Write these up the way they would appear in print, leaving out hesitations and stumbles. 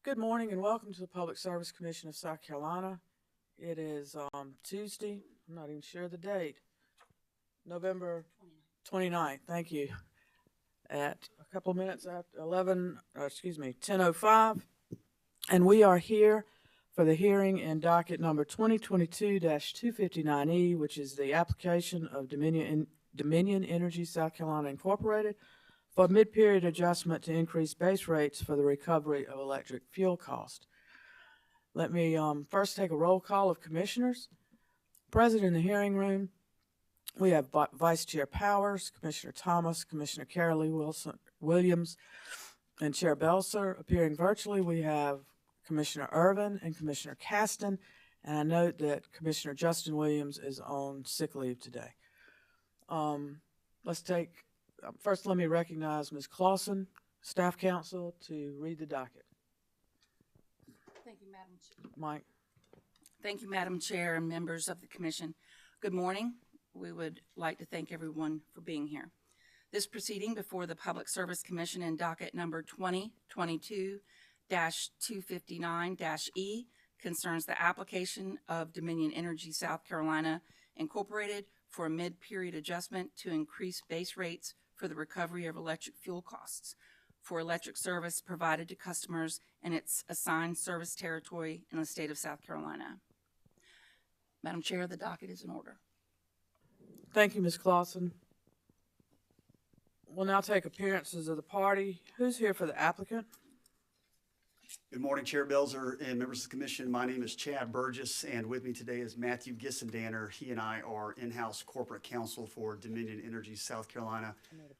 Good morning and welcome to the Public Service Commission of South Carolina. It is Tuesday, I'm not even sure the date, November 29th, thank you, at a couple of minutes after 10:05. And we are here for the hearing in docket number 2022-259E, which is the application of Dominion Energy South Carolina Incorporated for a mid-period adjustment to increase base rates for the recovery of electric fuel cost. Let me first take a roll call of commissioners. Present in the hearing room, we have Vice Chair Powers, Commissioner Thomas, Commissioner Carolee Williams, and Chair Belser. Appearing virtually, we have Commissioner Irvin and Commissioner Caston, and I note that Commissioner Justin Williams is on sick leave today. First, let me recognize Ms. Clausen, Staff Counsel, to read the docket. Thank you, Madam Chair. Mike. Thank you, Madam Chair and members of the Commission. Good morning. We would like to thank everyone for being here. This proceeding before the Public Service Commission in docket number 2022-259-E concerns the application of Dominion Energy South Carolina Incorporated for a mid-period adjustment to increase base rates for the recovery of electric fuel costs for electric service provided to customers in its assigned service territory in the state of South Carolina. Madam Chair, the docket is in order. Thank you, Ms. Clausen. We'll now take appearances of the party. Who's here for the applicant? Good morning, Chair Belser and members of the Commission. My name is Chad Burgess, and with me today is Matthew Gissendanner. He and I are in-house corporate counsel for Dominion Energy South Carolina.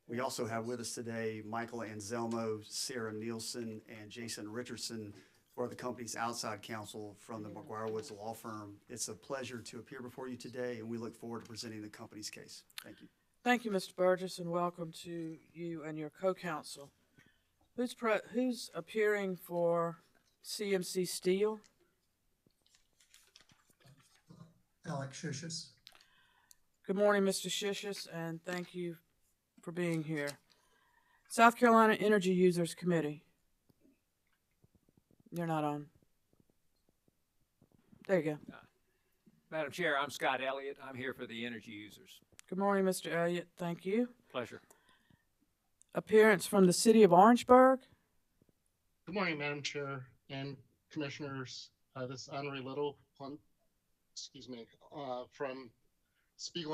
We also have with us today Michael Anselmo, Sarah Nielsen, and Jason Richardson, who are the company's outside counsel from the McGuire Woods Law Firm. It's a pleasure to appear before you today, and we look forward to presenting the company's case. Thank you. Thank you, Mr. Burgess, and welcome to you and your co-counsel. Who's appearing for CMC Steel? Alex Shishis. Good morning, Mr. Shishis, and thank you for being here. South Carolina Energy Users Committee. You're not on. There you go. Madam Chair, I'm Scott Elliott. I'm here for the energy users. Good morning, Mr. Elliott. Thank you. Pleasure. Appearance from the City of Orangeburg. Good morning, Madam Chair and Commissioners. This is Henry Little, from Spiegel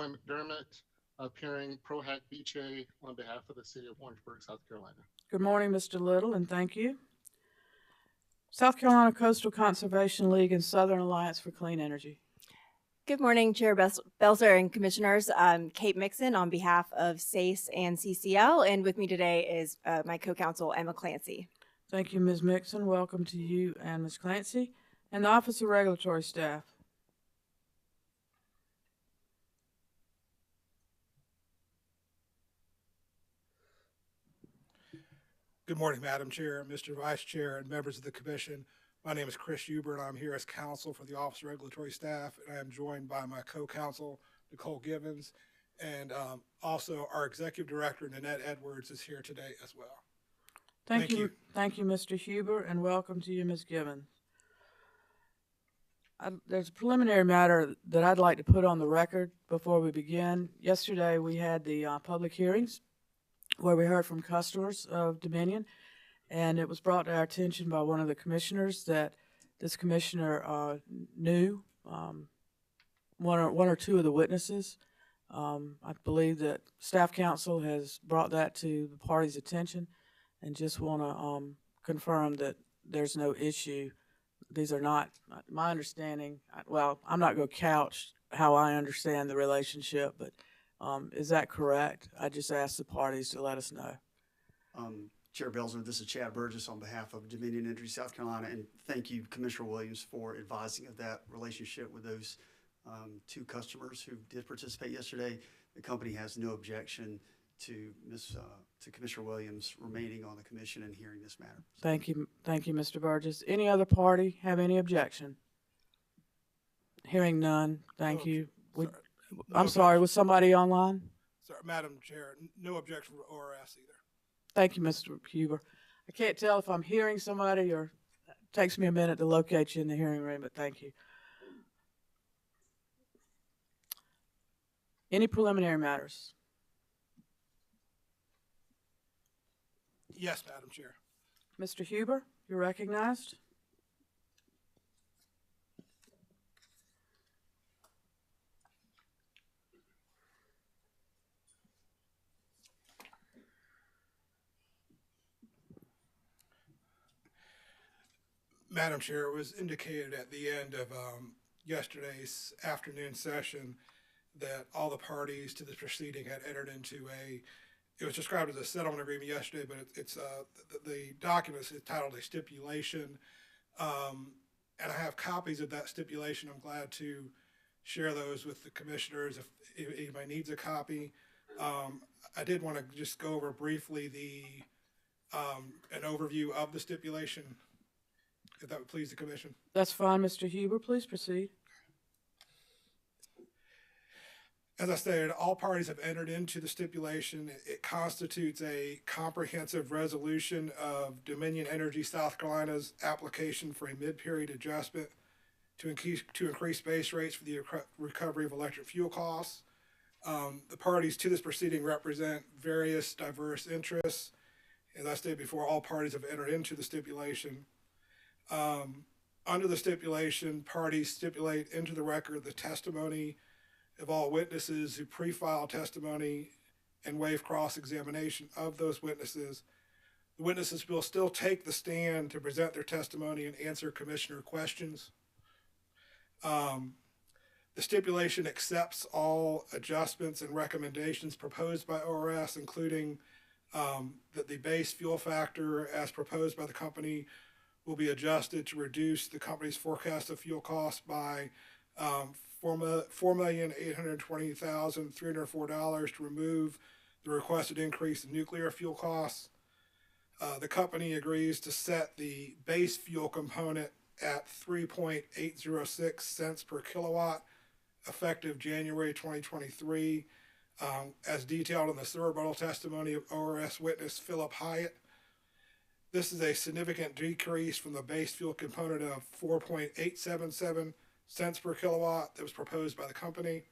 and McDermott, appearing pro hac vice on behalf of the City of Orangeburg, South Carolina. Good morning, Mr. Little, and thank you. South Carolina Coastal Conservation League and Southern Alliance for Clean Energy. Good morning, Chair Belser and Commissioners. I'm Kate Mixon on behalf of SACE and CCL, and with me today is my co-counsel, Emma Clancy. Thank you, Ms. Mixon. Welcome to you and Ms. Clancy. And the Office of Regulatory Staff. Good morning, Madam Chair, Mr. Vice Chair, and members of the Commission. My name is Chris Huber, and I'm here as counsel for the Office of Regulatory Staff, and I am joined by my co-counsel, Nicole Givens, and also our Executive Director, Nanette Edwards, is here today as well. Thank you. Thank you, Mr. Huber, and welcome to you, Ms. Givens. There's a preliminary matter that I'd like to put on the record before we begin. Yesterday, we had the public hearings where we heard from customers of Dominion, and it was brought to our attention by one of the commissioners that this commissioner knew one or two of the witnesses. I believe that staff counsel has brought that to the party's attention, and just want to confirm that there's no issue. These are not, my understanding, well, I'm not going to couch how I understand the relationship, but is that correct? I just asked the parties to let us know. Chair Belser, this is Chad Burgess on behalf of Dominion Energy South Carolina, and thank you, Commissioner Williams, for advising of that relationship with those two customers who did participate yesterday. The company has no objection to Commissioner Williams remaining on the commission and hearing this matter. Thank you, Mr. Burgess. Any other party have any objection? Hearing none, thank you. I'm sorry, was somebody online? Sorry, Madam Chair, no objection for ORS either. Thank you, Mr. Huber. I can't tell if I'm hearing somebody or Takes me a minute to locate you in the hearing room, but thank you. Any preliminary matters? Yes, Madam Chair. Mr. Huber, you're recognized. Madam Chair, it was indicated at the end of yesterday's afternoon session that all the parties to this proceeding had entered into it was described as a settlement agreement yesterday, but it's the document is titled a stipulation. And I have copies of that stipulation. I'm glad to share those with the commissioners if anybody needs a copy. I did want to just go over briefly an overview of the stipulation, if that would please the commission. That's fine, Mr. Huber. Please proceed. As I stated, all parties have entered into the stipulation. It constitutes a comprehensive resolution of Dominion Energy South Carolina's application for a mid-period adjustment to increase base rates for the recovery of electric fuel costs. The parties to this proceeding represent various diverse interests. As I stated before, all parties have entered into the stipulation. Under the stipulation, parties stipulate into the record the testimony of all witnesses who pre-file testimony and waive cross-examination of those witnesses. The witnesses will still take the stand to present their testimony and answer commissioner questions. The stipulation accepts all adjustments and recommendations proposed by ORS, including that the base fuel factor as proposed by the company will be adjusted to reduce the company's forecast of fuel costs by $4,820,304 to remove the requested increase in nuclear fuel costs. The company agrees to set the base fuel component at 3.806 cents per kilowatt, effective January 2023, as detailed in the rebuttal testimony of ORS witness Philip Hyatt. This is a significant decrease from the base fuel component of 4.877 cents per kilowatt that was proposed by the company.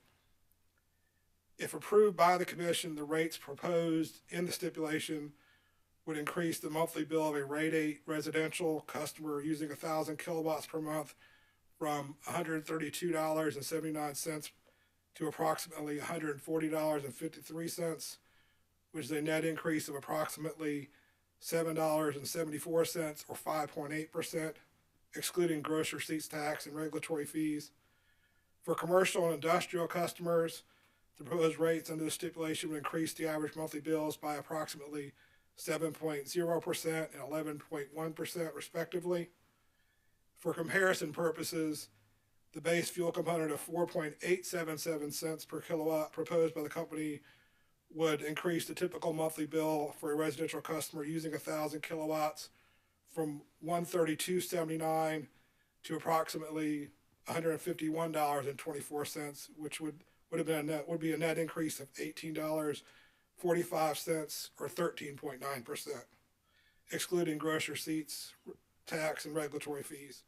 If approved by the commission, the rates proposed in the stipulation would increase the monthly bill of a rate 8 residential customer using 1,000 kilowatts per month from $132.79 to approximately $140.53, which is a net increase of approximately $7.74 or 5.8%, excluding gross receipts tax and regulatory fees. For commercial and industrial customers, the proposed rates under the stipulation would increase the average monthly bills by approximately 7.0% and 11.1% respectively. For comparison purposes, the base fuel component of 4.877 cents per kilowatt proposed by the company would increase the typical monthly bill for a residential customer using 1,000 kilowatts from $132.79 to approximately $151.24, which would be a net increase of $18.45 or 13.9%, excluding gross receipts, tax, and regulatory fees.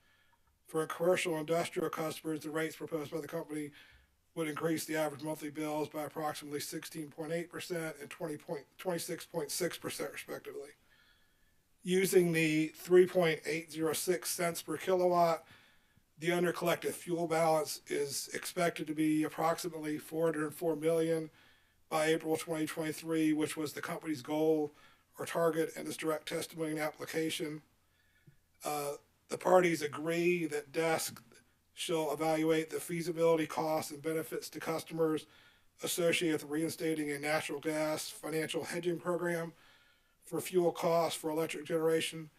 For commercial and industrial customers, the rates proposed by the company would increase the average monthly bills by approximately 16.8% and 26.6% respectively. Using the 3.806 cents per kilowatt, the under-collected fuel balance is expected to be approximately $404 million by April 2023, which was the company's goal or target in this direct testimony and application. The parties agree that DESC shall evaluate the feasibility, costs, and benefits to customers associated with reinstating a natural gas financial hedging program for fuel costs for electric generation,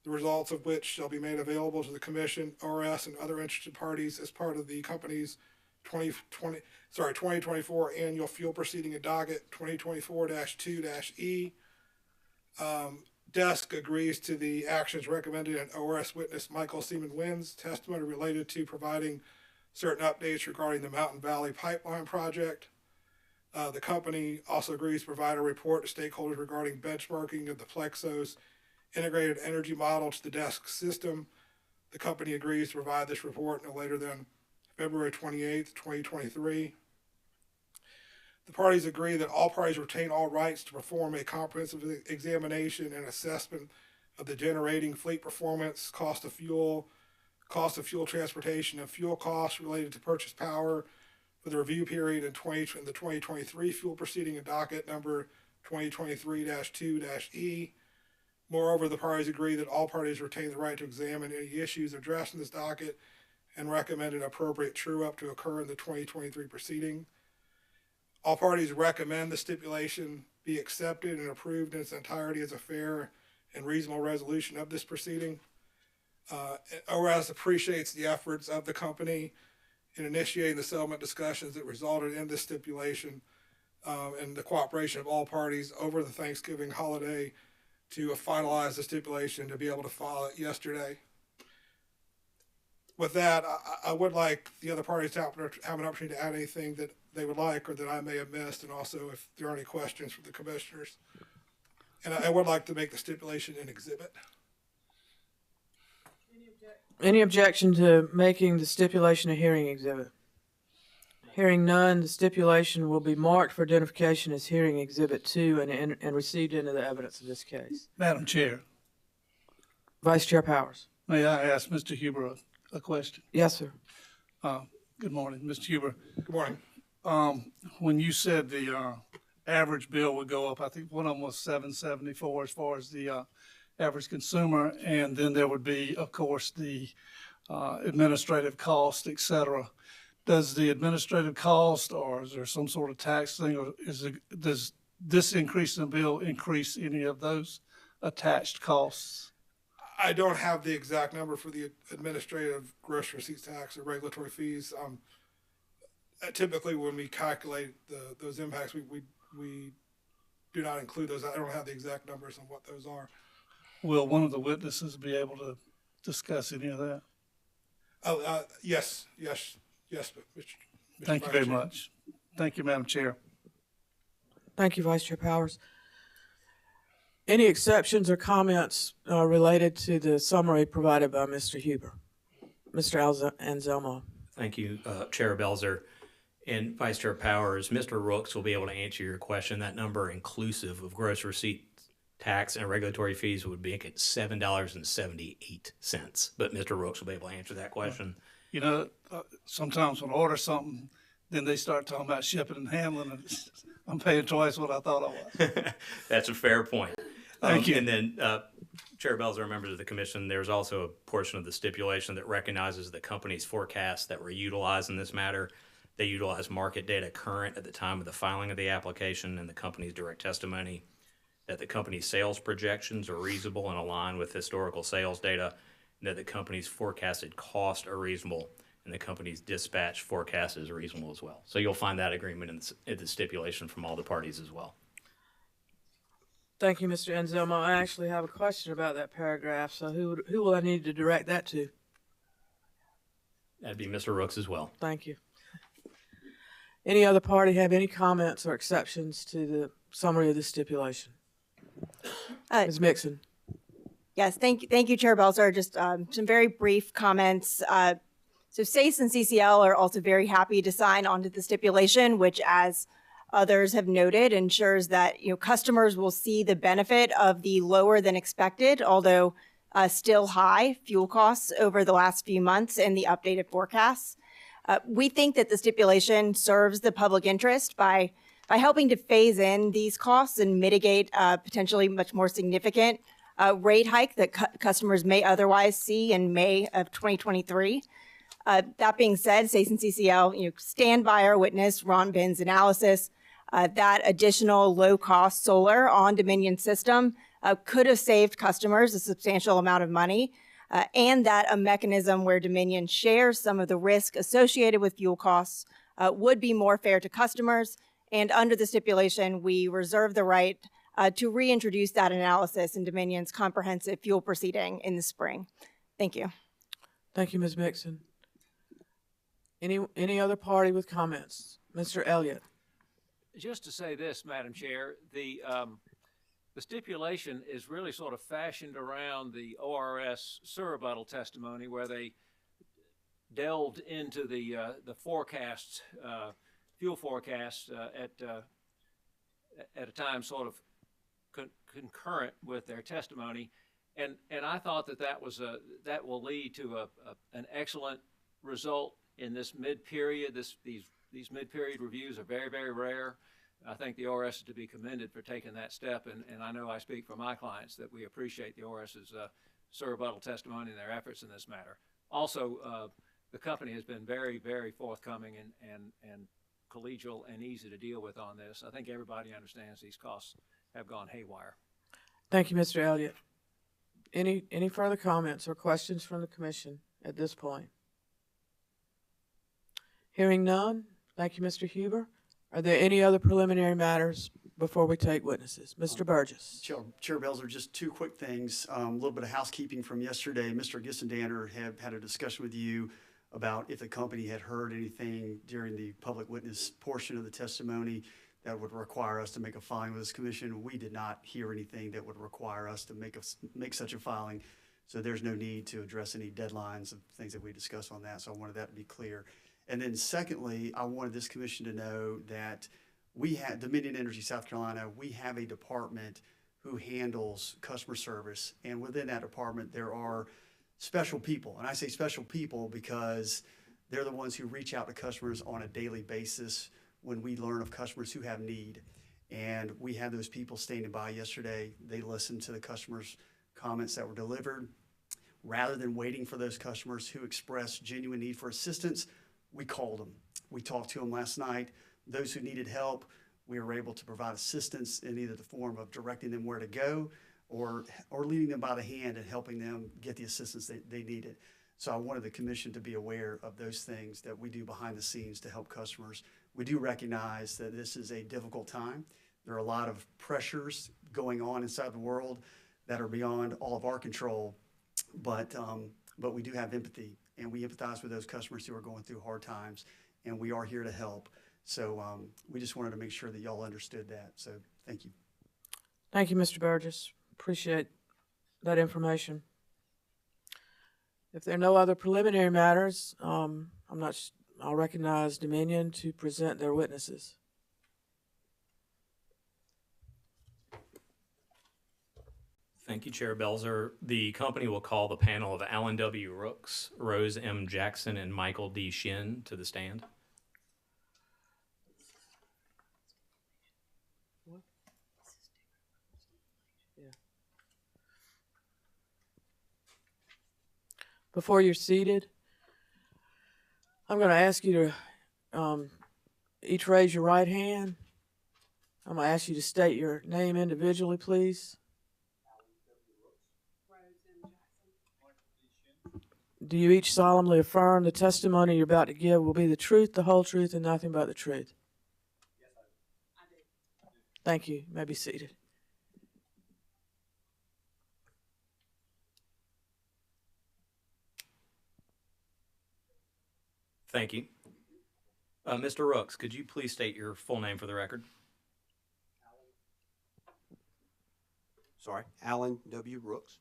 the results of which shall be made available to the Commission, ORS, and other interested parties as part of the company's 2024 annual fuel proceeding and docket 2024-2-E. DESC agrees to the actions recommended in ORS witness Michael Seaman Wynn's testimony related to providing certain updates regarding the Mountain Valley Pipeline project. The company also agrees to provide a report to stakeholders regarding benchmarking of the Plexos integrated energy model to the DESC system The company agrees to provide this report no later than February 28th, 2023. The parties agree that all parties retain all rights to perform a comprehensive examination and assessment of the generating fleet performance, cost of fuel transportation, and fuel costs related to purchase power for the review period in the 2023 fuel proceeding in docket number 2023-2-E. Moreover, the parties agree that all parties retain the right to examine any issues addressed in this docket and recommend an appropriate true-up to occur in the 2023 proceeding. All parties recommend the stipulation be accepted and approved in its entirety as a fair and reasonable resolution of this proceeding. ORAS appreciates the efforts of the company in initiating the settlement discussions that resulted in this stipulation and the cooperation of all parties over the Thanksgiving holiday to finalize the stipulation to be able to file it yesterday. With that, I would like the other parties to have an opportunity to add anything that they would like or that I may have missed, and also if there are any questions from the commissioners. And I would like to make the stipulation an exhibit. Any objection to making the stipulation a hearing exhibit? Hearing none, the stipulation will be marked for identification as hearing exhibit 2 and received into the evidence of this case. Madam Chair, Vice Chair Powers. may I ask Mr. Huber a question? Yes, sir. Good morning, Mr. Huber. Good morning. When you said the average bill would go up, I think one of them was $7.74 as far as the average consumer, and then there would be, of course, the administrative cost, et cetera. Does the administrative cost, or is there some sort of tax thing, or does this increase in the bill increase any of those attached costs? I don't have the exact number for the administrative gross receipts tax or regulatory fees. Typically, when we calculate those impacts, we do not include those. I don't have the exact numbers on what those are. Will one of the witnesses be able to discuss any of that? Yes, but Mr. Thank you Vice very Chair. much. Thank you, Madam Chair. Thank you, Vice Chair Powers. Any exceptions or comments related to the summary provided by Mr. Huber? Mr. Anselmo. Thank you, Chair Belzer. And Vice Chair Powers, Mr. Rooks will be able to answer your question. That number inclusive of gross receipt tax and regulatory fees would be at $7.78. But Mr. Rooks will be able to answer that question. You know, sometimes when I order something, then they start talking about shipping and handling, and I'm paying twice what I thought I was. That's a fair point. Thank you. And then, Chair Belzer, members of the commission, there's also a portion of the stipulation that recognizes the company's forecasts that were utilized in this matter. They utilize market data current at the time of the filing of the application and the company's direct testimony that the company's sales projections are reasonable and align with historical sales data, and that the company's forecasted costs are reasonable, and the company's dispatch forecast is reasonable as well. So you'll find that agreement in the stipulation from all the parties as well. Thank you, Mr. Anselmo. I actually have a question about that paragraph, so who will I need to direct that to? That'd be Mr. Rooks as well. Thank you. Any other party have any comments or exceptions to the summary of the stipulation? Ms. Mixon. Yes, thank you, Chair Belzer. Just some very brief comments. So SACE and CCL are also very happy to sign onto the stipulation, which, as others have noted, ensures that customers will see the benefit of the lower than expected, although still high, fuel costs over the last few months and the updated forecasts. We think that the stipulation serves the public interest by helping to phase in these costs and mitigate potentially much more significant rate hike that customers may otherwise see in May of 2023. That being said, SACE and CCL stand by our witness, Ron Binn's analysis that additional low-cost solar on Dominion system could have saved customers a substantial amount of money, and that a mechanism where Dominion shares some of the risk associated with fuel costs would be more fair to customers. And under the stipulation, we reserve the right to reintroduce that analysis in Dominion's comprehensive fuel proceeding in the spring. Thank you. Thank you, Ms. Mixon. Any other party with comments? Mr. Elliott. Just to say this, Madam Chair, the the stipulation is really sort of fashioned around the ORS surrebuttal testimony, where they delved into the forecasts, fuel forecasts at a time sort of concurrent with their testimony, and I thought that that will lead to an excellent result in this mid-period. These mid-period reviews are very, very rare. I think the ORS is to be commended for taking that step, and I know I speak for my clients that we appreciate the ORS's surrebuttal testimony and their efforts in this matter. Also, the company has been very, very forthcoming and collegial and easy to deal with on this. I think everybody understands these costs have gone haywire. Thank you, Mr. Elliott. Any further comments or questions from the commission at this point? Hearing none, thank you, Mr. Huber. Are there any other preliminary matters before we take witnesses? Mr. Burgess. Chair Belzer, just two quick things. A little bit of housekeeping from yesterday. Mr. Gissendaner had a discussion with you about if the company had heard anything during the public witness portion of the testimony that would require us to make a filing with this commission. We did not hear anything that would require us to make such a filing. So there's no need to address any deadlines of things that we discussed on that. So I wanted that to be clear. And then secondly, I wanted this commission to know that we have, Dominion Energy South Carolina, we have a department who handles customer service. And within that department, there are special people. And I say special people because they're the ones who reach out to customers on a daily basis when we learn of customers who have need. And we had those people standing by yesterday. They listened to the customers' comments that were delivered. Rather than waiting for those customers who expressed genuine need for assistance, we called them. We talked to them last night. Those who needed help, we were able to provide assistance in either the form of directing them where to go or leading them by the hand and helping them get the assistance they needed. So I wanted the commission to be aware of those things that we do behind the scenes to help customers. We do recognize that this is a difficult time. There are a lot of pressures going on inside the world that are beyond all of our control, but we do have empathy, and we empathize with those customers who are going through hard times, and we are here to help. So we just wanted to make sure that y'all understood that. So thank you. Thank you, Mr. Burgess. Appreciate that information. If there are no other preliminary matters, I'll recognize Dominion to present their witnesses. Thank you, Chair Belzer. The company will call the panel of Alan W. Rooks, Rose M. Jackson, and Michael D. Shin to the stand. Before you're seated, I'm going to ask you to each raise your right hand. I'm going to ask you to state your name individually, please. Do you each solemnly affirm the testimony you're about to give will be the truth, the whole truth, and nothing but the truth? Yes, I do. Thank you. You may be seated. Thank you. Mr. Rooks, could you please state your full name for the record? Sorry, Alan W. Rooks.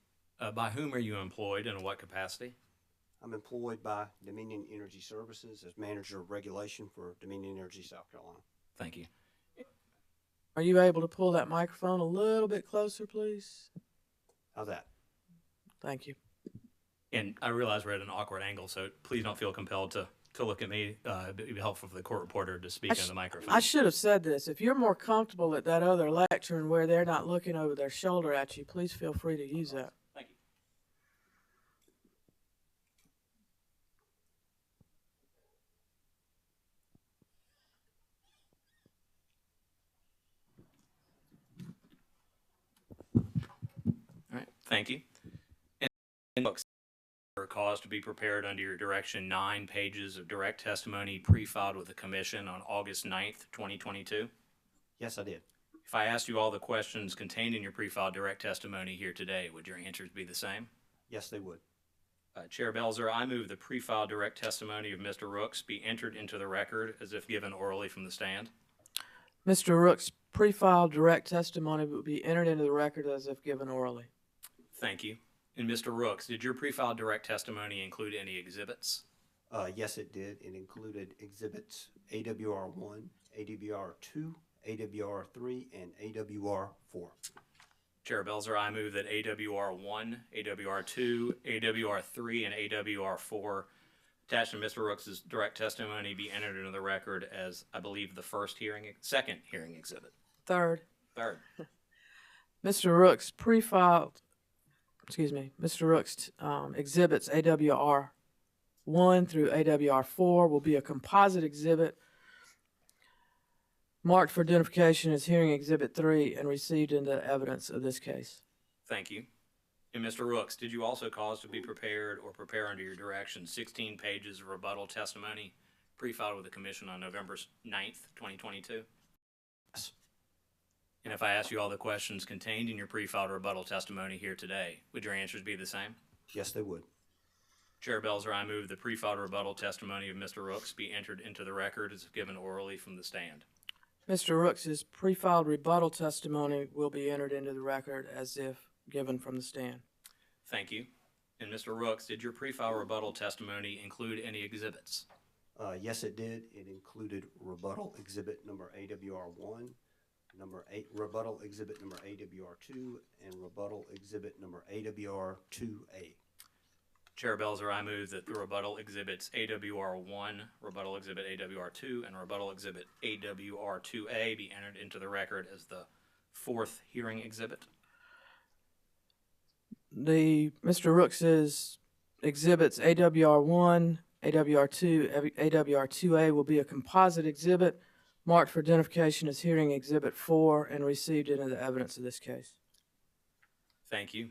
By whom are you employed and in what capacity? I'm employed by Dominion Energy Services as Manager of Regulation for Dominion Energy South Carolina. Thank you. Are you able to pull that microphone a little bit closer, please? How's that? Thank you. And I realize we're at an awkward angle, so please don't feel compelled to look at me. It would be helpful for the court reporter to speak in the microphone. I should have said this. If you're more comfortable at that other lectern where they're not looking over their shoulder at you, please feel free to use that. Thank you. All right, thank you. And books are caused to be prepared under your direction 9 pages of direct testimony pre-filed with the commission on August 9th, 2022. Yes, I did. If I asked you all the questions contained in your pre-filed direct testimony here today, would your answers be the same? Yes, they would. Chair Belzer, I move the pre-filed direct testimony of Mr. Rooks be entered into the record as if given orally from the stand. Mr. Rooks' pre-filed direct testimony will be entered into the record as if given orally. Thank you. And Mr. Rooks, did your pre-filed direct testimony include any exhibits? Yes, it did. It included exhibits AWR1, AWR2, AWR3, and AWR4. Chair Belzer, I move that AWR1, AWR2, AWR3, and AWR4 attached to Mr. Rooks' direct testimony be entered into the record as, I believe, the second hearing exhibit. Third, Third. Mr. Rooks exhibits AWR 1 through AWR 4 will be a composite exhibit marked for identification as hearing exhibit 3 and received into evidence of this case. Thank you. And Mr. Rooks, did you also cause to be prepared or prepare under your direction 16 pages of rebuttal testimony pre-filed with the Commission on November 9th, 2022? Yes. And if I ask you all the questions contained in your pre-filed rebuttal testimony here today, would your answers be the same? Yes, they would. Chair Belzer, I move the pre-filed rebuttal testimony of Mr. Rooks be entered into the record as given orally from the stand. Mr. Rooks' pre-filed rebuttal testimony will be entered into the record as if given from the stand. Thank you. And Mr. Rooks, did your pre-filed rebuttal testimony include any exhibits? Yes, it did. It included rebuttal exhibit number AWR1, rebuttal exhibit number AWR2, and rebuttal exhibit number AWR2A. Chair Belzer, I move that the rebuttal exhibits AWR1, rebuttal exhibit AWR2, and rebuttal exhibit AWR2A be entered into the record as the fourth hearing exhibit. Mr. Rooks' exhibits AWR1, AWR2, AWR2A will be a composite exhibit marked for identification as hearing exhibit 4 and received into the evidence of this case. Thank you.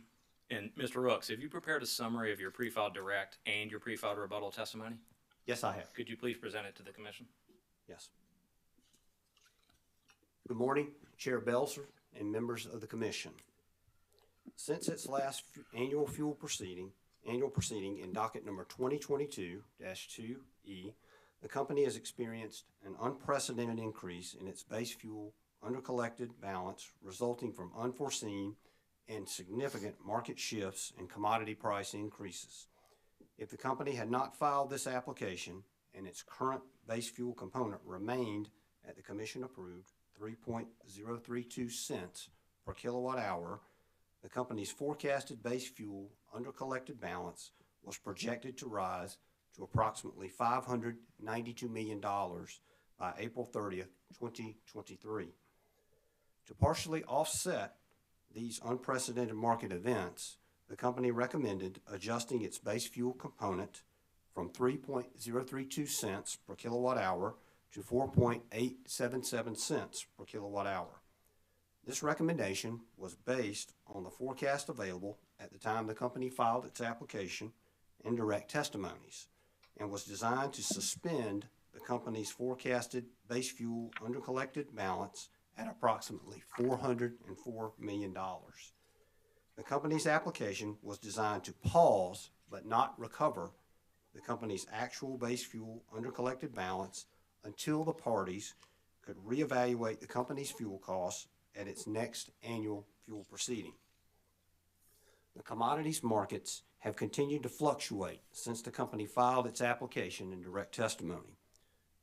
And Mr. Rooks, have you prepared a summary of your pre-filed direct and your pre-filed rebuttal testimony? Yes, I have. Could you please present it to the Commission? Yes. Good morning, Chair Belzer and members of the Commission. Since its last annual proceeding in docket number 2022-2E, the company has experienced an unprecedented increase in its base fuel under-collected balance resulting from unforeseen and significant market shifts and commodity price increases. If the company had not filed this application and its current base fuel component remained at the Commission-approved 3.032 cents per kilowatt hour, the company's forecasted base fuel under-collected balance was projected to rise to approximately $592 million by April 30th, 2023. To partially offset these unprecedented market events, the company recommended adjusting its base fuel component from 3.032 cents per kilowatt hour to 4.877 cents per kilowatt hour. This recommendation was based on the forecast available at the time the company filed its application and direct testimonies, and was designed to suspend the company's forecasted base fuel under-collected balance at approximately $404 million. The company's application was designed to pause but not recover the company's actual base fuel under-collected balance until the parties could reevaluate the company's fuel costs at its next annual fuel proceeding. The commodities markets have continued to fluctuate since the company filed its application and direct testimony.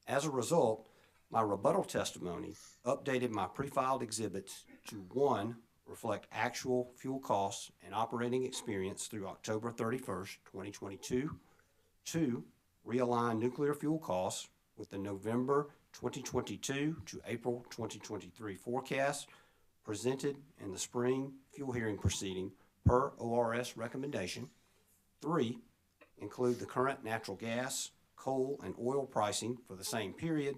As a result, my rebuttal testimony updated my pre-filed exhibits to 1, reflect actual fuel costs and operating experience through October 31st, 2022, 2, realign nuclear fuel costs with the November 2022 to April 2023 forecast presented in the spring fuel hearing proceeding per ORS recommendation, 3, include the current natural gas, coal, and oil pricing for the same period,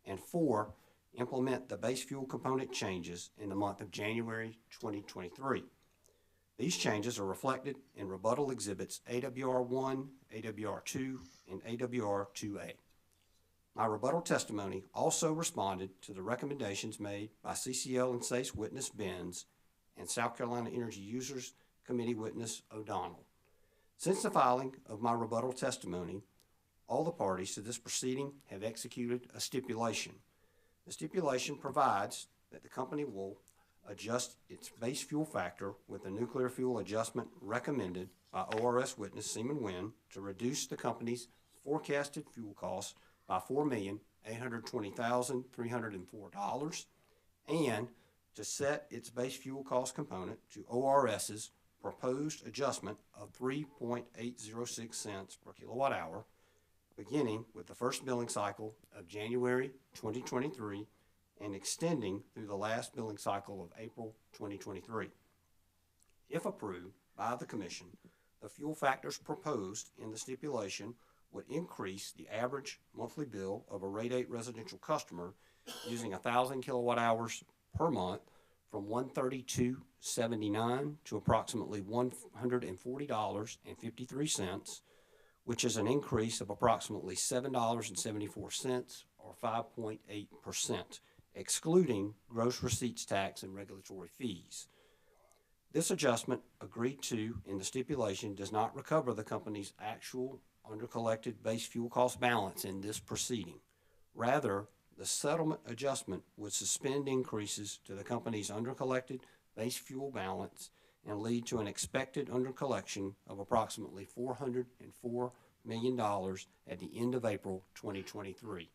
and 4, implement the base fuel component changes in the month of January 2023. These changes are reflected in rebuttal exhibits AWR1, AWR2, and AWR2A. My rebuttal testimony also responded to the recommendations made by CCL and SACE witness Benz and South Carolina Energy Users Committee witness O'Donnell. Since the filing of my rebuttal testimony, all the parties to this proceeding have executed a stipulation. The stipulation provides that the company will adjust its base fuel factor with the nuclear fuel adjustment recommended by ORS witness Seaman Wynn to reduce the company's forecasted fuel costs by $4,820,304 and to set its base fuel cost component to ORS's proposed adjustment of 3.806 cents per kilowatt hour, beginning with the first billing cycle of January 2023 and extending through the last billing cycle of April 2023. If approved by the Commission, the fuel factors proposed in the stipulation would increase the average monthly bill of a Rate 8 residential customer using 1,000 kilowatt hours per month from $132.79 to approximately $140.53, which is an increase of approximately $7.74 or 5.8%, excluding gross receipts tax and regulatory fees. This adjustment agreed to in the stipulation does not recover the company's actual undercollected base fuel cost balance in this proceeding. Rather, the settlement adjustment would suspend increases to the company's undercollected base fuel balance and lead to an expected undercollection of approximately $404 million at the end of April 2023.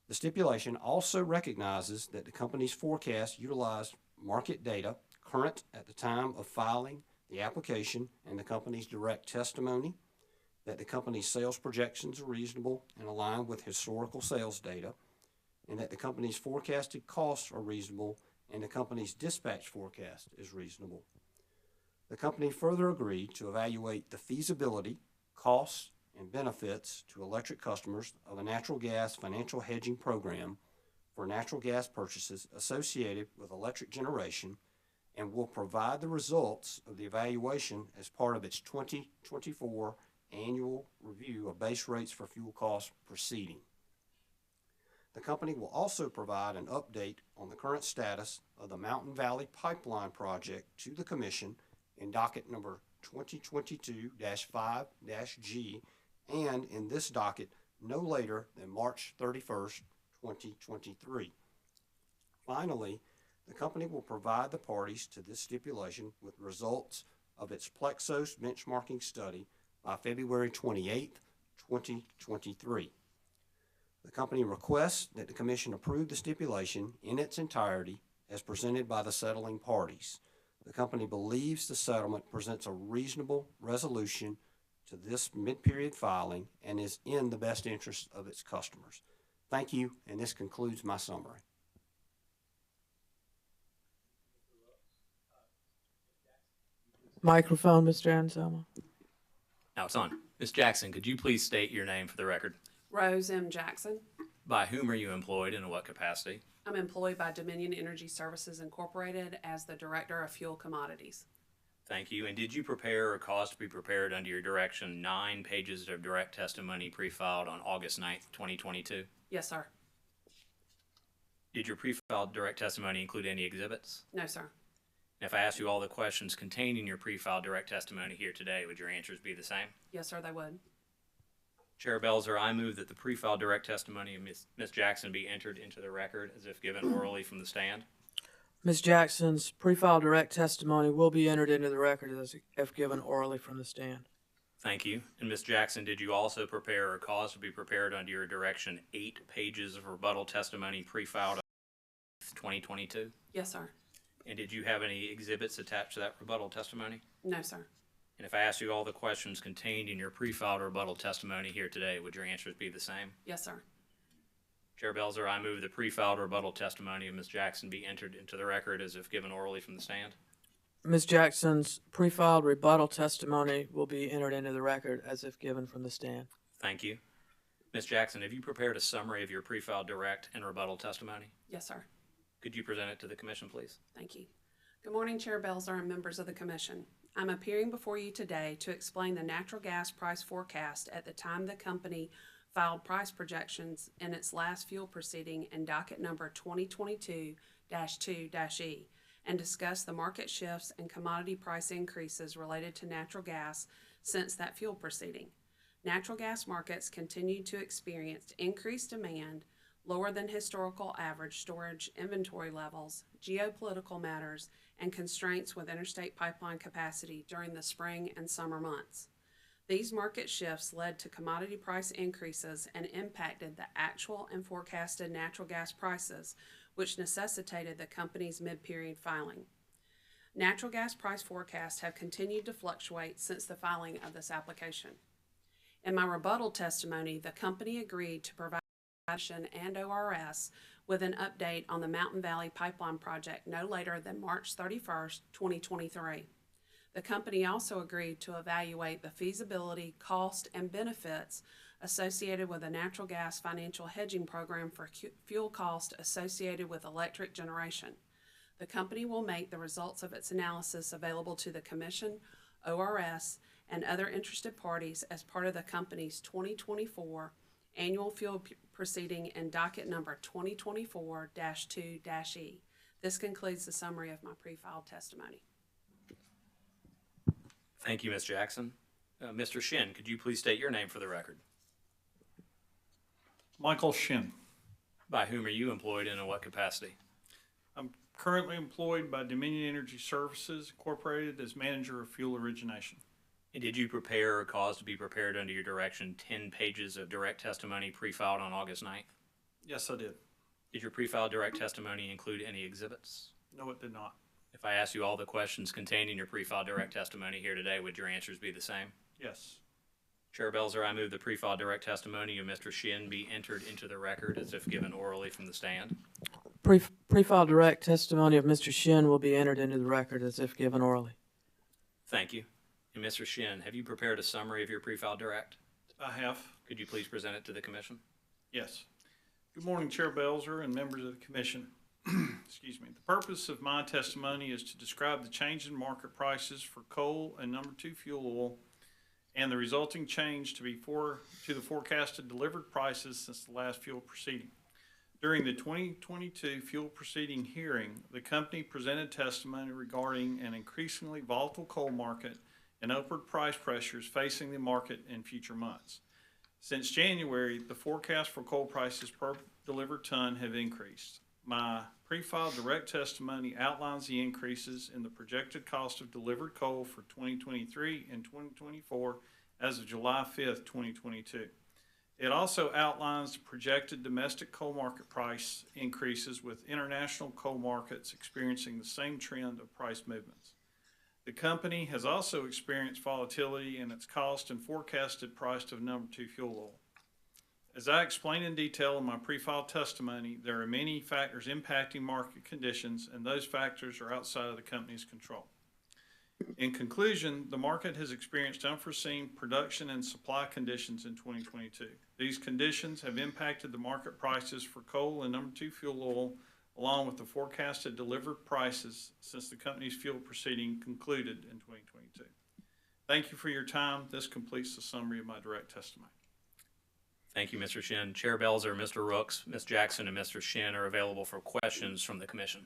The stipulation also recognizes that the company's forecast utilized market data current at the time of filing the application and the company's direct testimony, that the company's sales projections are reasonable and aligned with historical sales data, and that the company's forecasted costs are reasonable and the company's dispatch forecast is reasonable. The company further agreed to evaluate the feasibility, costs, and benefits to electric customers of a natural gas financial hedging program for natural gas purchases associated with electric generation and will provide the results of the evaluation as part of its 2024 annual review of base rates for fuel costs proceeding. The company will also provide an update on the current status of the Mountain Valley Pipeline project to the Commission in docket number 2022-5-G and in this docket no later than March 31st, 2023. Finally, the company will provide the parties to this stipulation with results of its Plexos benchmarking study by February 28th, 2023. The company requests that the Commission approve the stipulation in its entirety as presented by the settling parties. The company believes the settlement presents a reasonable resolution to this mid-period filing and is in the best interest of its customers. Thank you, and this concludes my summary. Microphone, Mr. Anselmo. Now it's on. Ms. Jackson, could you please state your name for the record? Rose M. Jackson. By whom are you employed and in what capacity? I'm employed by Dominion Energy Services Incorporated as the Director of Fuel Commodities. Thank you. And did you prepare or cause to be prepared under your direction 9 pages of direct testimony pre-filed on August 9th, 2022? Yes, sir. Did your pre-filed direct testimony include any exhibits? No, sir. And if I asked you all the questions contained in your pre-filed direct testimony here today, would your answers be the same? Yes, sir, they would. Chair Belzer, I move that the pre-filed direct testimony of Ms. Jackson be entered into the record as if given orally from the stand. Ms. Jackson's pre-filed direct testimony will be entered into the record as if given orally from the stand. Thank you. And Ms. Jackson, did you also prepare or cause to be prepared under your direction 8 pages of rebuttal testimony pre-filed 2022? Yes, sir. And did you have any exhibits attached to that rebuttal testimony? No, sir. And if I asked you all the questions contained in your pre-filed rebuttal testimony here today, would your answers be the same? Yes, sir. Chair Belzer, I move the pre-filed rebuttal testimony of Ms. Jackson be entered into the record as if given orally from the stand. Ms. Jackson's pre-filed rebuttal testimony will be entered into the record as if given from the stand. Thank you. Ms. Jackson, have you prepared a summary of your pre-filed direct and rebuttal testimony? Yes, sir. Could you present it to the Commission, please? Thank you. Good morning, Chair Belzer and members of the Commission. I'm appearing before you today to explain the natural gas price forecast at the time the company filed price projections in its last fuel proceeding in docket number 2022-2-E and discuss the market shifts and commodity price increases related to natural gas since that fuel proceeding. Natural gas markets continue to experience increased demand, lower than historical average storage inventory levels, geopolitical matters, and constraints with interstate pipeline capacity during the spring and summer months. These market shifts led to commodity price increases and impacted the actual and forecasted natural gas prices, which necessitated the company's mid-period filing. Natural gas price forecasts have continued to fluctuate since the filing of this application. In my rebuttal testimony, the company agreed to provide and ORS with an update on the Mountain Valley Pipeline project no later than March 31st, 2023. The company also agreed to evaluate the feasibility, cost, and benefits associated with a natural gas financial hedging program for fuel cost associated with electric generation. The company will make the results of its analysis available to the Commission, ORS, and other interested parties as part of the company's 2024 annual fuel proceeding and docket number 2024-2-E. This concludes the summary of my pre-filed testimony. Thank you, Ms. Jackson. Mr. Shin, could you please state your name for the record? Michael Shin. By whom are you employed and in what capacity? I'm currently employed by Dominion Energy Services Incorporated as manager of fuel origination. And did you prepare or cause to be prepared under your direction 10 pages of direct testimony pre-filed on August 9th? Yes, I did. Did your pre-filed direct testimony include any exhibits? No, it did not. If I asked you all the questions contained in your pre-filed direct testimony here today, would your answers be the same? Yes. Chair Belzer, I move the pre-filed direct testimony of Mr. Shin be entered into the record as if given orally from the stand. Pre-filed direct testimony of Mr. Shin will be entered into the record as if given orally. Thank you. And Mr. Shin, have you prepared a summary of your pre-filed direct? I have. Could you please present it to the commission? Yes. Good morning, Chair Belzer and members of the commission. Excuse me. The purpose of my testimony is to describe the change in market prices for coal and number 2 fuel oil and the resulting change to the forecasted delivered prices since the last fuel proceeding. During the 2022 fuel proceeding hearing, the company presented testimony regarding an increasingly volatile coal market and upward price pressures facing the market in future months. Since January, the forecast for coal prices per delivered ton have increased. My pre-filed direct testimony outlines the increases in the projected cost of delivered coal for 2023 and 2024 as of July 5th, 2022. It also outlines the projected domestic coal market price increases with international coal markets experiencing the same trend of price movements. The company has also experienced volatility in its cost and forecasted price of number 2 fuel oil. As I explained in detail in my pre-filed testimony, there are many factors impacting market conditions, and those factors are outside of the company's control. In conclusion, the market has experienced unforeseen production and supply conditions in 2022. These conditions have impacted the market prices for coal and number 2 fuel oil, along with the forecasted delivered prices since the company's fuel proceeding concluded in 2022. Thank you for your time. This completes the summary of my direct testimony. Thank you, Mr. Shin. Chair Belzer, Mr. Rooks, Ms. Jackson, and Mr. Shin are available for questions from the commission.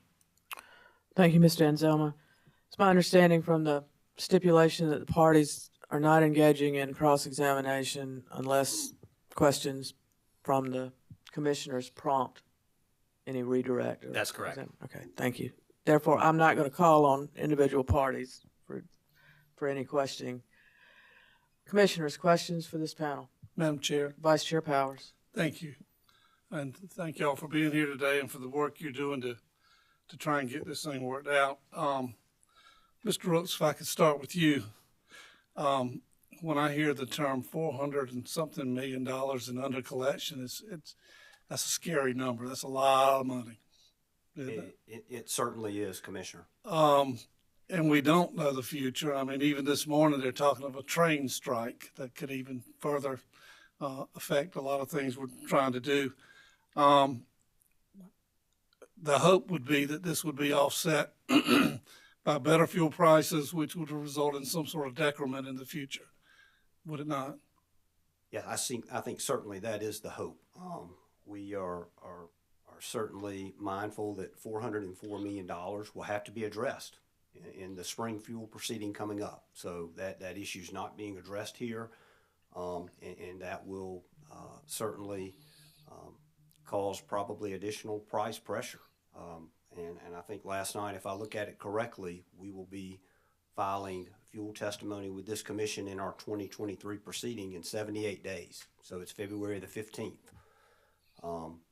Thank you, Mr. Anselmo. It's my understanding from the stipulation that the parties are not engaging in cross-examination unless questions from the commissioners prompt any redirect. That's correct. Okay, thank you. Therefore, I'm not going to call on individual parties for any questioning. Commissioners, questions for this panel? Madam Chair, Vice Chair Powers. thank you. And thank y'all for being here today and for the work you're doing to try and get this thing worked out. Mr. Rooks, if I could start with you. When I hear the term $400 and something million in under collection, that's a scary number. That's a lot of money. It certainly is, Commissioner. And we don't know the future. I mean, even this morning, they're talking of a train strike that could even further affect a lot of things we're trying to do. The hope would be that this would be offset by better fuel prices, which would result in some sort of decrement in the future. Would it not? Yeah, I think certainly that is the hope. We are certainly mindful that $404 million will have to be addressed in the spring fuel proceeding coming up. So that issue is not being addressed here, and that will certainly cause probably additional price pressure. And I think last night, if I look at it correctly, we will be filing fuel testimony with this commission in our 2023 proceeding in 78 days. So it's February the 15th.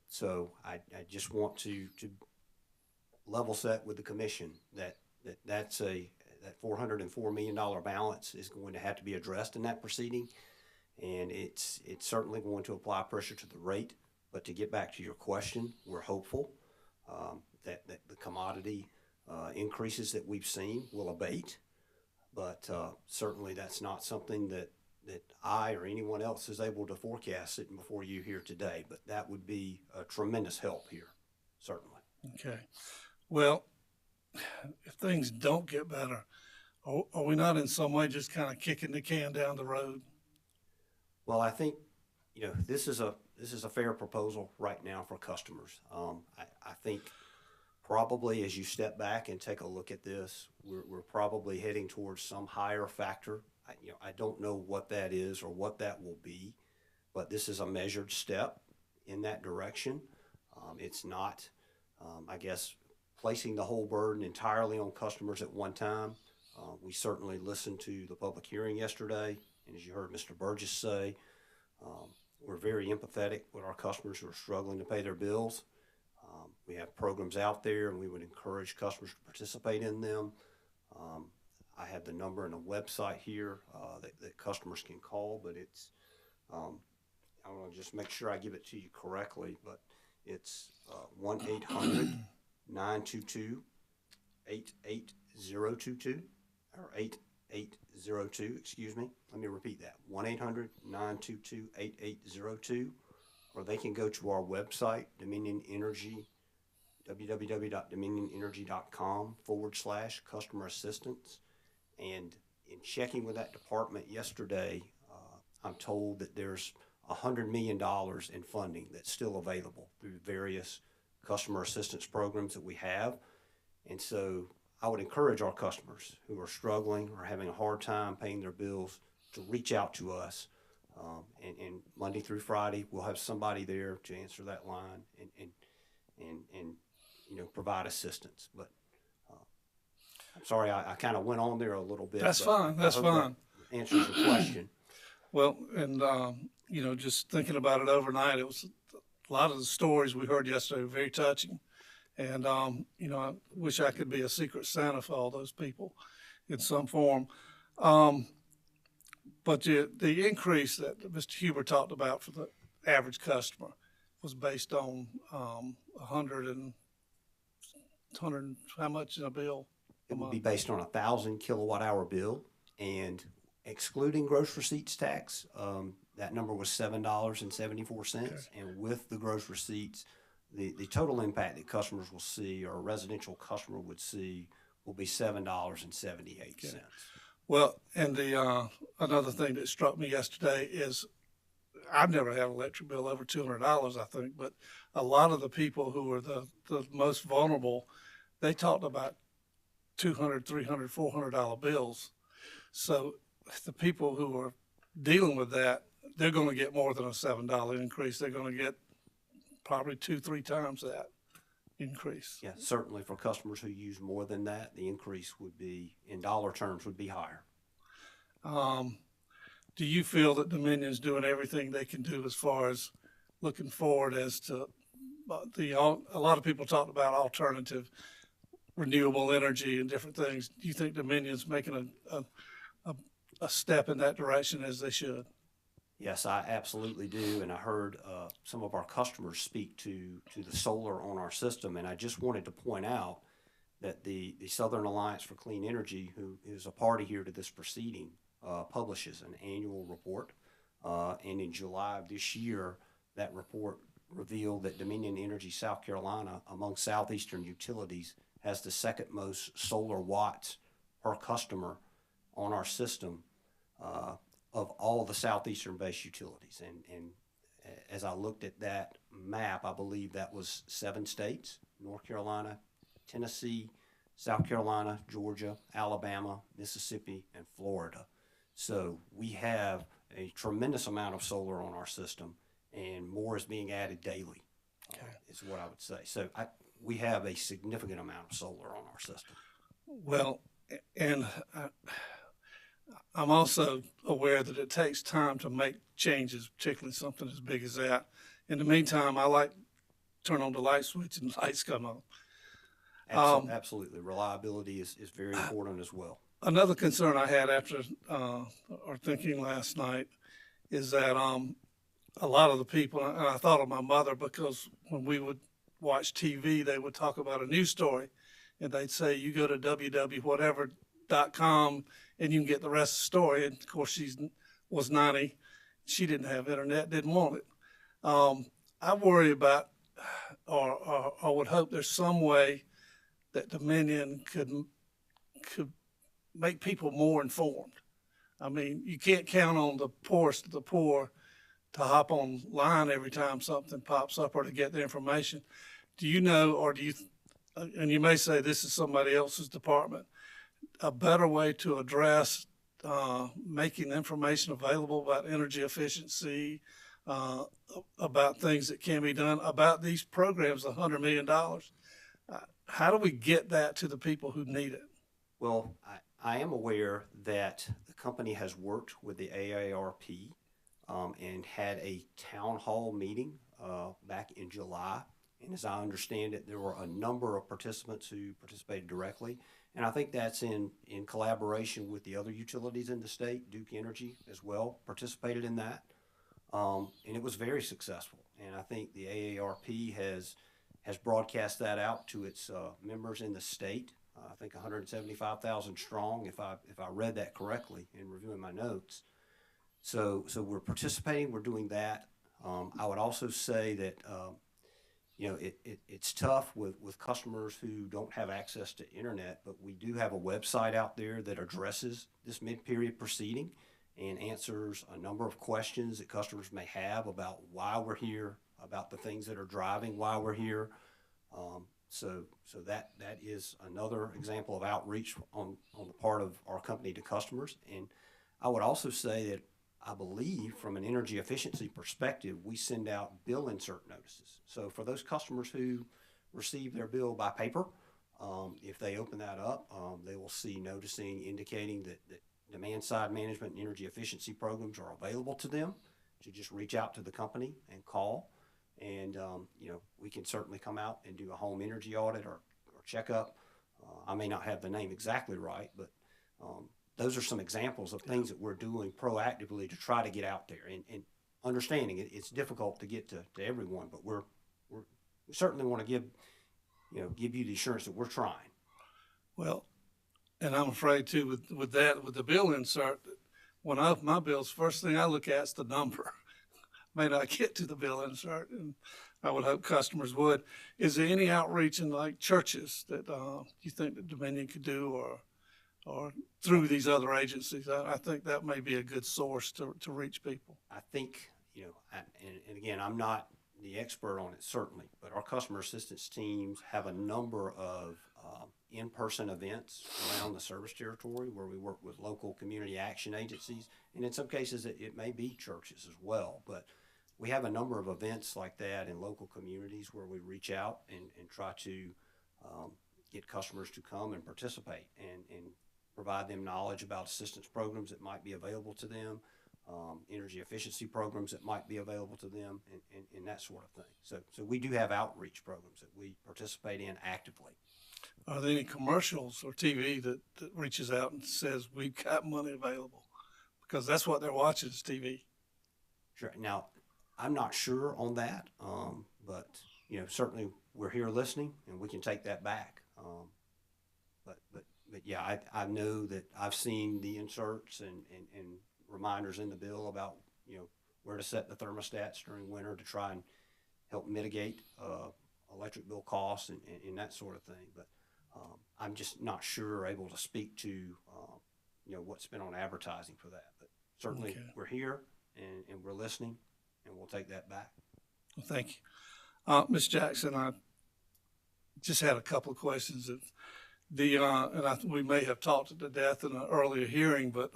So I just want to level set with the commission that $404 million balance is going to have to be addressed in that proceeding. And it's certainly going to apply pressure to the rate. But to get back to your question, we're hopeful that the commodity increases that we've seen will abate. But certainly that's not something that I or anyone else is able to forecast sitting before you here today. But that would be a tremendous help here, certainly. Okay. Well, if things don't get better, are we not in some way just kind of kicking the can down the road? Well, I think, this is a fair proposal right now for customers. I think probably as you step back and take a look at this, we're probably heading towards some higher factor. I don't know what that is or what that will be, but this is a measured step in that direction. It's not, I guess, placing the whole burden entirely on customers at one time. We certainly listened to the public hearing yesterday, and as you heard Mr. Burgess say, we're very empathetic with our customers who are struggling to pay their bills. We have programs out there, and we would encourage customers to participate in them. I have the number and the website here that customers can call, but it's, I want to just make sure I give it to you correctly, but it's 1-800-922-8822 or 8802, excuse me. Let me repeat that, 1-800-922-8802, or they can go to our website, Dominion Energy, www.dominionenergy.com/customer assistance. And in checking with that department yesterday, I'm told that there's $100 million in funding that's still available through various customer assistance programs that we have. And so I would encourage our customers who are struggling or having a hard time paying their bills to reach out to us. And Monday through Friday, we'll have somebody there to answer that line and provide assistance. But I'm sorry, I kind of went on there a little bit. That's fine. That's fine. That answers your question. Well, and, just thinking about it overnight, it was a lot of the stories we heard yesterday were very touching. And, I wish I could be a secret Santa for all those people in some form. But the increase that Mr. Huber talked about for the average customer was based on 100 how much in a bill? It would be based on a 1,000 kilowatt hour bill, and excluding gross receipts tax, that number was $7.74. Okay. And with the gross receipts, the total impact that customers will see, or a residential customer would see, will be $7.78. Okay. Well, and the another thing that struck me yesterday is I've never had an electric bill over $200, I think, but a lot of the people who are the most vulnerable, they talked about $200, $300, $400 bills. So the people who are dealing with that, they're going to get more than a $7 increase. They're going to get probably 2-3 times that increase. Yeah, certainly for customers who use more than that, the increase would be, in dollar terms, would be higher. Do you feel that Dominion's doing everything they can do as far as looking forward as to a lot of people talked about alternative renewable energy and different things. Do you think Dominion's making a step in that direction as they should? Yes, I absolutely do. And I heard some of our customers speak to the solar on our system. And I just wanted to point out that the Southern Alliance for Clean Energy, who is a party here to this proceeding, publishes an annual report. And in July of this year, that report revealed that Dominion Energy South Carolina, among southeastern utilities, has the second most solar watts per customer on our system of all the southeastern-based utilities. And as I looked at that map, I believe that was 7 states: North Carolina, Tennessee, South Carolina, Georgia, Alabama, Mississippi, and Florida. So we have a tremendous amount of solar on our system, and more is being added daily. is what I would say. So we have a significant amount of solar on our system. Well, and I'm also aware that it takes time to make changes, particularly something as big as that. In the meantime, I like turn on the light switch and the lights come on. Absolutely. Reliability is very important as well. Another concern I had after our thinking last night is that a lot of the people, and I thought of my mother, because when we would watch TV, they would talk about a news story, and they'd say, you go to www.whatever.com and you can get the rest of the story. And of course, she was 90. She didn't have internet, didn't want it. I worry about, or would hope there's some way that Dominion could make people more informed. I mean, you can't count on the poorest of the poor to hop online every time something pops up or to get the information. Do you know, or do you, and you may say this is somebody else's department, a better way to address making information available about energy efficiency, about things that can be done, about these programs, $100 million? How do we get that to the people who need it? Well, I am aware that the company has worked with the AARP and had a town hall meeting back in July. And as I understand it, there were a number of participants who participated directly. And I think that's in collaboration with the other utilities in the state. Duke Energy as well participated in that. And it was very successful. And I think the AARP has broadcast that out to its members in the state. I think 175,000 strong, if I read that correctly in reviewing my notes. So we're participating. We're doing that. I would also say that it's tough with customers who don't have access to internet, but we do have a website out there that addresses this mid-period proceeding and answers a number of questions that customers may have about why we're here, about the things that are driving why we're here. So that is another example of outreach on the part of our company to customers. And I would also say that I believe from an energy efficiency perspective, we send out bill insert notices. So for those customers who receive their bill by paper, if they open that up, they will see noticing indicating that demand side management and energy efficiency programs are available to them, to just reach out to the company and call. And, we can certainly come out and do a home energy audit or checkup. I may not have the name exactly right, but those are some examples of things that we're doing proactively to try to get out there and understanding it's difficult to get to everyone, but we certainly want to give you the assurance that we're trying. Well, and I'm afraid too with the bill insert, when I open my bills, first thing I look at is the number. May not get to the bill insert, and I would hope customers would. Is there any outreach in like churches that you think that Dominion could do, or through these other agencies? I think that may be a good source to reach people. I think, and again, I'm not the expert on it certainly, but our customer assistance teams have a number of in-person events around the service territory where we work with local community action agencies, and in some cases it may be churches as well, but we have a number of events like that in local communities where we reach out and try to get customers to come and participate and provide them knowledge about assistance programs that might be available to them, energy efficiency programs that might be available to them, and that sort of thing. So we do have outreach programs that we participate in actively. Are there any commercials or TV that reaches out and says, we've got money available? Because that's what they're watching is TV. Sure. Now, I'm not sure on that, but certainly we're here listening, and we can take that back. But yeah, I know that I've seen the inserts and reminders in the bill about where to set the thermostats during winter to try and help mitigate electric bill costs and that sort of thing. But I'm just not sure or able to speak to what's been on advertising for that. But certainly we're here and we're listening, and we'll take that back. Well, thank you. Ms. Jackson, I just had a couple of questions. We may have talked it to death in an earlier hearing, but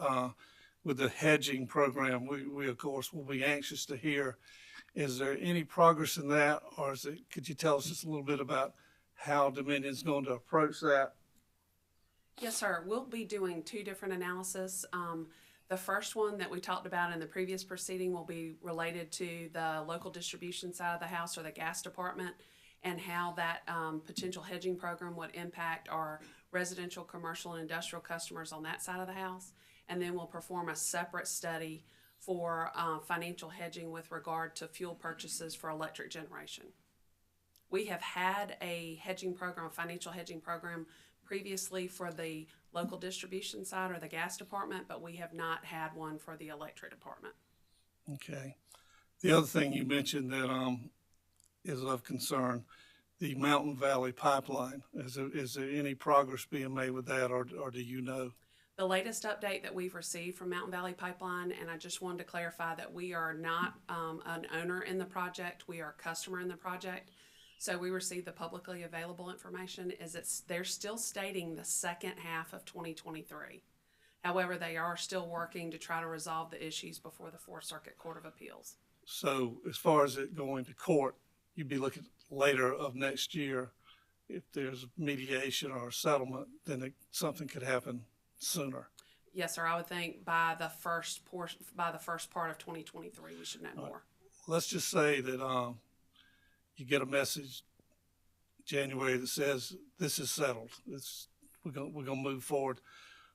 with the hedging program, we of course will be anxious to hear Is there any progress in that, or could you tell us just a little bit about how Dominion's going to approach that? Yes, sir. We'll be doing two different analysis. The first one that we talked about in the previous proceeding will be related to the local distribution side of the house or the gas department, and how that potential hedging program would impact our residential, commercial, and industrial customers on that side of the house. And then we'll perform a separate study for financial hedging with regard to fuel purchases for electric generation. We have had a hedging program, a financial hedging program previously for the local distribution side or the gas department, but we have not had one for the electric department. Okay. The other thing you mentioned that is of concern, the Mountain Valley Pipeline. Is there any progress being made with that, or do you know? The latest update that we've received from Mountain Valley Pipeline, and I just wanted to clarify that we are not an owner in the project, we are a customer in the project. So we received the publicly available information, they're still stating the second half of 2023. However, they are still working to try to resolve the issues before the Fourth Circuit Court of Appeals. So as far as it going to court, you'd be looking later of next year. If there's mediation or a settlement, then something could happen sooner. Yes, sir. I would think by the first part of 2023, we should know more. Let's just say that you get a message January that says this is settled. We're gonna move forward.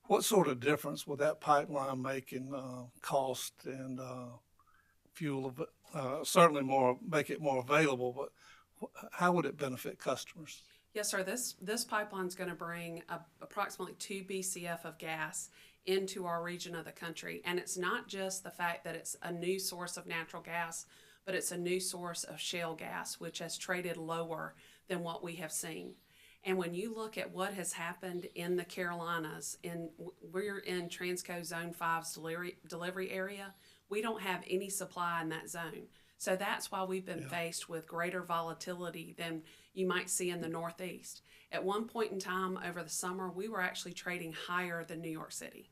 What sort of difference will that pipeline make in cost and fuel? Certainly make it more available, but how would it benefit customers? Yes, sir. This pipeline is going to bring approximately 2 BCF of gas into our region of the country. And it's not just the fact that it's a new source of natural gas, but it's a new source of shale gas, which has traded lower than what we have seen. And when you look at what has happened in the Carolinas, we're in Transco Zone 5's delivery area, we don't have any supply in that zone. So that's why we've been faced with greater volatility than you might see in the Northeast. At one point in time over the summer, we were actually trading higher than New York City.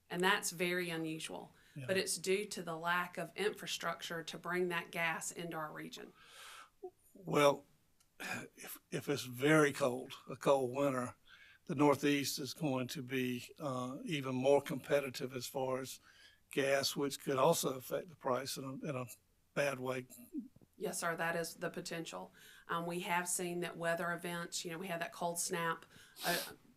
And that's very unusual. Yeah. But it's due to the lack of infrastructure to bring that gas into our region. Well, if it's very cold, a cold winter, the Northeast is going to be even more competitive as far as gas, which could also affect the price in a bad way. Yes, sir, that is the potential. We have seen that weather events, we had that cold snap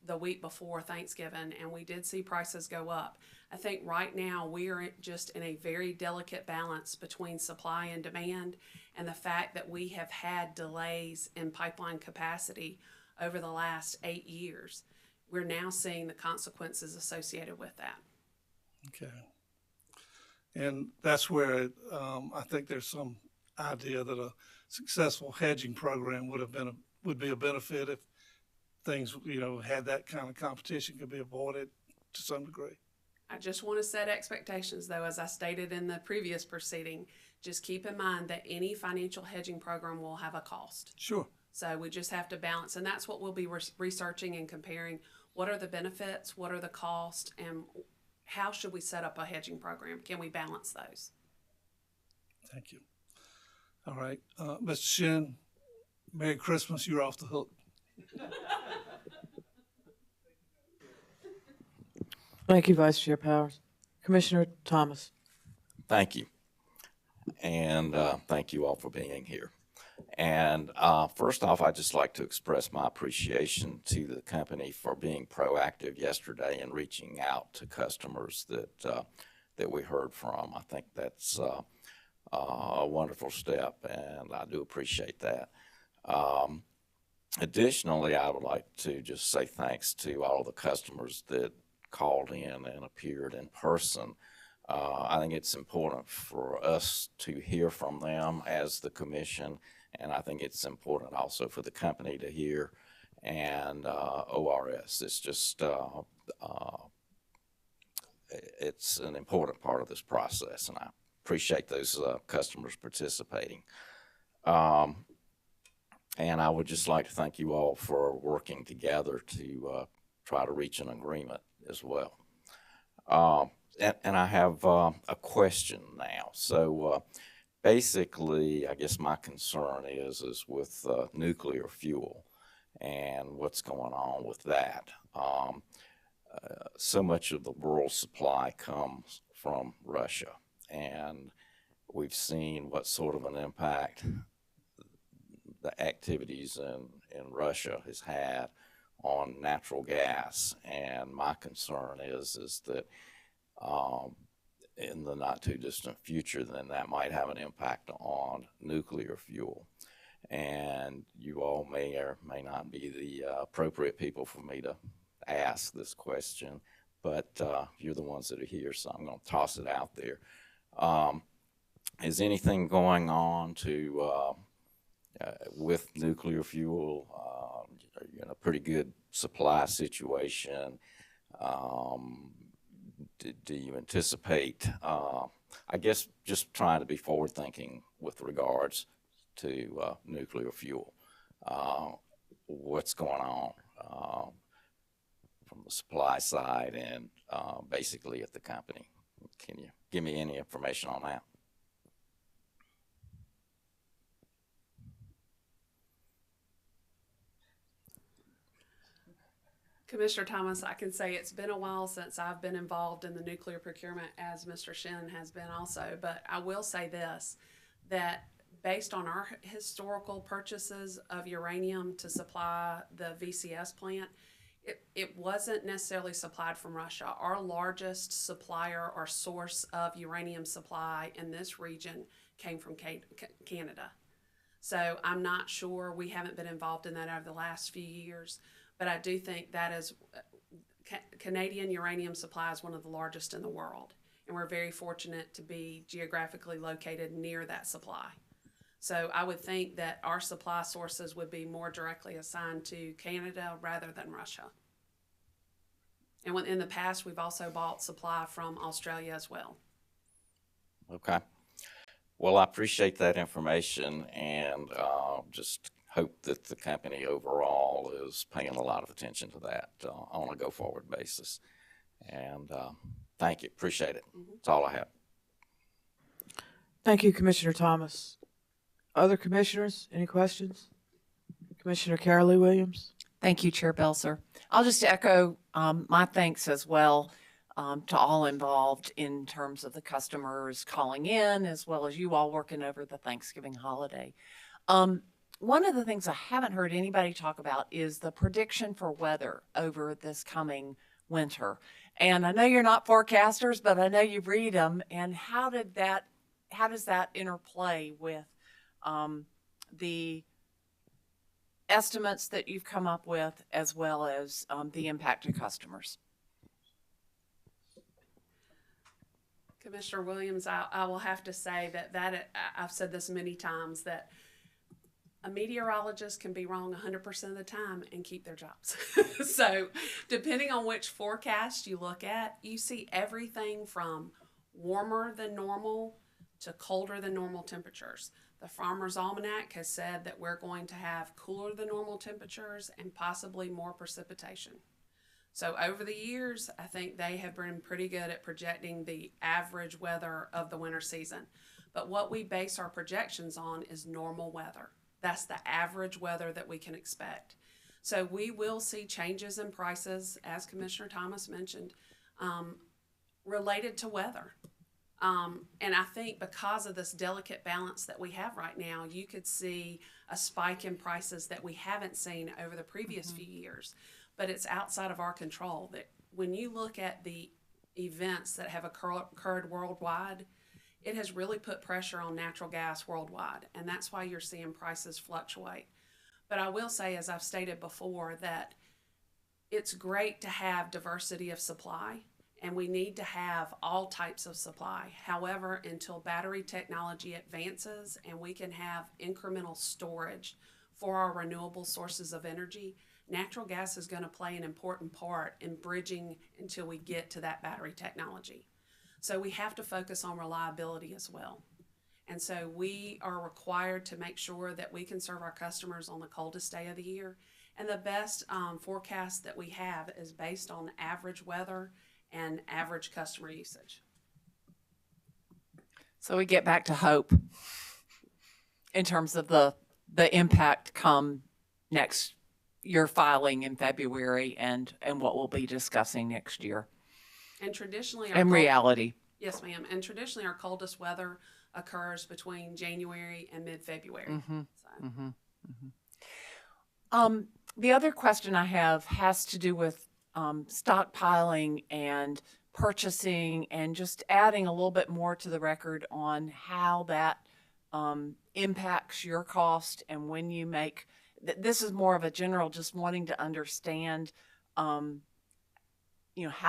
the week before Thanksgiving, and we did see prices go up. I think right now we are just in a very delicate balance between supply and demand, and the fact that we have had delays in pipeline capacity over the last 8 years. We're now seeing the consequences associated with that. Okay. And that's where I think there's some idea that a successful hedging program would be a benefit if things, had that kind of competition could be avoided to some degree. I just want to set expectations, though, as I stated in the previous proceeding. Just keep in mind that any financial hedging program will have a cost. Sure. So we just have to balance, and that's what we'll be researching and comparing. What are the benefits? What are the costs? And how should we set up a hedging program? Can we balance those? Thank you. All right. Mr. Shin, Merry Christmas. You're off the hook. Thank you, Vice Chair Powers. Commissioner Thomas. Thank you. And thank you all for being here. And first off, I'd just like to express my appreciation to the company for being proactive yesterday and reaching out to customers that we heard from. I think that's a wonderful step, and I do appreciate that. Additionally, I would like to just say thanks to all the customers that called in and appeared in person. I think it's important for us to hear from them as the commission, and I think it's important also for the company to hear, and ORS. It's just, it's an important part of this process, and I appreciate those customers participating. And I would just like to thank you all for working together to try to reach an agreement as well. And I have a question now. So basically, I guess my concern is with nuclear fuel and what's going on with that. So much of the world's supply comes from Russia, and we've seen what sort of an impact the activities in Russia has had on natural gas. And my concern is that in the not too distant future, then that might have an impact on nuclear fuel. And you all may or may not be the appropriate people for me to ask this question, but you're the ones that are here, so I'm going to toss it out there. Is anything going on to with nuclear fuel? You're in a pretty good supply situation. Do you anticipate, I guess, just trying to be forward thinking with regards to nuclear fuel? What's going on from the supply side and basically at the company? Can you give me any information on that? Commissioner Thomas, I can say it's been a while since I've been involved in the nuclear procurement, as Mr. Shin has been also, but I will say this, that based on our historical purchases of uranium to supply the VCS plant, it wasn't necessarily supplied from Russia. Our largest supplier or source of uranium supply in this region came from Canada. So I'm not sure, we haven't been involved in that over the last few years, but I do think that is, Canadian uranium supply is one of the largest in the world. And we're very fortunate to be geographically located near that supply. So I would think that our supply sources would be more directly assigned to Canada rather than Russia. And in the past, we've also bought supply from Australia as well. Okay. Well, I appreciate that information, and just hope that the company overall is paying a lot of attention to that on a go-forward basis. And thank you. Appreciate it. That's all I have. Thank you, Commissioner Thomas. Other commissioners, any questions? Commissioner Carolee Williams? Thank you, Chair Belzer. I'll just echo my thanks as well to all involved in terms of the customers calling in, as well as you all working over the Thanksgiving holiday. One of the things I haven't heard anybody talk about is the prediction for weather over this coming winter. And I know you're not forecasters, but I know you read them. And how does that interplay with the estimates that you've come up with, as well as the impact to customers? Commissioner Williams, I will have to say that I've said this many times, that a meteorologist can be wrong 100% of the time and keep their jobs. So depending on which forecast you look at, you see everything from warmer than normal to colder than normal temperatures. The Farmer's Almanac has said that we're going to have cooler than normal temperatures and possibly more precipitation. So over the years, I think they have been pretty good at projecting the average weather of the winter season. But what we base our projections on is normal weather. That's the average weather that we can expect. So we will see changes in prices, as Commissioner Thomas mentioned, related to weather. And I think because of this delicate balance that we have right now, you could see a spike in prices that we haven't seen over the previous few years. But it's outside of our control. That when you look at the events that have occurred worldwide, it has really put pressure on natural gas worldwide, and that's why you're seeing prices fluctuate. But I will say, as I've stated before, that it's great to have diversity of supply, and we need to have all types of supply. However, until battery technology advances and we can have incremental storage for our renewable sources of energy, natural gas is going to play an important part in bridging until we get to that battery technology. So we have to focus on reliability as well. And so we are required to make sure that we can serve our customers on the coldest day of the year. And the best forecast that we have is based on average weather and average customer usage. So we get back to hope in terms of the impact come next year filing in February and what we'll be discussing next year And traditionally, in reality. yes, ma'am. And traditionally, our coldest weather occurs between January and mid-February. Mm-hmm. So. Mm-hmm. Mm-hmm. The other question I have has to do with stockpiling and purchasing and just adding a little bit more to the record on how that impacts your cost and when you make, this is more of a general, just wanting to understand, how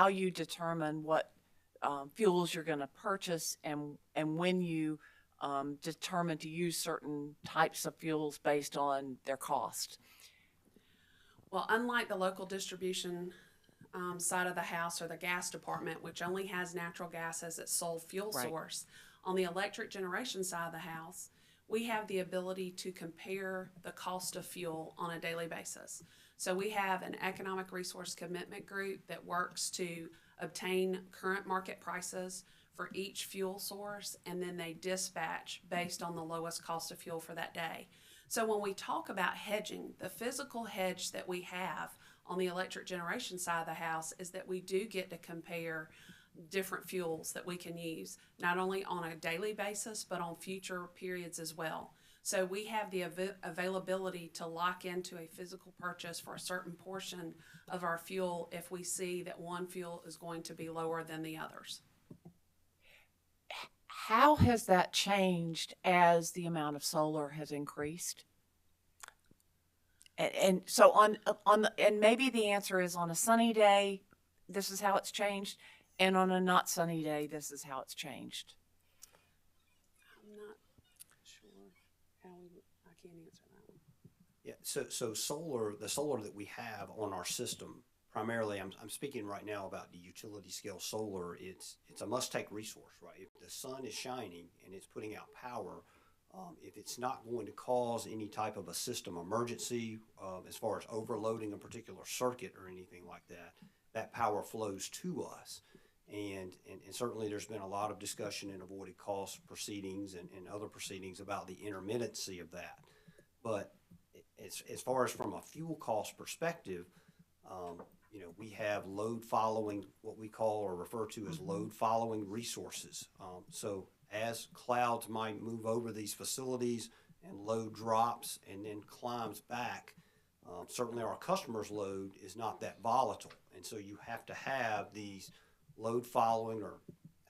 you determine what fuels you're going to purchase and when you determine to use certain types of fuels based on their cost. Well, unlike the local distribution side of the house or the gas department, which only has natural gas as its sole fuel source, on the electric generation side of the house, we have the ability to compare the cost of fuel on a daily basis. So we have an economic resource commitment group that works to obtain current market prices for each fuel source, and then they dispatch based on the lowest cost of fuel for that day. So when we talk about hedging, the physical hedge that we have on the electric generation side of the house is that we do get to compare different fuels that we can use, not only on a daily basis, but on future periods as well. So we have the availability to lock into a physical purchase for a certain portion of our fuel if we see that one fuel is going to be lower than the others. How has that changed as the amount of solar has increased? And so and maybe the answer is on a sunny day, this is how it's changed, and on a not sunny day, this is how it's changed. I'm not sure how I can't answer that one. Yeah, so the solar that we have on our system, primarily, I'm speaking right now about the utility scale solar. It's a must-take resource, right? If the sun is shining and it's putting out power, if it's not going to cause any type of a system emergency as far as overloading a particular circuit or anything like that, that power flows to us. And certainly there's been a lot of discussion in avoided cost proceedings and other proceedings about the intermittency of that. But as far as from a fuel cost perspective, we have load following, what we call or refer to as load following resources. So as clouds might move over these facilities and load drops and then climbs back, certainly our customers' load is not that volatile. And so you have to have these load following, or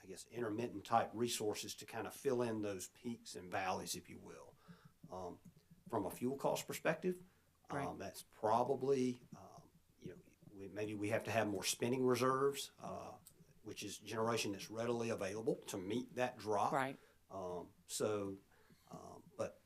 I guess intermittent type resources to kind of fill in those peaks and valleys, if you will. From a fuel cost perspective, that's probably, maybe we have to have more spinning reserves, which is generation that's readily available to meet that drop. Right. But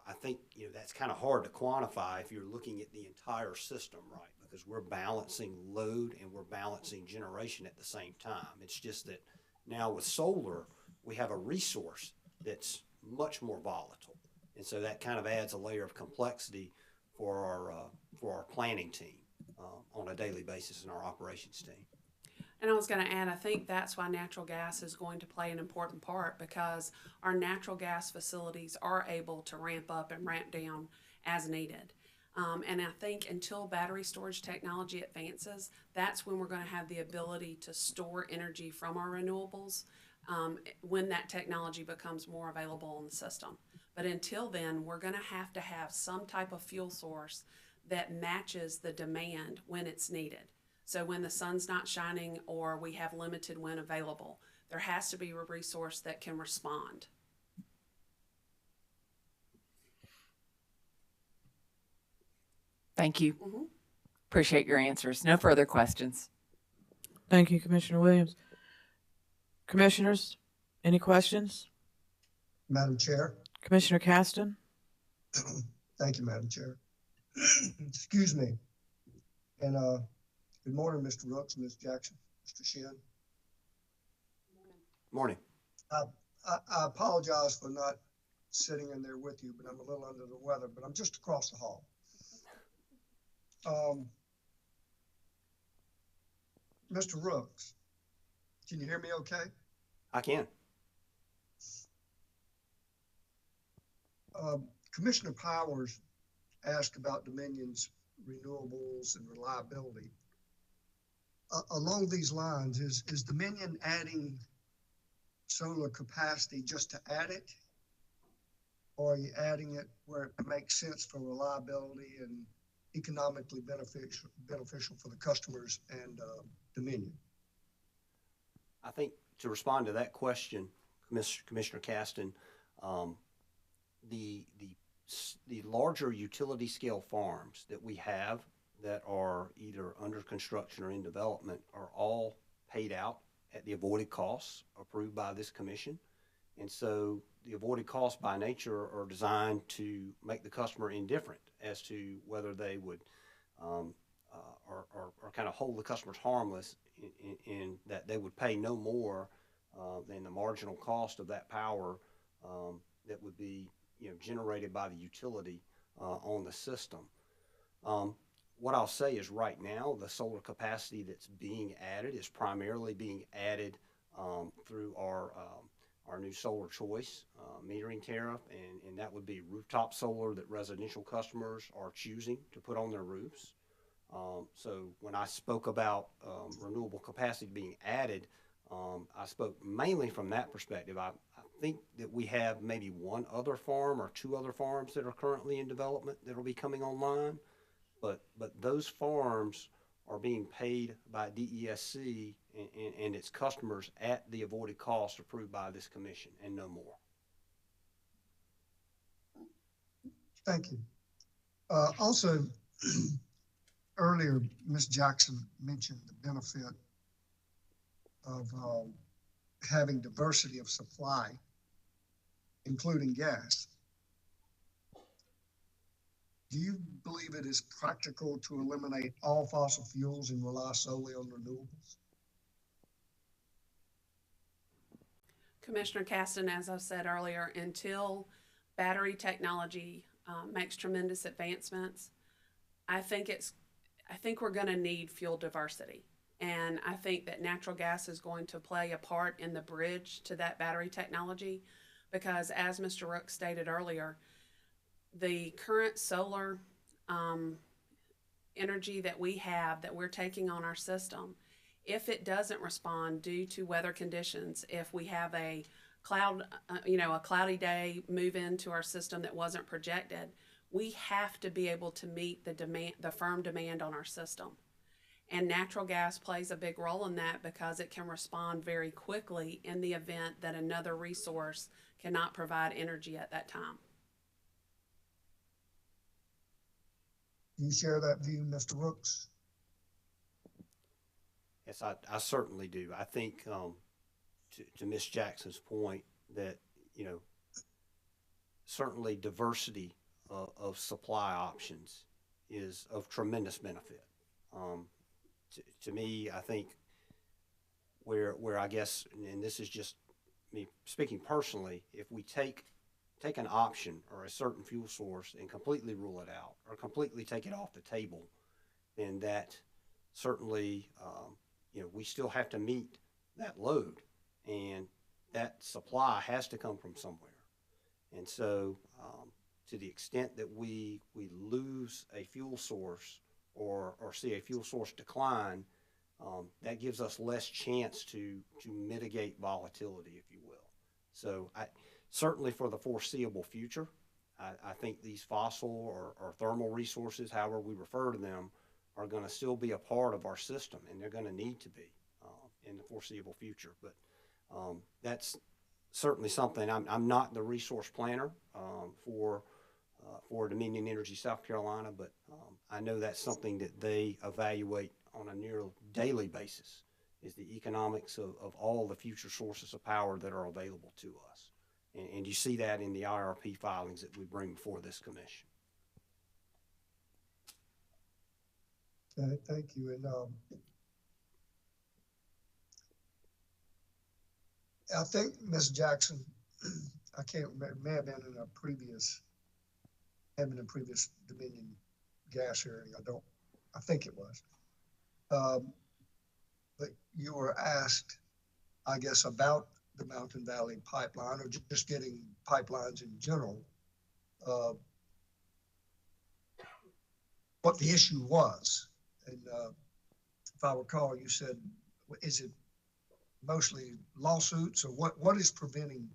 I think, that's kind of hard to quantify if you're looking at the entire system, right? Because we're balancing load and we're balancing generation at the same time. It's just that now with solar, we have a resource that's much more volatile. And so that kind of adds a layer of complexity for our planning team on a daily basis in our operations team. And I was going to add, I think that's why natural gas is going to play an important part, because our natural gas facilities are able to ramp up and ramp down as needed. And I think until battery storage technology advances, that's when we're going to have the ability to store energy from our renewables when that technology becomes more available in the system. But until then, we're going to have some type of fuel source that matches the demand when it's needed. So when the sun's not shining or we have limited wind available, there has to be a resource that can respond. Thank you. Appreciate your answers. No further questions. Thank you, Commissioner Williams. Commissioners, any questions? Madam Chair. Commissioner Caston? Thank you, Madam Chair. Excuse me. And good morning, Mr. Rooks, Ms. Jackson, Mr. Shin. Morning. I apologize for not sitting in there with you, but I'm a little under the weather, but I'm just across the hall. Mr. Rooks, can you hear me okay? I can. Commissioner Powers asked about Dominion's renewables and reliability. Along these lines, is Dominion adding solar capacity just to add it? Or are you adding it where it makes sense for reliability and economically beneficial for the customers and Dominion? I think to respond to that question, Commissioner Caston, the larger utility scale farms that we have that are either under construction or in development are all paid out at the avoided costs approved by this commission. And so the avoided costs by nature are designed to make the customer indifferent as to whether they would or kind of hold the customers harmless in that they would pay no more than the marginal cost of that power that would be generated by the utility on the system. What I'll say is right now the solar capacity that's being added is primarily being added through our new solar choice metering tariff, and that would be rooftop solar that residential customers are choosing to put on their roofs. So when I spoke about renewable capacity being added, I spoke mainly from that perspective. I think that we have maybe one other farm or two other farms that are currently in development that will be coming online, but those farms are being paid by DESC and its customers at the avoided cost approved by this commission and no more. Thank you. Also, earlier, Ms. Jackson mentioned the benefit of having diversity of supply, including gas. Do you believe it is practical to eliminate all fossil fuels and rely solely on renewables? Commissioner Caston, as I said earlier, until battery technology makes tremendous advancements, I think we're going to need fuel diversity. And I think that natural gas is going to play a part in the bridge to that battery technology because, as Mr. Rook stated earlier, the current solar energy that we have that we're taking on our system, if it doesn't respond due to weather conditions, if we have a cloudy day move into our system that wasn't projected, we have to be able to meet the firm demand on our system. And natural gas plays a big role in that because it can respond very quickly in the event that another resource cannot provide energy at that time. Do you share that view, Mr. Rooks? Yes, I certainly do. I think to Ms. Jackson's point that, certainly diversity of supply options is of tremendous benefit. To me, I think where I guess, and this is just me speaking personally, if we take an option or a certain fuel source and completely rule it out or completely take it off the table, then that certainly, we still have to meet that load, and that supply has to come from somewhere. And so to the extent that we lose a fuel source or see a fuel source decline, that gives us less chance to mitigate volatility, if you will. So certainly for the foreseeable future, I think these fossil or thermal resources, however we refer to them, are going to still be a part of our system, and they're going to need to be in the foreseeable future. But that's certainly something. I'm not the resource planner for Dominion Energy South Carolina, but I know that's something that they evaluate on a near daily basis, is the economics of all the future sources of power that are available to us. And you see that in the IRP filings that we bring before this commission. Okay, thank you. And I think Ms. Jackson, I can't remember, may have been in a previous Dominion gas hearing. I think it was. But you were asked, I guess, about the Mountain Valley pipeline or just getting pipelines in general. what the issue was. And if I recall, you said, is it mostly lawsuits, or what is preventing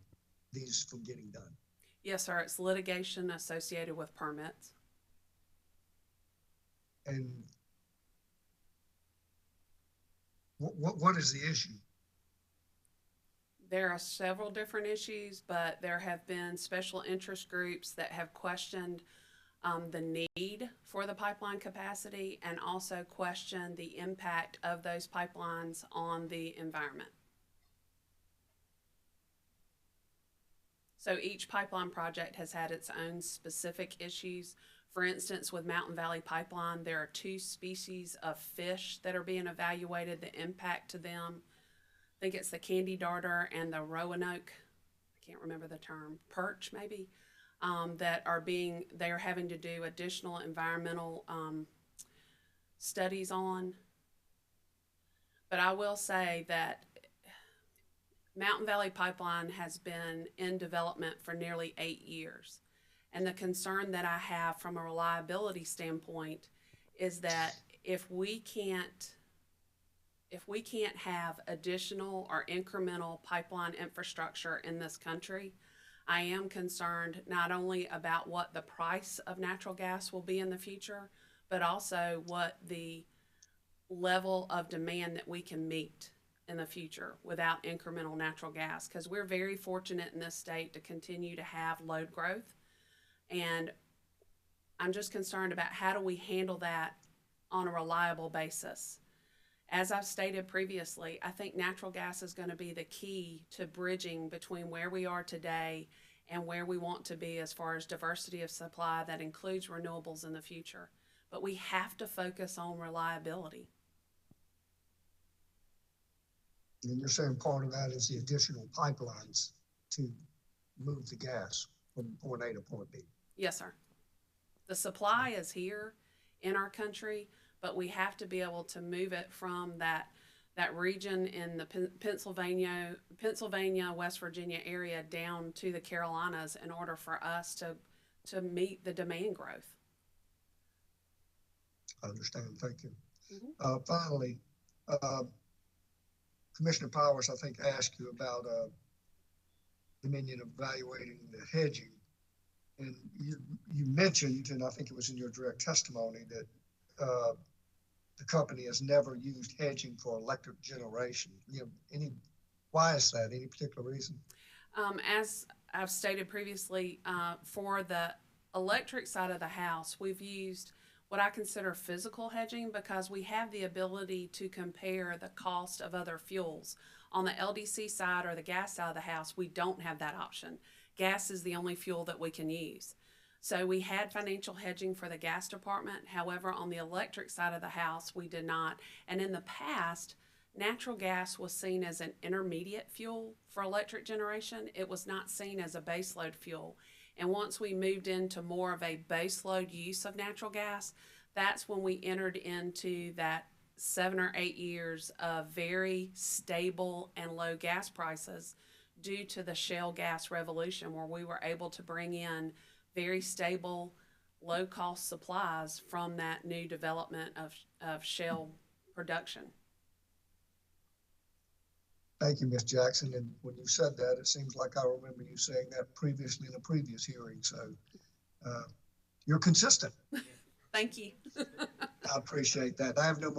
these from getting done? Yes, sir. It's litigation associated with permits. And what is the issue? There are several different issues, but there have been special interest groups that have questioned the need for the pipeline capacity and also questioned the impact of those pipelines on the environment. So each pipeline project has had its own specific issues. For instance, with Mountain Valley Pipeline, there are 2 species of fish that are being evaluated, the impact to them. I think it's the candy darter and the Roanoke, I can't remember the term, perch maybe, they're having to do additional environmental studies on. But I will say that Mountain Valley Pipeline has been in development for nearly 8 years. And the concern that I have from a reliability standpoint is that if we can't have additional or incremental pipeline infrastructure in this country, I am concerned not only about what the price of natural gas will be in the future, but also what the level of demand that we can meet in the future without incremental natural gas. Because we're very fortunate in this state to continue to have load growth. And I'm just concerned about how do we handle that on a reliable basis. As I've stated previously, I think natural gas is going to be the key to bridging between where we are today and where we want to be as far as diversity of supply that includes renewables in the future. But we have to focus on reliability. And you're saying part of that is the additional pipelines to move the gas from point A to point B? Yes, sir. The supply is here in our country, but we have to be able to move it from that region in the Pennsylvania, West Virginia area down to the Carolinas in order for us to meet the demand growth. I understand. Thank you. Finally, Commissioner Powers, I think, asked you about Dominion evaluating the hedging. And you mentioned, and I think it was in your direct testimony, that the company has never used hedging for electric generation. Why is that? Any particular reason? As I've stated previously, for the electric side of the house, we've used what I consider physical hedging because we have the ability to compare the cost of other fuels. On the LDC side or the gas side of the house, we don't have that option. Gas is the only fuel that we can use. So we had financial hedging for the gas department. However, on the electric side of the house, we did not. And in the past, natural gas was seen as an intermediate fuel for electric generation. It was not seen as a baseload fuel. And once we moved into more of a baseload use of natural gas, that's when we entered into that 7 or 8 years of very stable and low gas prices due to the shale gas revolution, where we were able to bring in very stable, low-cost supplies from that new development of shale production. Thank you, Ms. Jackson. And when you said that, it seems like I remember you saying that previously in a previous hearing. So you're consistent. Thank you. I appreciate that. I have no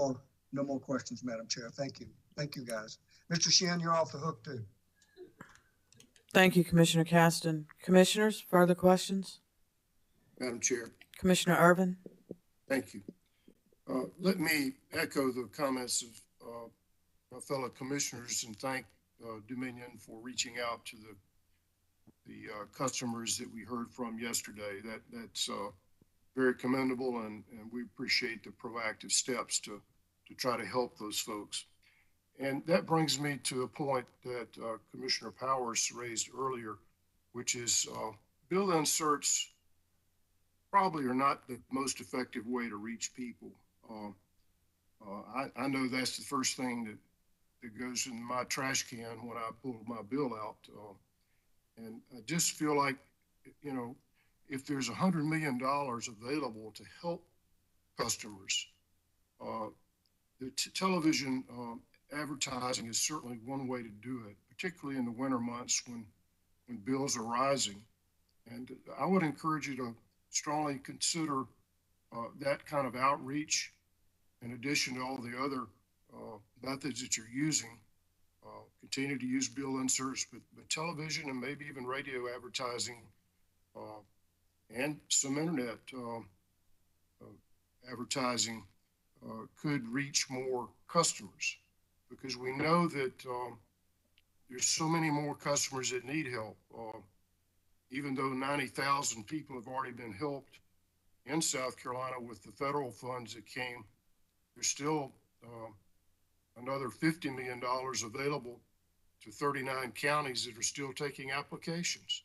more questions, Madam Chair. Thank you. Thank you, guys. Mr. Sheehan, you're off the hook too. Thank you, Commissioner Caston. Commissioners, further questions? Madam Chair, Commissioner Irvin? thank you. Let me echo the comments of my fellow commissioners and thank Dominion for reaching out to the customers that we heard from yesterday. That's very commendable, and we appreciate the proactive steps to try to help those folks. And that brings me to a point that Commissioner Powers raised earlier, which is bill inserts probably are not the most effective way to reach people. I know that's the first thing that goes in my trash can when I pull my bill out. And I just feel like, if there's $100 million available to help customers, the television advertising is certainly one way to do it, particularly in the winter months when bills are rising. And I would encourage you to strongly consider that kind of outreach in addition to all the other methods that you're using. Continue to use bill inserts, but television and maybe even radio advertising and some internet advertising could reach more customers, because we know that there's so many more customers that need help. Even though 90,000 people have already been helped in South Carolina with the federal funds that came, there's still another $50 million available to 39 counties that are still taking applications.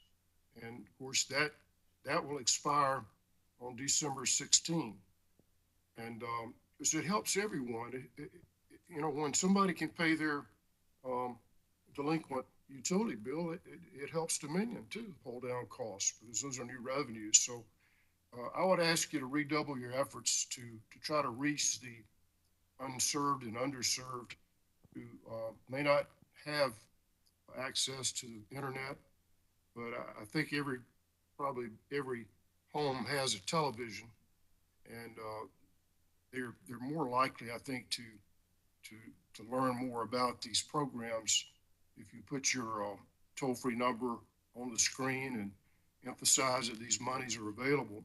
And of course, that will expire on December 16. And so it helps everyone. You know, when somebody can pay their delinquent utility bill, it helps Dominion too, hold down costs, because those are new revenues. So I would ask you to redouble your efforts to try to reach the unserved and underserved who may not have access to the internet, but I think probably every home has a television, and they're more likely, I think, to learn more about these programs if you put your toll-free number on the screen and emphasize that these monies are available.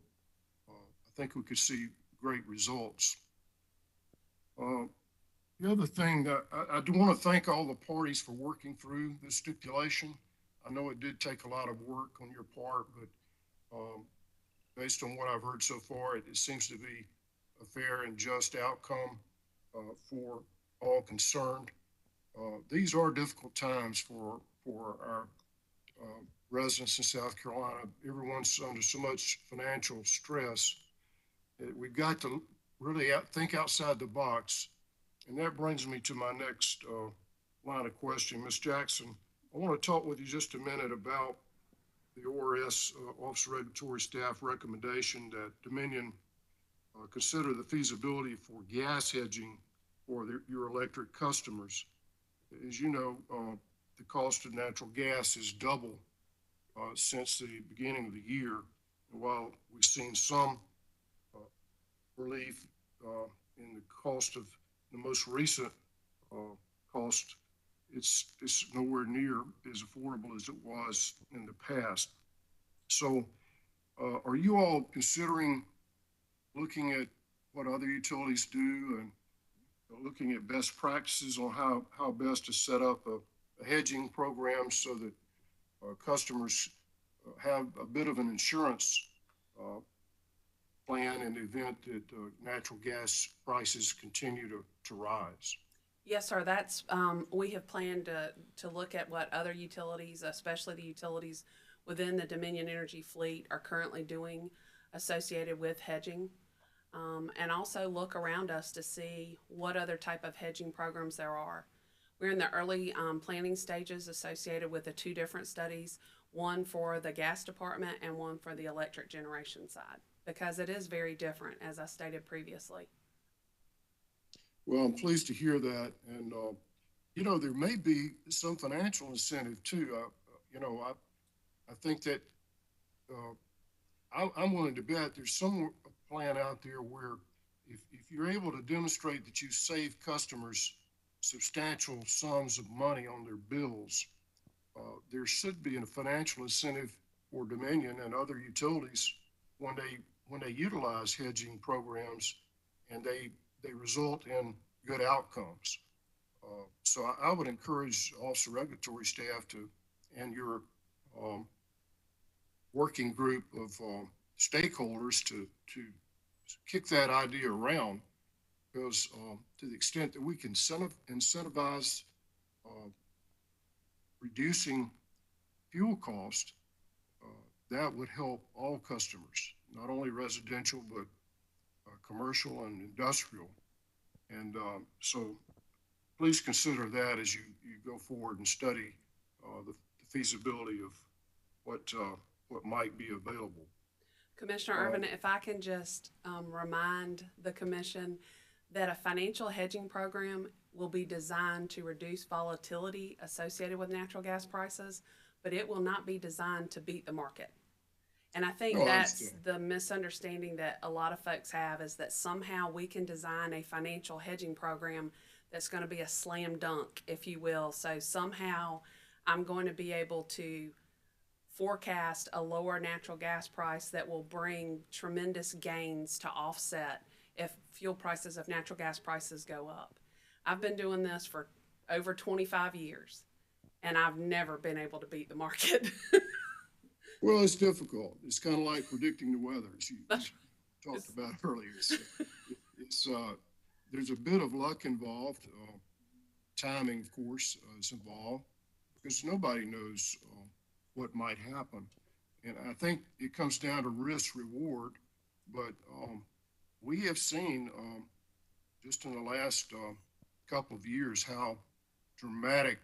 I think we could see great results. The other thing that I do want to thank all the parties for working through the stipulation. I know it did take a lot of work on your part, but based on what I've heard so far, it seems to be a fair and just outcome for all concerned. These are difficult times for our residents in South Carolina. Everyone's under so much financial stress. We've got to really think outside the box. And that brings me to my next line of questioning. Ms. Jackson, I want to talk with you just a minute about the ORS, Office of Regulatory Staff recommendation that Dominion consider the feasibility for gas hedging for your electric customers. As you know, the cost of natural gas has doubled since the beginning of the year. And while we've seen some relief in the cost of the most recent cost, it's nowhere near as affordable as it was in the past. So are you all considering looking at what other utilities do and looking at best practices on how best to set up a hedging program so that customers have a bit of an insurance plan in the event that natural gas prices continue to rise? Yes, sir. That's we have planned to look at what other utilities, especially the utilities within the Dominion Energy fleet, are currently doing associated with hedging, and also look around us to see what other type of hedging programs there are. We're in the early planning stages associated with the two different studies, one for the gas department and one for the electric generation side, because it is very different, as I stated previously. Well, I'm pleased to hear that. And, you know, there may be some financial incentive too. You know, I think that I'm willing to bet there's some plan out there where if you're able to demonstrate that you save customers substantial sums of money on their bills, there should be a financial incentive for Dominion and other utilities when they utilize hedging programs and they result in good outcomes. So I would encourage Office of Regulatory staff and your working group of stakeholders to kick that idea around, because to the extent that we can incentivize reducing fuel cost, that would help all customers, not only residential, but commercial and industrial. And so please consider that as you go forward and study the feasibility of what might be available. Commissioner Irvin, if I can just remind the commission that a financial hedging program will be designed to reduce volatility associated with natural gas prices, but it will not be designed to beat the market. And I think that's the misunderstanding that a lot of folks have, is that somehow we can design a financial hedging program that's going to be a slam dunk, if you will. So somehow I'm going to be able to forecast a lower natural gas price that will bring tremendous gains to offset if fuel prices, if natural gas prices go up. I've been doing this for over 25 years, and I've never been able to beat the market. Well, it's difficult. It's kind of like predicting the weather, as you talked about earlier. So there's a bit of luck involved. Timing, of course, is involved, because nobody knows what might happen. And I think it comes down to risk reward. But we have seen just in the last couple of years how dramatic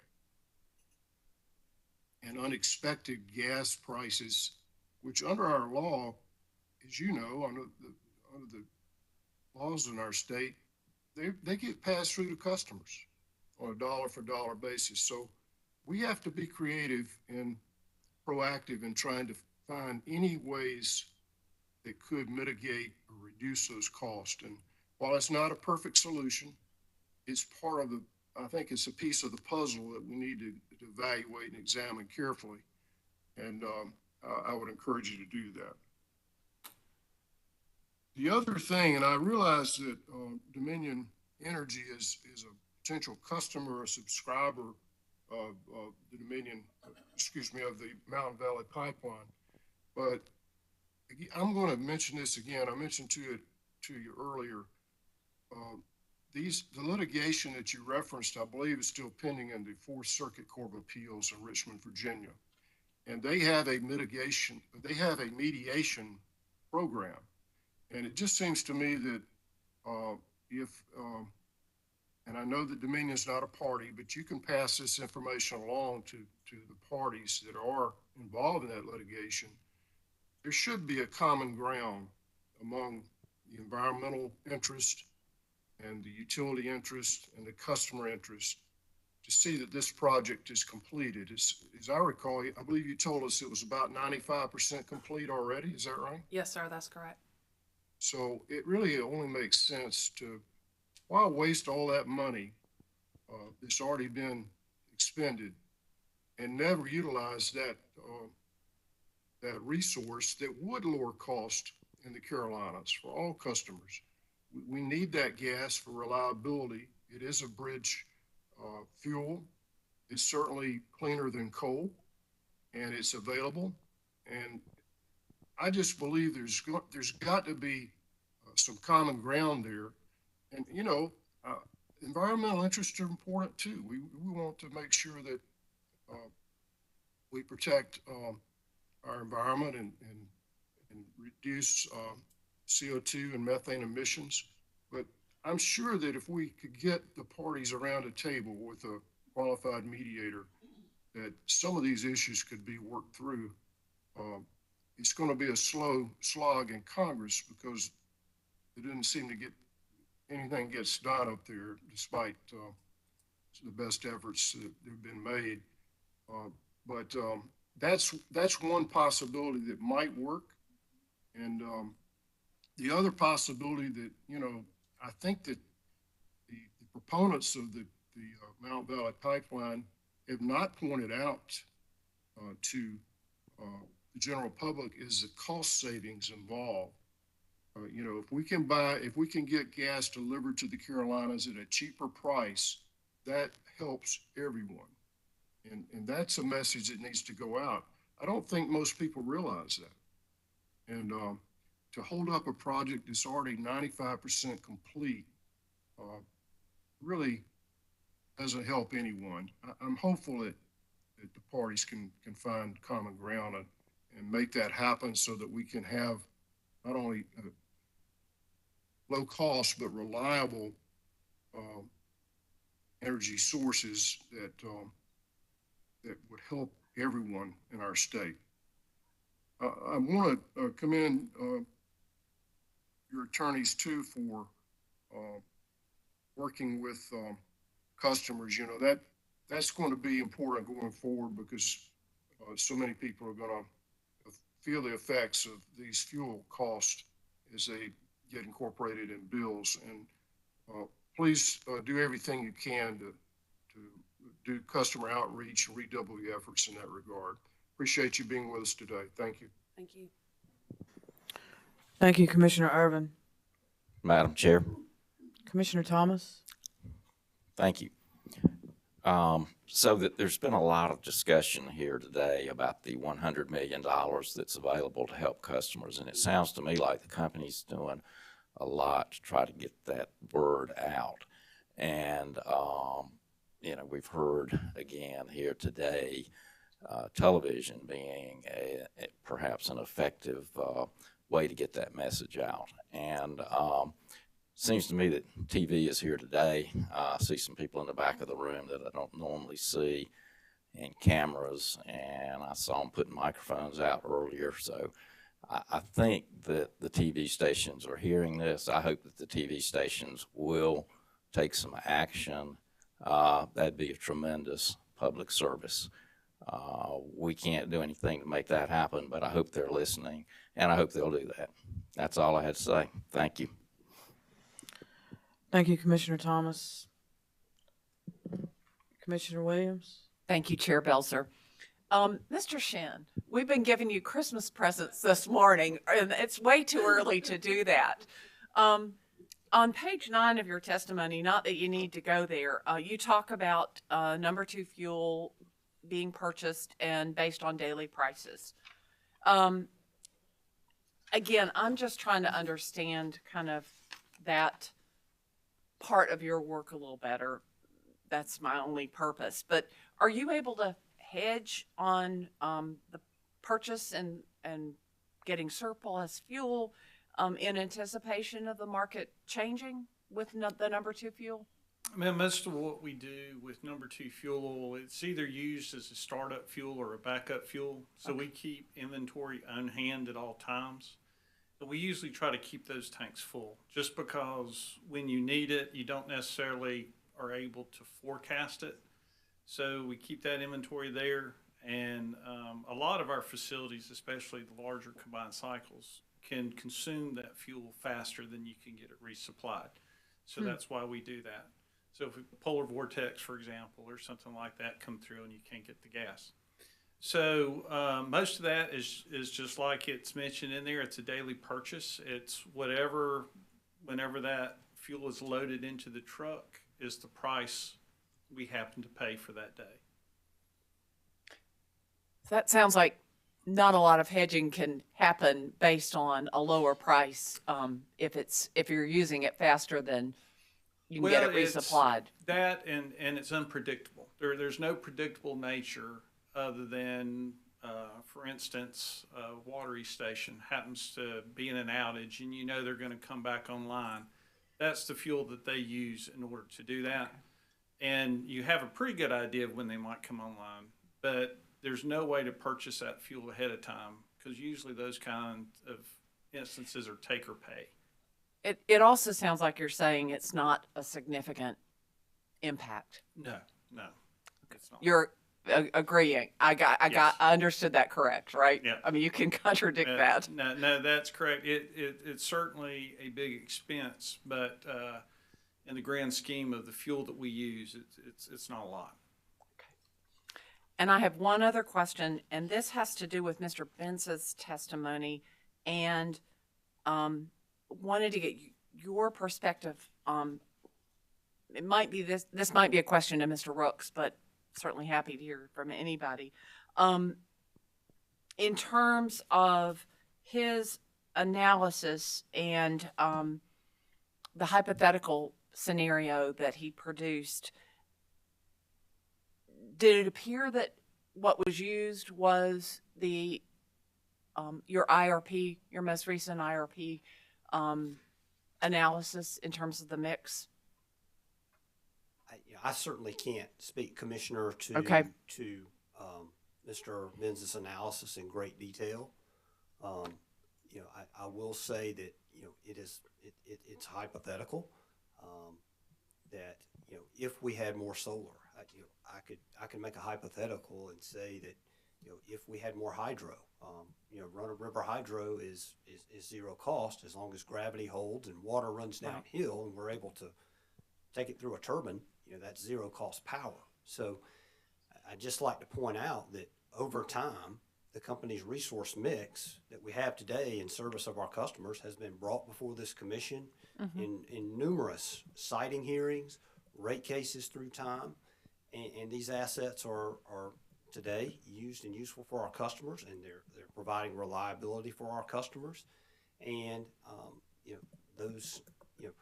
and unexpected gas prices, which under our law, as you know, under the laws in our state, they get passed through to customers on a dollar for dollar basis. So we have to be creative and proactive in trying to find any ways that could mitigate or reduce those costs. And while it's not a perfect solution, it's part of I think it's a piece of the puzzle that we need to evaluate and examine carefully. And I would encourage you to do that. The other thing, and I realize that Dominion Energy is a potential customer or subscriber of the Dominion, of the Mountain Valley Pipeline, but I'm going to mention this again. I mentioned to you earlier. The litigation that you referenced, I believe, is still pending in the Fourth Circuit Court of Appeals in Richmond, Virginia, and they have a mediation program. And it just seems to me that and I know that Dominion is not a party, but you can pass this information along to the parties that are involved in that litigation. There should be a common ground among the environmental interest and the utility interest and the customer interest to see that this project is completed. As I recall, I believe you told us it was about 95% complete already. Is that right? Yes, sir, that's correct. So it really only makes sense to, why waste all that money that's already been expended and never utilize that resource that would lower cost in the Carolinas for all customers. We need that gas for reliability. It is a bridge fuel. It's certainly cleaner than coal, and it's available. And I just believe there's got to be some common ground there. And, you know, environmental interests are important too. We want to make sure that we protect our environment and reduce CO2 and methane emissions. But I'm sure that if we could get the parties around a table with a qualified mediator, that some of these issues could be worked through. It's going to be a slow slog in Congress because it didn't seem to get anything gets done up there, despite the best efforts that have been made. But that's one possibility that might work. And the other possibility that, you know, I think that the proponents of the Mount Valley Pipeline have not pointed out to the general public is the cost savings involved. You know, if we can get gas delivered to the Carolinas at a cheaper price, that helps everyone. And that's a message that needs to go out. I don't think most people realize that. And to hold up a project that's already 95% complete really doesn't help anyone. I'm hopeful that the parties can find common ground and make that happen so that we can have not only low cost but reliable energy sources that would help everyone in our state. I want to commend your attorneys too for working with customers. You know, that's going to be important going forward because so many people are going to feel the effects of these fuel costs as they get incorporated in bills. And please do everything you can to do customer outreach and redouble your efforts in that regard. Appreciate you being with us today. Thank you. Thank you. Thank you, Commissioner Irvin. Madam Chair, Commissioner Thomas? thank you. So that there's been a lot of discussion here today about the $100 million that's available to help customers, and it sounds to me like the company's doing a lot to try to get that word out. And, you know, we've heard again here today, television being perhaps an effective way to get that message out. And seems to me that TV is here today. I see some people in the back of the room that I don't normally see, and cameras, and I saw them putting microphones out earlier. So I think that the TV stations are hearing this. I hope that the TV stations will take some action. That'd be a tremendous public service. We can't do anything to make that happen, but I hope they're listening, and I hope they'll do that. That's all I had to say. Thank you. Thank you, Commissioner Thomas. Commissioner Williams? Thank you, Chair Belzer. Mr. Shin, we've been giving you Christmas presents this morning, and it's way too early to do that. On page 9 of your testimony, not that you need to go there, you talk about number 2 fuel being purchased and based on daily prices. Again, I'm just trying to understand kind of that part of your work a little better. That's my only purpose. But are you able to hedge on the purchase and getting surplus fuel in anticipation of the market changing with the number 2 fuel? I mean, most of what we do with number 2 fuel oil, it's either used as a startup fuel or a backup fuel. So we keep inventory on hand at all times. But we usually try to keep those tanks full just because when you need it, you don't necessarily are able to forecast it. So we keep that inventory there. And a lot of our facilities, especially the larger combined cycles, can consume that fuel faster than you can get it resupplied. So that's why we do that. So if a polar vortex, for example, or something like that come through and you can't get the gas. So most of that is just like it's mentioned in there. It's a daily purchase. It's whenever that fuel is loaded into the truck is the price we happen to pay for that day. That sounds like not a lot of hedging can happen based on a lower price if you're using it faster than you can get it resupplied. That and it's unpredictable. There's no predictable nature other than, for instance, a watery station happens to be in an outage and you know they're going to come back online. That's the fuel that they use in order to do that. And you have a pretty good idea of when they might come online, but there's no way to purchase that fuel ahead of time because usually those kind of instances are take or pay. It also sounds like you're saying it's not a significant impact. No, it's not. You're agreeing. I understood that correct, right? Yeah. I mean, you can contradict that. No, that's correct. It's certainly a big expense, but in the grand scheme of the fuel that we use, it's not a lot. Okay. And I have one other question, and this has to do with Mr. Benz's testimony, and wanted to get your perspective. It might be this might be a question to Mr. Rooks, but certainly happy to hear from anybody. In terms of his analysis and the hypothetical scenario that he produced, did it appear that what was used was the your IRP, your most recent IRP analysis in terms of the mix? I certainly can't speak, Commissioner, to Okay. Mr. Benz's analysis in great detail. You know, I will say that, you know, it's hypothetical, that, you know, if we had more solar, you know, I could make a hypothetical and say that, you know, if we had more hydro, you know, run-of-river hydro is zero cost as long as gravity holds and water runs downhill and we're able to take it through a turbine, you know, that's zero cost power. So I'd just like to point out that over time, the company's resource mix that we have today in service of our customers has been brought before this commission in numerous siting hearings, rate cases through time, and these assets are today used and useful for our customers, and they're providing reliability for our customers. And you know, those, you know,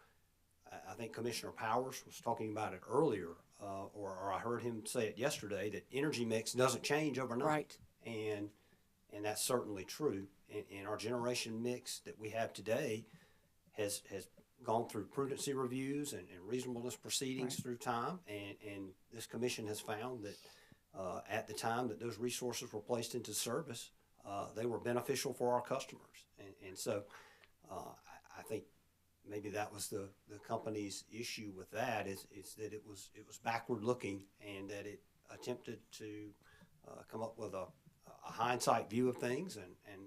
I think Commissioner Powers was talking about it earlier, or I heard him say it yesterday, that energy mix doesn't change overnight. Right. And that's certainly true. And our generation mix that we have today has gone through prudency reviews and reasonableness proceedings through time. And this commission has found that at the time that those resources were placed into service, they were beneficial for our customers. And so I think maybe that was the company's issue with that is that it was backward looking, and that it attempted to come up with a hindsight view of things and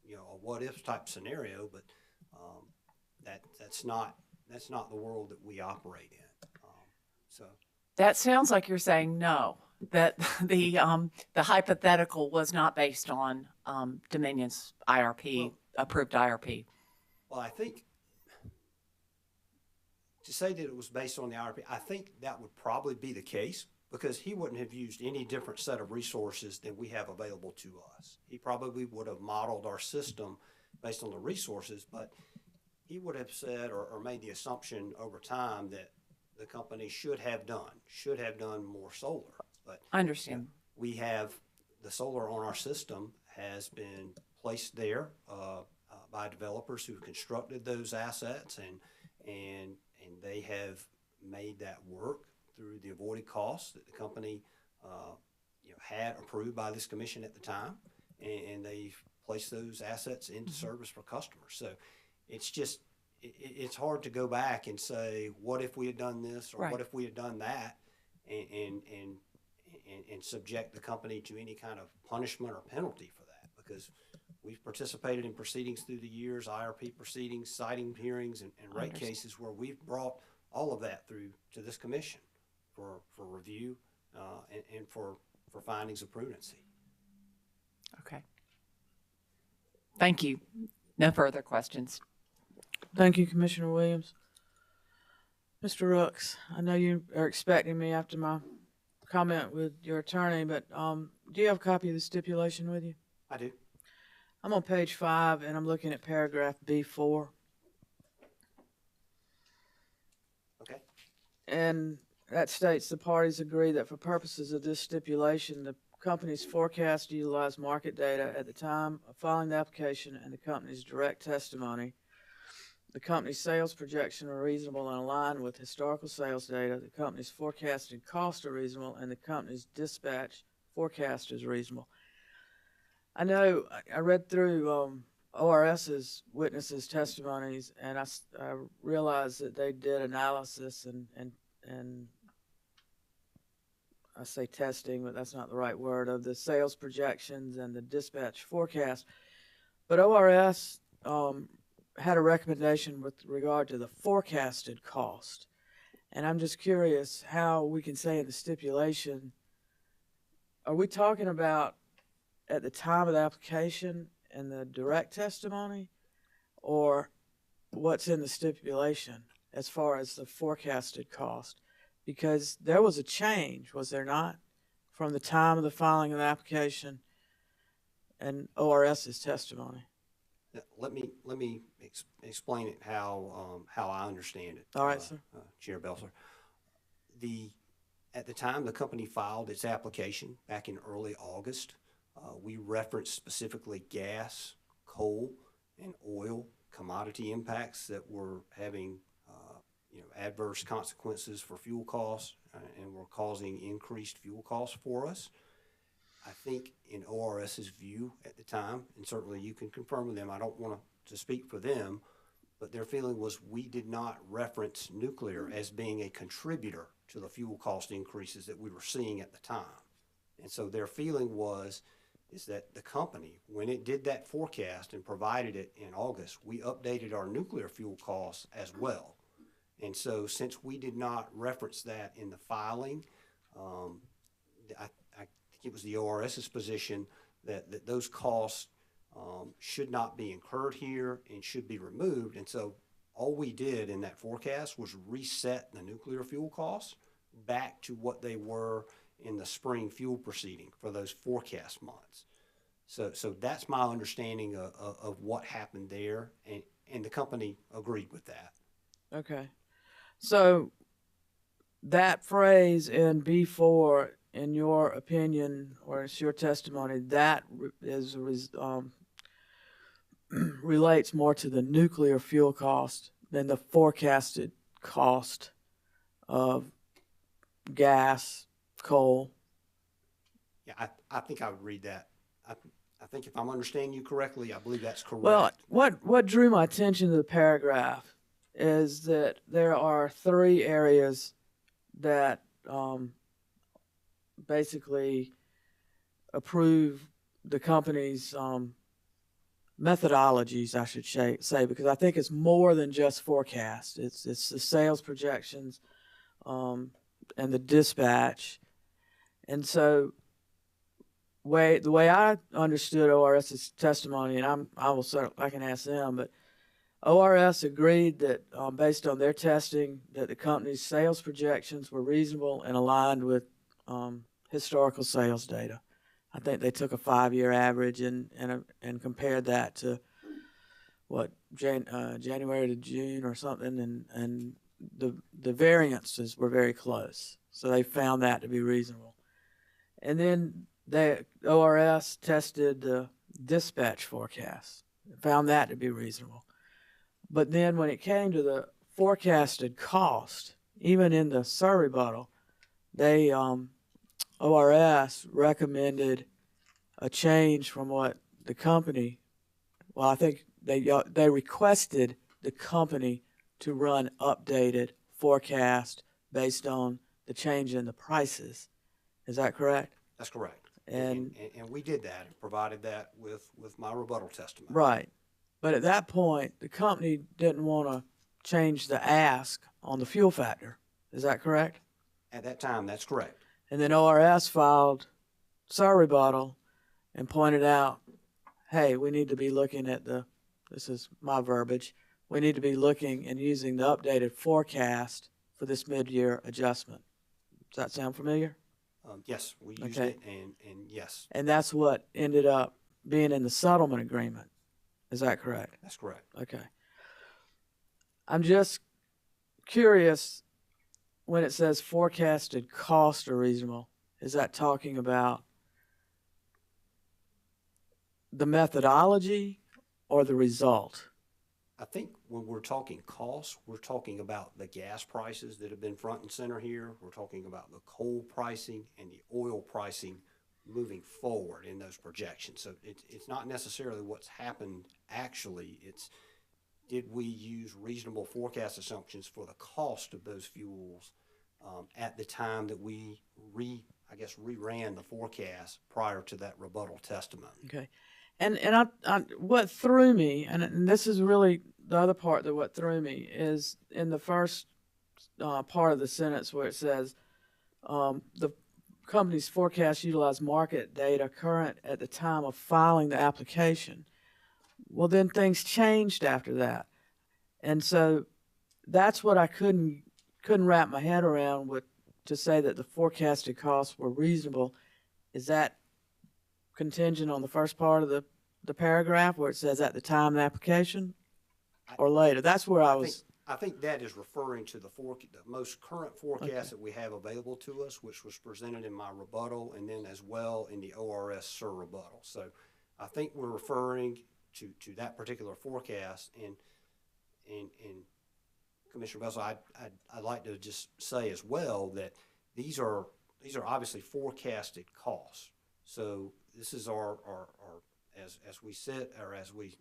you know, a what if type scenario, but that's not the world that we operate in. So That sounds like you're saying no, that the hypothetical was not based on Dominion's IRP, approved IRP. Well, I think to say that it was based on the IRP, I think that would probably be the case, because he wouldn't have used any different set of resources than we have available to us. He probably would have modeled our system based on the resources, but he would have said or made the assumption over time that the company should have done more solar. But I understand. You know, we have the solar on our system has been placed there by developers who constructed those assets, and they have made that work through the avoided costs that the company you know, had approved by this commission at the time, and they've placed those assets into service for customers. So it's just it's hard to go back and say, what if we had done this, or what if we had done that, and subject the company to any kind of punishment or penalty for that, because we've participated in proceedings through the years, IRP proceedings, siting hearings, and rate cases where we've brought all of that through to this commission for review and for findings of prudency. Okay. Thank you. No further questions. Thank you, Commissioner Williams. Mr. Rooks, I know you are expecting me after my comment with your attorney, but do you have a copy of the stipulation with you? I do. I'm on page 5, and I'm looking at paragraph B4. Okay. And that states the parties agree that for purposes of this stipulation, the company's forecast utilized market data at the time of filing the application and the company's direct testimony. The company's sales projection are reasonable and aligned with historical sales data. The company's forecasted costs are reasonable, and the company's dispatch forecast is reasonable. I know I read through ORS's witnesses' testimonies, and I realized that they did analysis and I say testing, but that's not the right word, of the sales projections and the dispatch forecast. But ORS had a recommendation with regard to the forecasted cost. And I'm just curious how we can say in the stipulation, are we talking about at the time of the application and the direct testimony, or what's in the stipulation as far as the forecasted cost? Because there was a change, was there not, from the time of the filing of the application and ORS's testimony? Let me explain it how I understand it. All right, sir. Chair Belzer. At the time the company filed its application back in early August, we referenced specifically gas, coal, and oil commodity impacts that were having adverse consequences for fuel costs and were causing increased fuel costs for us. I think in ORS's view at the time, and certainly you can confirm with them, I don't want to speak for them, but their feeling was we did not reference nuclear as being a contributor to the fuel cost increases that we were seeing at the time. And so their feeling is that the company, when it did that forecast and provided it in August, we updated our nuclear fuel costs as well. And so since we did not reference that in the filing, I think it was the ORS's position that those costs should not be incurred here and should be removed. And so all we did in that forecast was reset the nuclear fuel costs back to what they were in the spring fuel proceeding for those forecast months. So that's my understanding of what happened there, and the company agreed with that. Okay. So that phrase in B4, in your opinion, or it's your testimony, that relates more to the nuclear fuel cost than the forecasted cost of gas, coal. Yeah, I think I would read that. I think if I'm understanding you correctly, I believe that's correct. Well, what drew my attention to the paragraph is that there are 3 areas that basically approve the company's methodologies, I should say, because I think it's more than just forecast. It's the sales projections and the dispatch. And so the way I understood ORS's testimony, and I can ask them, but ORS agreed that based on their testing that the company's sales projections were reasonable and aligned with historical sales data. I think they took a 5-year average and compared that to January to June or something, and the variances were very close. So they found that to be reasonable. And then the ORS tested the dispatch forecast, found that to be reasonable. But then when it came to the forecasted cost, even in the SIR rebuttal, they ORS recommended a change from what the company, well, I think they requested the company to run updated forecast based on the change in the prices. Is that correct? That's correct. And we did that and provided that with my rebuttal testimony. right. But at that point, the company didn't want to change the ask on the fuel factor. Is that correct? At that time, that's correct. And then ORS filed SIR rebuttal and pointed out, hey, we need to be looking at this is my verbiage, we need to be looking and using the updated forecast for this mid-year adjustment. Does that sound familiar? Yes, we used it, and yes. And that's what ended up being in the settlement agreement. Is that correct? That's correct. Okay. I'm just curious, when it says forecasted costs are reasonable, is that talking about the methodology or the result? I think when we're talking costs, we're talking about the gas prices that have been front and center here. We're talking about the coal pricing and the oil pricing moving forward in those projections. So it's not necessarily what's happened actually. It's did we use reasonable forecast assumptions for the cost of those fuels at the time that we reran the forecast prior to that rebuttal testimony. Okay. And I what threw me, and this is really the other part that what threw me, is in the first part of the sentence where it says the company's forecast utilized market data current at the time of filing the application. Well, then things changed after that. And so that's what I couldn't wrap my head around to say that the forecasted costs were reasonable. Is that contingent on the first part of the paragraph where it says at the time of the application or later? That's where I think that is referring to the most current forecast that we have available to us, which was presented in my rebuttal and then as well in the ORS SIR rebuttal. So I think we're referring to that particular forecast. And Commissioner Bessel, I'd like to just say as well that these are obviously forecasted costs. So this is as we sit, or as we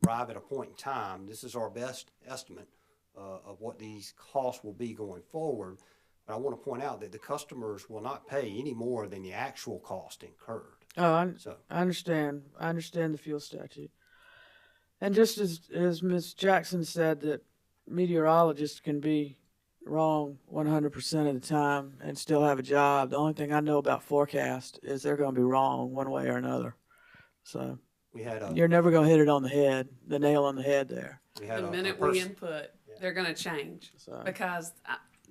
arrive at a point in time, this is our best estimate of what these costs will be going forward. But I want to point out that the customers will not pay any more than the actual cost incurred. Oh, I So understand. I understand the fuel statute. And just as Ms. Jackson said, that meteorologists can be wrong 100% of the time and still have a job. The only thing I know about forecast is they're going to be wrong one way or another. So we had you're never going to hit it on the head, the nail on the head there. we had The minute we input, they're gonna change. So. Because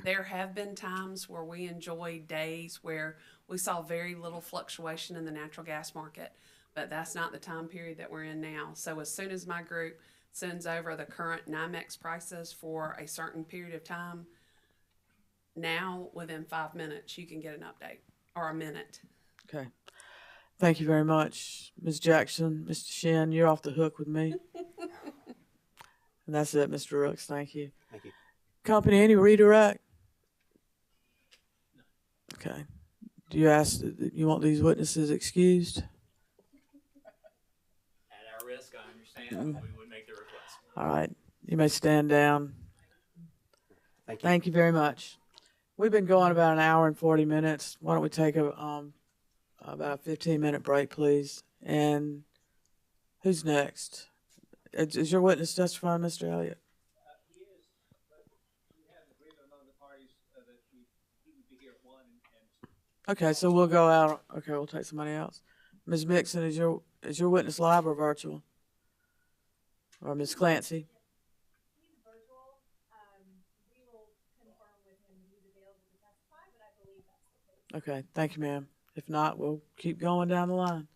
there have been times where we enjoyed days where we saw very little fluctuation in the natural gas market, but that's not the time period that we're in now. So as soon as my group sends over the current NYMEX prices for a certain period of time, now within 5 minutes, you can get an update, or a minute. Okay. Thank you very much, Ms. Jackson. Mr. Shin, you're off the hook with me. And that's it, Mr. Rooks. Thank you. Thank you. Company, any redirect? Okay. Do you ask, you want these witnesses excused? At our risk, I understand, we would make the request. All right. You may stand down. Thank you. Thank you very much. We've been going about an hour and 40 minutes. Why don't we take about a 15-minute break, please? And who's next? Is your witness testifying, Mr. Elliott? He is, but we have an agreement among the parties that he would be here at 1 and Okay, so we'll go out. Okay, we'll take somebody else. Ms. Mixon, is your witness live or virtual? Or Ms. Clancy? He's virtual. We will confirm with him that he's available to testify, but I believe that's the case. Okay, thank you, ma'am. If not, we'll keep going down the line.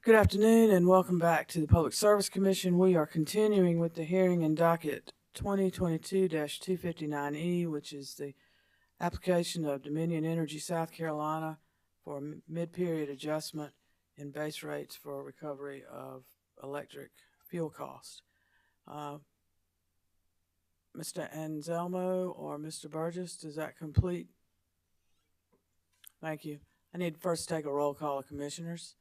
Good afternoon and welcome back to the Public Service Commission. We are continuing with the hearing in docket 2022-259E, which is the application of Dominion Energy South Carolina for mid-period adjustment in base rates for recovery of electric fuel cost. Mr. Anselmo or Mr. Burgess, does that complete? Thank you. I need to first take a roll call of commissioners.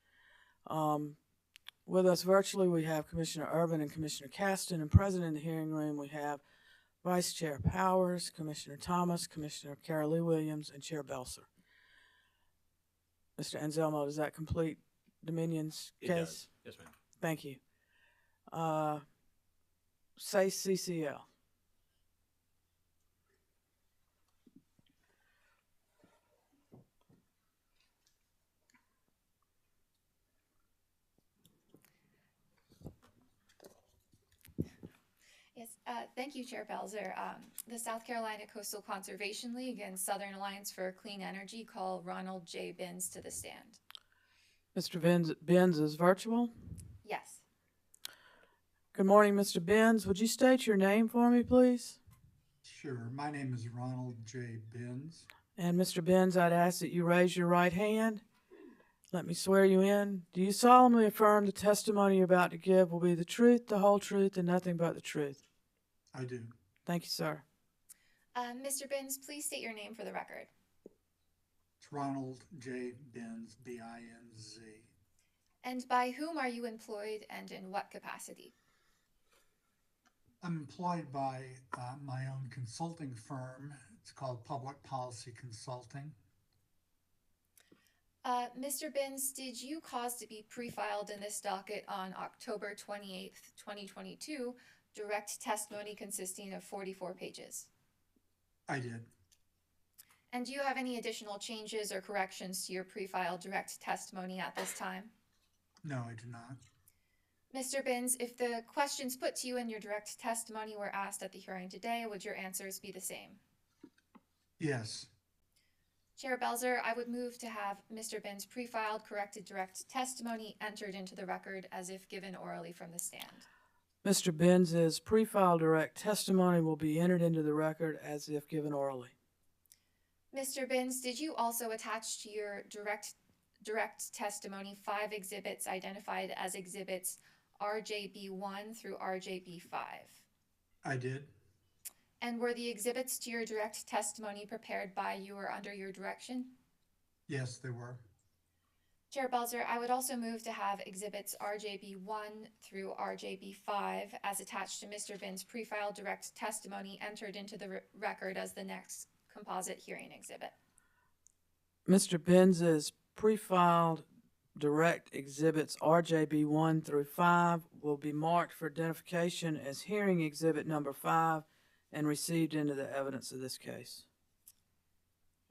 With us virtually, we have Commissioner Urban and Commissioner Caston, and present in the hearing room, we have Vice Chair Powers, Commissioner Thomas, Commissioner Carol Lee Williams, and Chair Belser. Mr. Anselmo, does that complete Dominion's case? It does. Yes, ma'am. Thank you. Say CCL. Yes, thank you, Chair Belzer. The South Carolina Coastal Conservation League and Southern Alliance for Clean Energy call Ronald J. Binns to the stand. Mr. Binns is virtual. Yes. Good morning, Mr. Binns. Would you state your name for me, please? Sure. My name is Ronald J. Binns. And Mr. Binns, I'd ask that you raise your right hand. Let me swear you in. Do you solemnly affirm the testimony you're about to give will be the truth, the whole truth, and nothing but the truth? I do. Thank you, sir. Mr. Binns, please state your name for the record. It's Ronald J. Binns, B-I-N-Z. And by whom are you employed and in what capacity? I'm employed by my own consulting firm. It's called Public Policy Consulting. Mr. Binns, did you cause to be pre-filed in this docket on October 28th, 2022, direct testimony consisting of 44 pages? I did. And do you have any additional changes or corrections to your pre-filed direct testimony at this time? No, I do not. Mr. Binns, if the questions put to you in your direct testimony were asked at the hearing today, would your answers be the same? Yes. Chair Belzer, I would move to have Mr. Binns' pre-filed corrected direct testimony entered into the record as if given orally from the stand. Mr. Binns' pre-filed direct testimony will be entered into the record as if given orally. Mr. Binns, did you also attach to your direct testimony 5 exhibits identified as exhibits RJB1 through RJB5? I did. And were the exhibits to your direct testimony prepared by you or under your direction? Yes, they were. Chair Belzer, I would also move to have exhibits RJB1 through RJB5 as attached to Mr. Binns' pre-filed direct testimony entered into the record as the next composite hearing exhibit. Mr. Binns' pre-filed direct exhibits RJB1 through 5 will be marked for identification as hearing exhibit number 5 and received into the evidence of this case.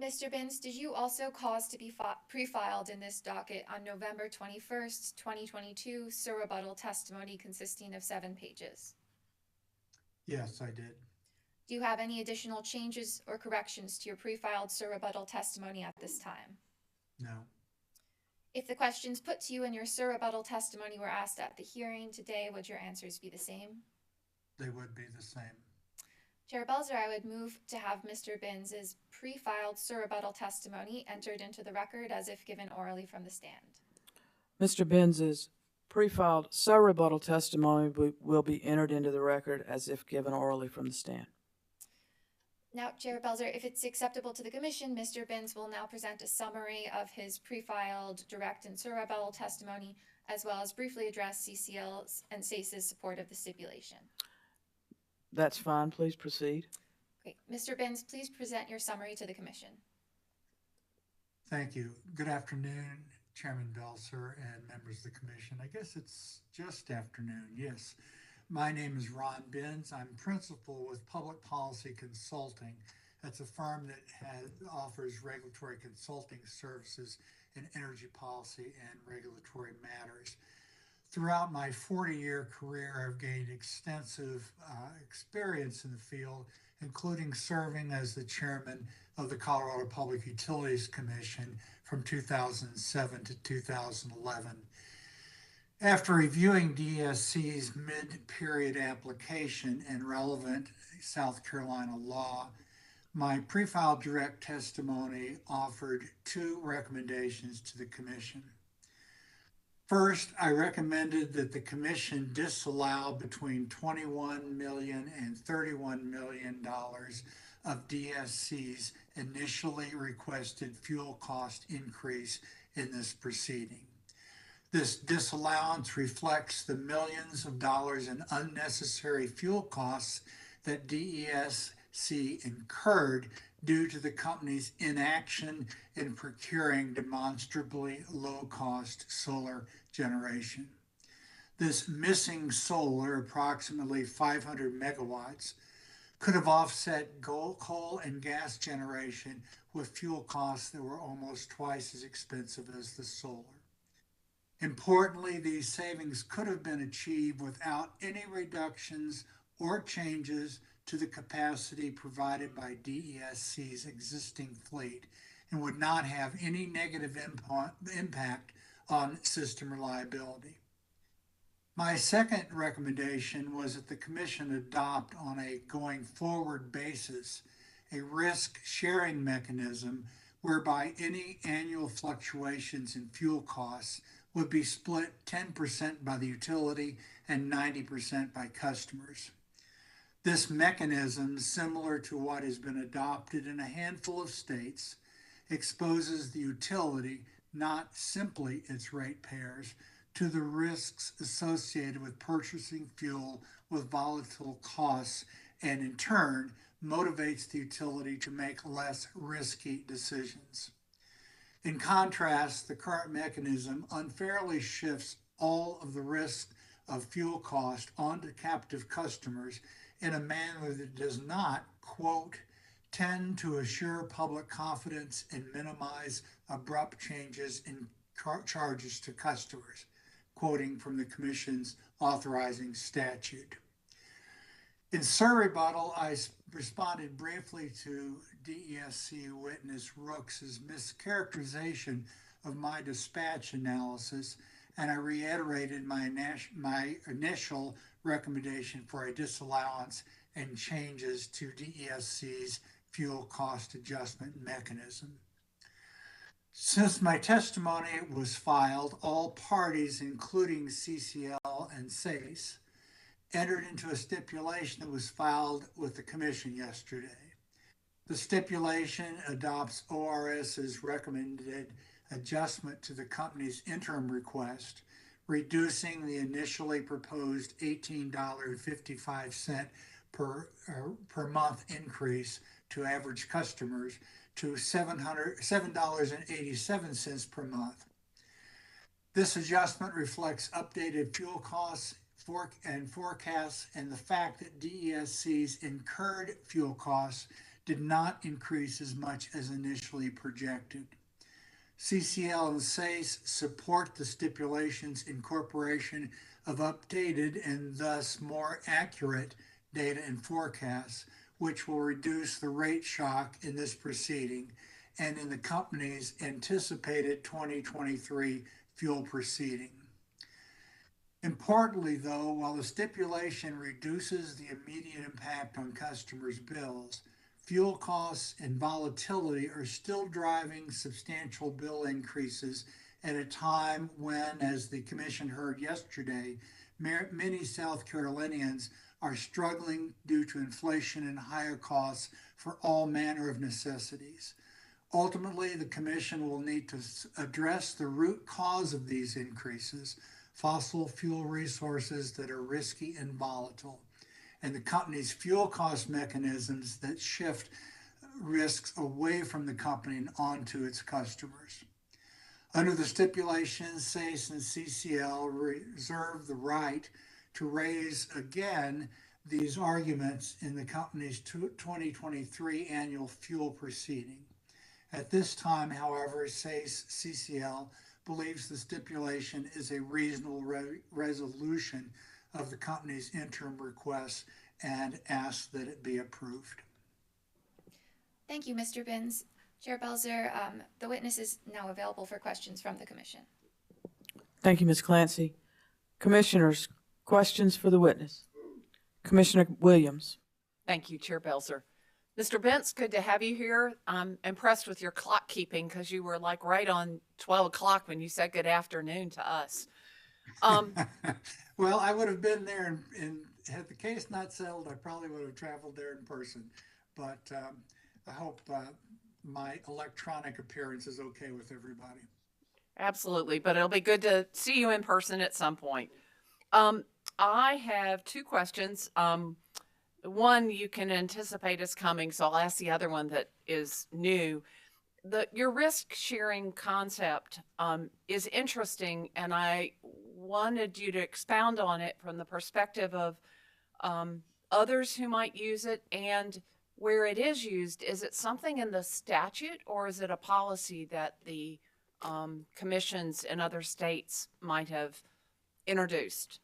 Mr. Binns, did you also cause to be pre-filed in this docket on November 21st, 2022, surrebuttal testimony consisting of 7 pages? Yes, I did. Do you have any additional changes or corrections to your pre-filed surrebuttal testimony at this time? No. If the questions put to you in your surrebuttal testimony were asked at the hearing today, would your answers be the same? They would be the same. Chair Belzer, I would move to have Mr. Binns' pre-filed surrebuttal testimony entered into the record as if given orally from the stand. Mr. Binns' pre-filed surrebuttal testimony will be entered into the record as if given orally from the stand. Now, Chair Belzer, if it's acceptable to the Commission, Mr. Binns will now present a summary of his pre-filed direct and surrebuttal testimony, as well as briefly address CCL's and SACE's support of the stipulation. That's fine. Please proceed. Great. Mr. Binns, please present your summary to the Commission. Thank you. Good afternoon, Chairman Belser and members of the Commission. I guess it's just afternoon, yes. My name is Ron Binns. I'm principal with Public Policy Consulting. That's a firm that offers regulatory consulting services in energy policy and regulatory matters. Throughout my 40-year career, I've gained extensive experience in the field, including serving as the chairman of the Colorado Public Utilities Commission from 2007 to 2011. After reviewing DSC's mid-period application and relevant South Carolina law, my pre-filed direct testimony offered two recommendations to the Commission. First, I recommended that the Commission disallow between $21 million and $31 million of DSC's initially requested fuel cost increase in this proceeding. This disallowance reflects the millions of dollars in unnecessary fuel costs that DESC incurred due to the company's inaction in procuring demonstrably low-cost solar generation. This missing solar, approximately 500 megawatts, could have offset coal and gas generation with fuel costs that were almost twice as expensive as the solar. Importantly, these savings could have been achieved without any reductions or changes to the capacity provided by DESC's existing fleet and would not have any negative impact on system reliability. My second recommendation was that the Commission adopt on a going forward basis a risk sharing mechanism whereby any annual fluctuations in fuel costs would be split 10% by the utility and 90% by customers. This mechanism, similar to what has been adopted in a handful of states, exposes the utility, not simply its ratepayers, to the risks associated with purchasing fuel with volatile costs and in turn motivates the utility to make less risky decisions. In contrast, the current mechanism unfairly shifts all of the risk of fuel cost onto captive customers in a manner that does not, quote, tend to assure public confidence and minimize abrupt changes in charges to customers, quoting from the Commission's authorizing statute. In rebuttal, I responded briefly to DESC witness Rooks's mischaracterization of my dispatch analysis, and I reiterated my initial recommendation for a disallowance and changes to DESC's fuel cost adjustment mechanism. Since my testimony was filed, all parties, including CCL and SACE, entered into a stipulation that was filed with the Commission yesterday. The stipulation adopts ORS's recommended adjustment to the company's interim request, reducing the initially proposed $18.55 per month increase to average customers to $7.87 per month. This adjustment reflects updated fuel costs and forecasts and the fact that DESC's incurred fuel costs did not increase as much as initially projected. CCL and SACE support the stipulation's incorporation of updated and thus more accurate data and forecasts, which will reduce the rate shock in this proceeding and in the company's anticipated 2023 fuel proceeding. Importantly, though, while the stipulation reduces the immediate impact on customers' bills, fuel costs and volatility are still driving substantial bill increases at a time when, as the Commission heard yesterday, many South Carolinians are struggling due to inflation and higher costs for all manner of necessities. Ultimately, the Commission will need to address the root cause of these increases, fossil fuel resources that are risky and volatile, and the company's fuel cost mechanisms that shift risks away from the company and onto its customers. Under the stipulation, SACE and CCL reserve the right to raise again these arguments in the company's 2023 annual fuel proceeding. At this time, however, SACE CCL believes the stipulation is a reasonable resolution of the company's interim request and asks that it be approved. Thank you, Mr. Binns. Chair Belzer, the witness is now available for questions from the Commission. Thank you, Ms. Clancy. Commissioners, questions for the witness? Commissioner Williams. Thank you, Chair Belzer. Mr. Bentz, good to have you here. I'm impressed with your clock keeping because you were like right on 12 o'clock when you said good afternoon to us. Well, I would have been there, and had the case not settled, I probably would have traveled there in person. But I hope my electronic appearance is okay with everybody. Absolutely, but it'll be good to see you in person at some point. I have two questions. One you can anticipate is coming, so I'll ask the other one that is new. Your risk sharing concept is interesting, and I wanted you to expound on it from the perspective of others who might use it and where it is used. Is it something in the statute, or is it a policy that the commissions in other states might have introduced?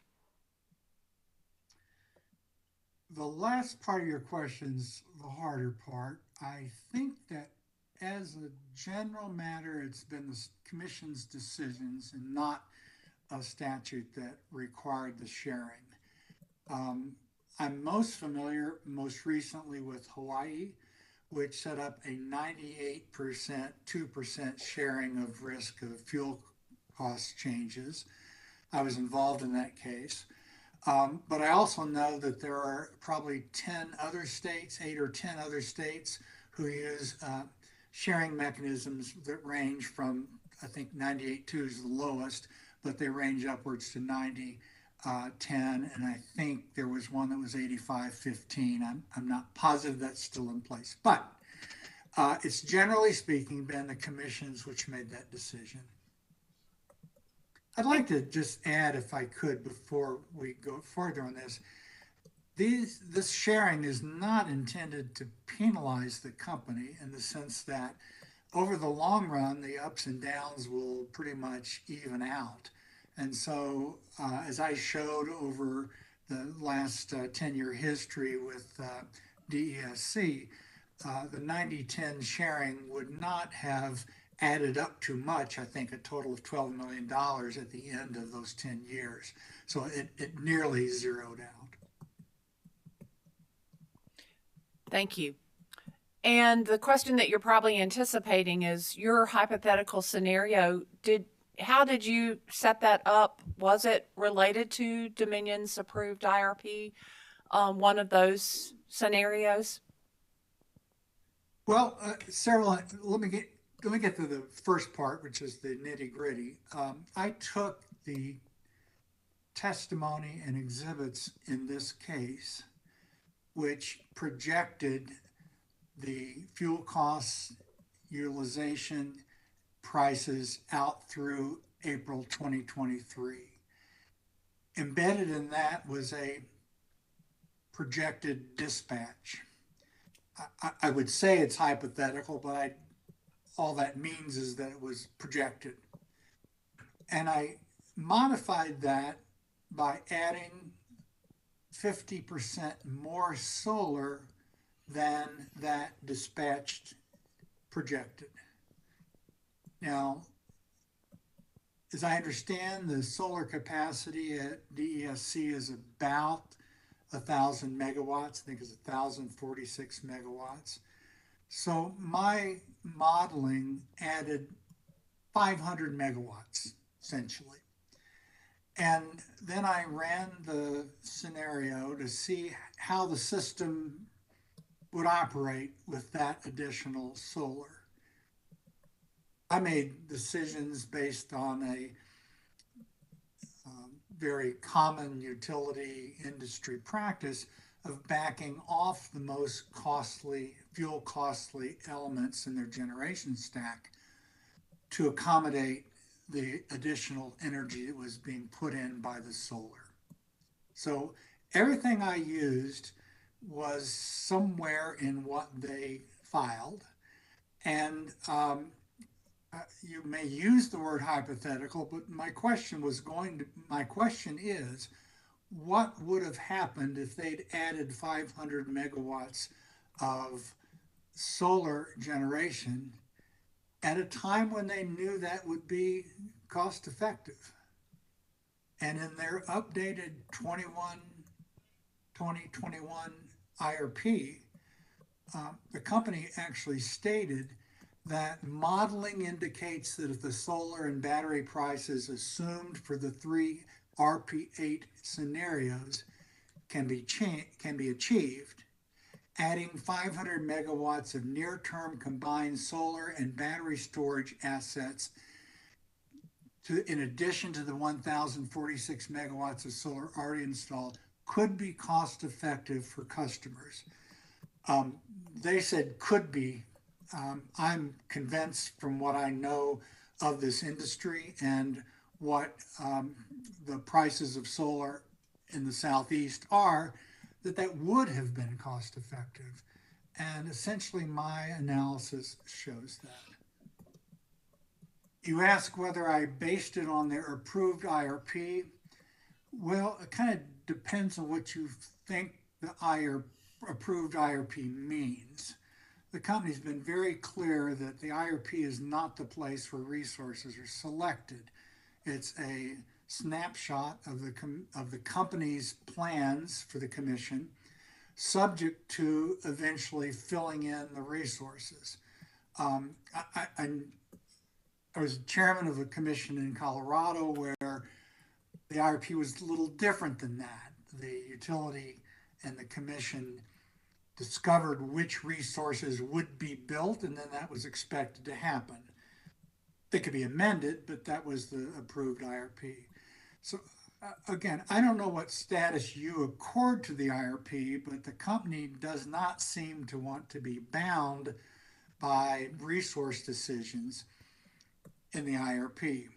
The last part of your question's the harder part. I think that as a general matter, it's been the commission's decisions and not a statute that required the sharing. I'm most familiar most recently with Hawaii, which set up a 98%, 2% sharing of risk of fuel cost changes. I was involved in that case. But I also know that there are probably 10 other states, 8 or 10 other states, who use sharing mechanisms that range from, I think 98.2 is the lowest, but they range upwards to 90, 10, and I think there was one that was 85.15. I'm not positive that's still in place, but it's generally speaking been the commissions which made that decision. I'd like to just add, if I could, before we go further on this, this sharing is not intended to penalize the company in the sense that over the long run, the ups and downs will pretty much even out. And so, as I showed over the last 10-year history with DESC, the 90-10 sharing would not have added up too much. I think a total of $12 million at the end of those 10 years. So it nearly zeroed out. Thank you. And the question that you're probably anticipating is your hypothetical scenario. How did you set that up? Was it related to Dominion's approved IRP, one of those scenarios? Well, several. Let me get to the first part, which is the nitty gritty. I took the testimony and exhibits in this case, which projected the fuel costs, utilization, prices out through April 2023. Embedded in that was a projected dispatch. I would say it's hypothetical, but all that means is that it was projected. And I modified that by adding 50% more solar than that dispatched projected. Now, as I understand, the solar capacity at DESC is about 1,000 megawatts. I think it's 1,046 megawatts. So my modeling added 500 megawatts, essentially. And then I ran the scenario to see how the system would operate with that additional solar. I made decisions based on a very common utility industry practice of backing off the most costly, fuel costly elements in their generation stack to accommodate the additional energy that was being put in by the solar. So everything I used was somewhere in what they filed. And you may use the word hypothetical, but my question is, what would have happened if they'd added 500 megawatts of solar generation at a time when they knew that would be cost effective? And in their updated 2021 IRP, the company actually stated that modeling indicates that if the solar and battery prices assumed for the three RP8 scenarios can be achieved, adding 500 megawatts of near-term combined solar and battery storage assets in addition to the 1,046 megawatts of solar already installed could be cost effective for customers. They said could be. I'm convinced from what I know of this industry and what the prices of solar in the Southeast are, that would have been cost effective. And essentially my analysis shows that. You ask whether I based it on their approved IRP. Well, it kind of depends on what you think the approved IRP means. The company's been very clear that the IRP is not the place where resources are selected. It's a snapshot of the company's plans for the commission, subject to eventually filling in the resources. I was chairman of a commission in Colorado where the IRP was a little different than that. The utility and the commission discovered which resources would be built, and then that was expected to happen. They could be amended, but that was the approved IRP. So again, I don't know what status you accord to the IRP, but the company does not seem to want to be bound by resource decisions in the IRP.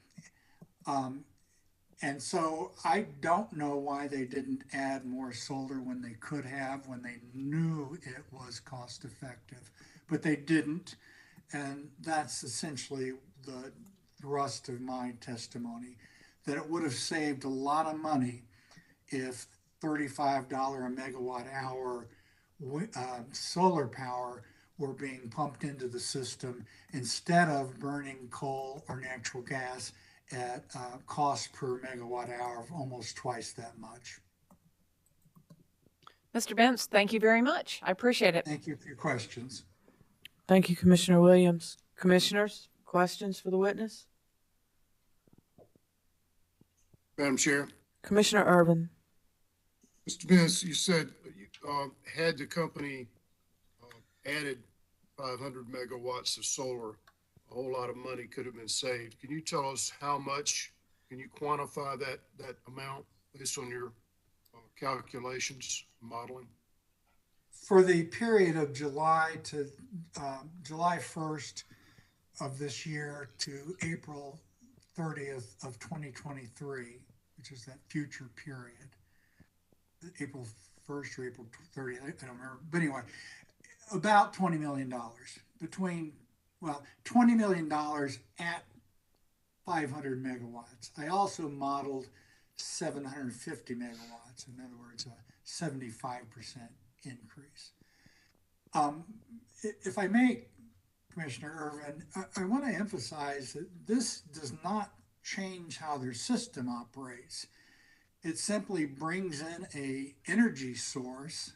And so I don't know why they didn't add more solar when they could have, when they knew it was cost effective, but they didn't. And that's essentially the thrust of my testimony, that it would have saved a lot of money if $35 a megawatt hour solar power were being pumped into the system instead of burning coal or natural gas at cost per megawatt hour of almost twice that much. Mr. Benz, thank you very much. I appreciate it. Thank you for your questions. Thank you, Commissioner Williams. Commissioners, questions for the witness? Madam Chair. Commissioner Urban. Mr. Benz, you said had the company added 500 megawatts of solar, a whole lot of money could have been saved. Can you tell us how much? Can you quantify that amount based on your calculations, modeling? For the period of July 1st of this year to April 30th of 2023, which is that future period, April 1st or April 30th, I don't remember. But anyway, about $20 million $20 million at 500 megawatts. I also modeled 750 megawatts, in other words, a 75% increase. If I may, Commissioner Irvin, I want to emphasize that this does not change how their system operates. It simply brings in an energy source,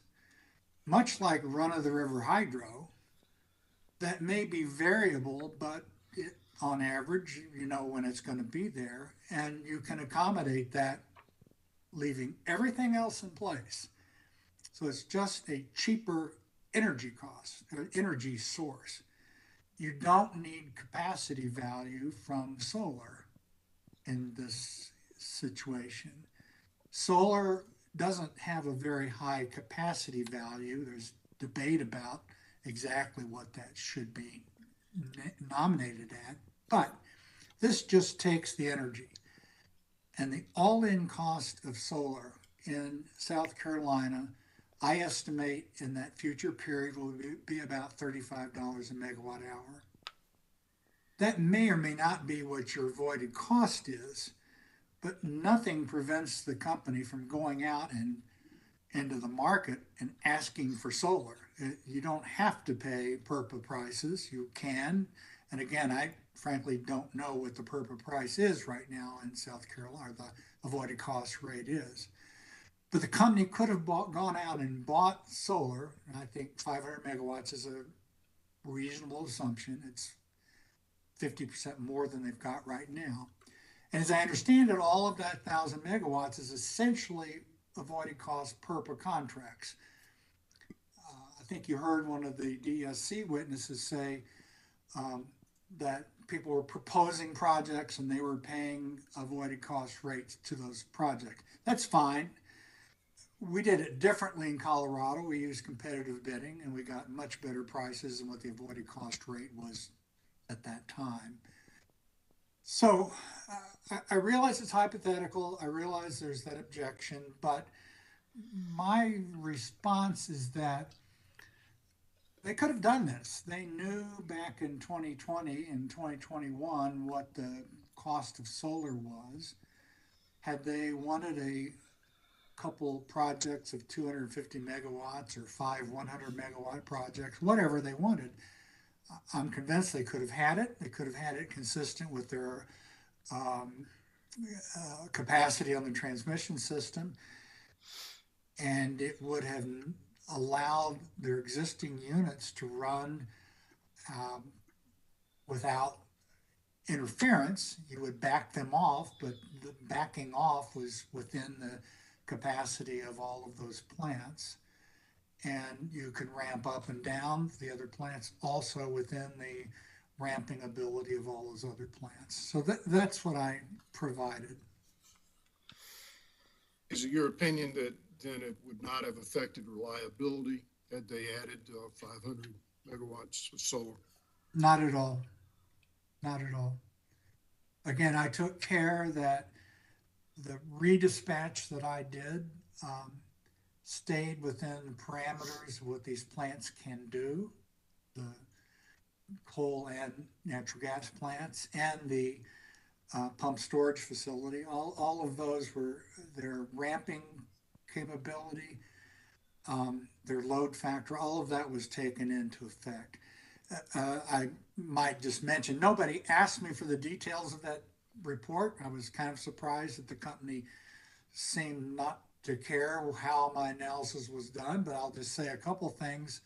much like run-of-the-river hydro, that may be variable, but on average, you know when it's going to be there, and you can accommodate that, leaving everything else in place. So it's just a cheaper energy cost, or energy source. You don't need capacity value from solar in this situation. Solar doesn't have a very high capacity value. There's debate about exactly what that should be nominated at, but this just takes the energy. And the all-in cost of solar in South Carolina, I estimate in that future period will be about $35 a megawatt hour. That may or may not be what your avoided cost is, but nothing prevents the company from going out and into the market and asking for solar. You don't have to pay PURPA prices. You can. And again, I frankly don't know what the PERPA price is right now in South Carolina, the avoided cost rate is. But the company could have gone out and bought solar, and I think 500 megawatts is a reasonable assumption. It's 50% more than they've got right now. And as I understand it, all of that 1,000 megawatts is essentially avoided cost PERPA contracts. I think you heard one of the DSC witnesses say that people were proposing projects and they were paying avoided cost rates to those projects. That's fine. We did it differently in Colorado. We used competitive bidding and we got much better prices than what the avoided cost rate was at that time. So I realize it's hypothetical. I realize there's that objection, but my response is that they could have done this. They knew back in 2020 and 2021 what the cost of solar was. Had they wanted a couple projects of 250 megawatts or 100 megawatt projects, whatever they wanted, I'm convinced they could have had it. They could have had it consistent with their capacity on the transmission system, and it would have allowed their existing units to run without interference. You would back them off, but the backing off was within the capacity of all of those plants. And you can ramp up and down the other plants also within the ramping ability of all those other plants. So that's what I provided. Is it your opinion that then it would not have affected reliability had they added 500 megawatts of solar? Not at all. Not at all. Again, I took care that the redispatch that I did stayed within the parameters of what these plants can do, the coal and natural gas plants and the pump storage facility. All of those were their ramping capability, their load factor, all of that was taken into effect. I might just mention, nobody asked me for the details of that report. I was kind of surprised that the company seemed not to care how my analysis was done, but I'll just say a couple things.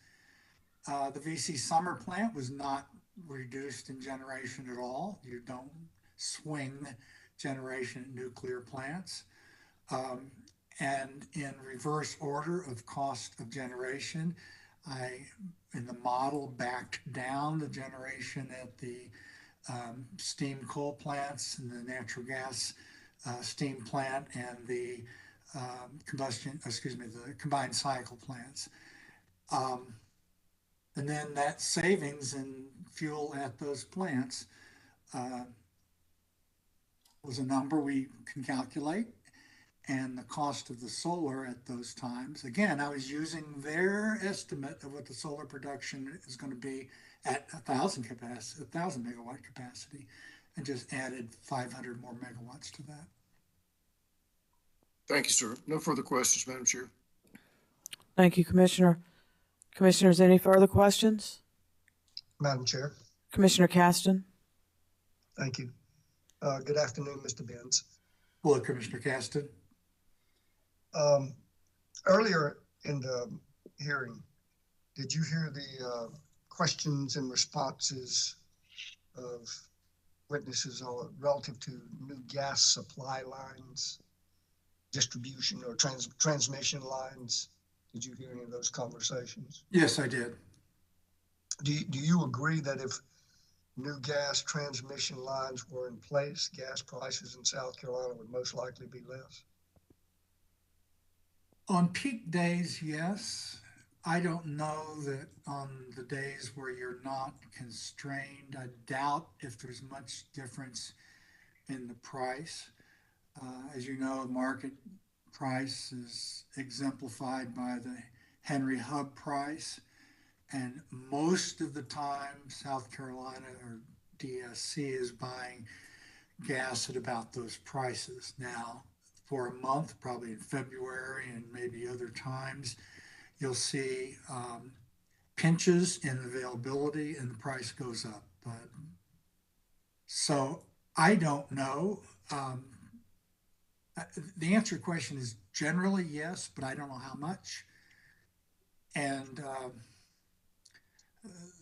The VC Summer plant was not reduced in generation at all. You don't swing generation at nuclear plants. And in reverse order of cost of generation, I, in the model, backed down the generation at the steam coal plants and the natural gas steam plant and the the combined cycle plants. And then that savings in fuel at those plants was a number we can calculate, and the cost of the solar at those times. Again, I was using their estimate of what the solar production is going to be at 1,000 megawatt capacity, and just added 500 more megawatts to that. Thank you, sir. No further questions, Madam Chair. Thank you, Commissioner. Commissioners, any further questions? Madam Chair, Commissioner Caston? thank you. Good afternoon, Mr. Benz. Hello, Commissioner Caston. Earlier in the hearing, did you hear the questions and responses of witnesses relative to new gas supply lines, distribution or transmission lines? Did you hear any of those conversations? Yes, I did. Do you agree that if new gas transmission lines were in place, gas prices in South Carolina would most likely be less? On peak days, yes. I don't know that on the days where you're not constrained. I doubt if there's much difference in the price. As you know, market price is exemplified by the Henry Hub price. And most of the time, South Carolina or DSC is buying gas at about those prices. Now, for a month, probably in February and maybe other times, you'll see pinches in availability and the price goes up. But So I don't know. The answer to the question is generally yes, but I don't know how much. And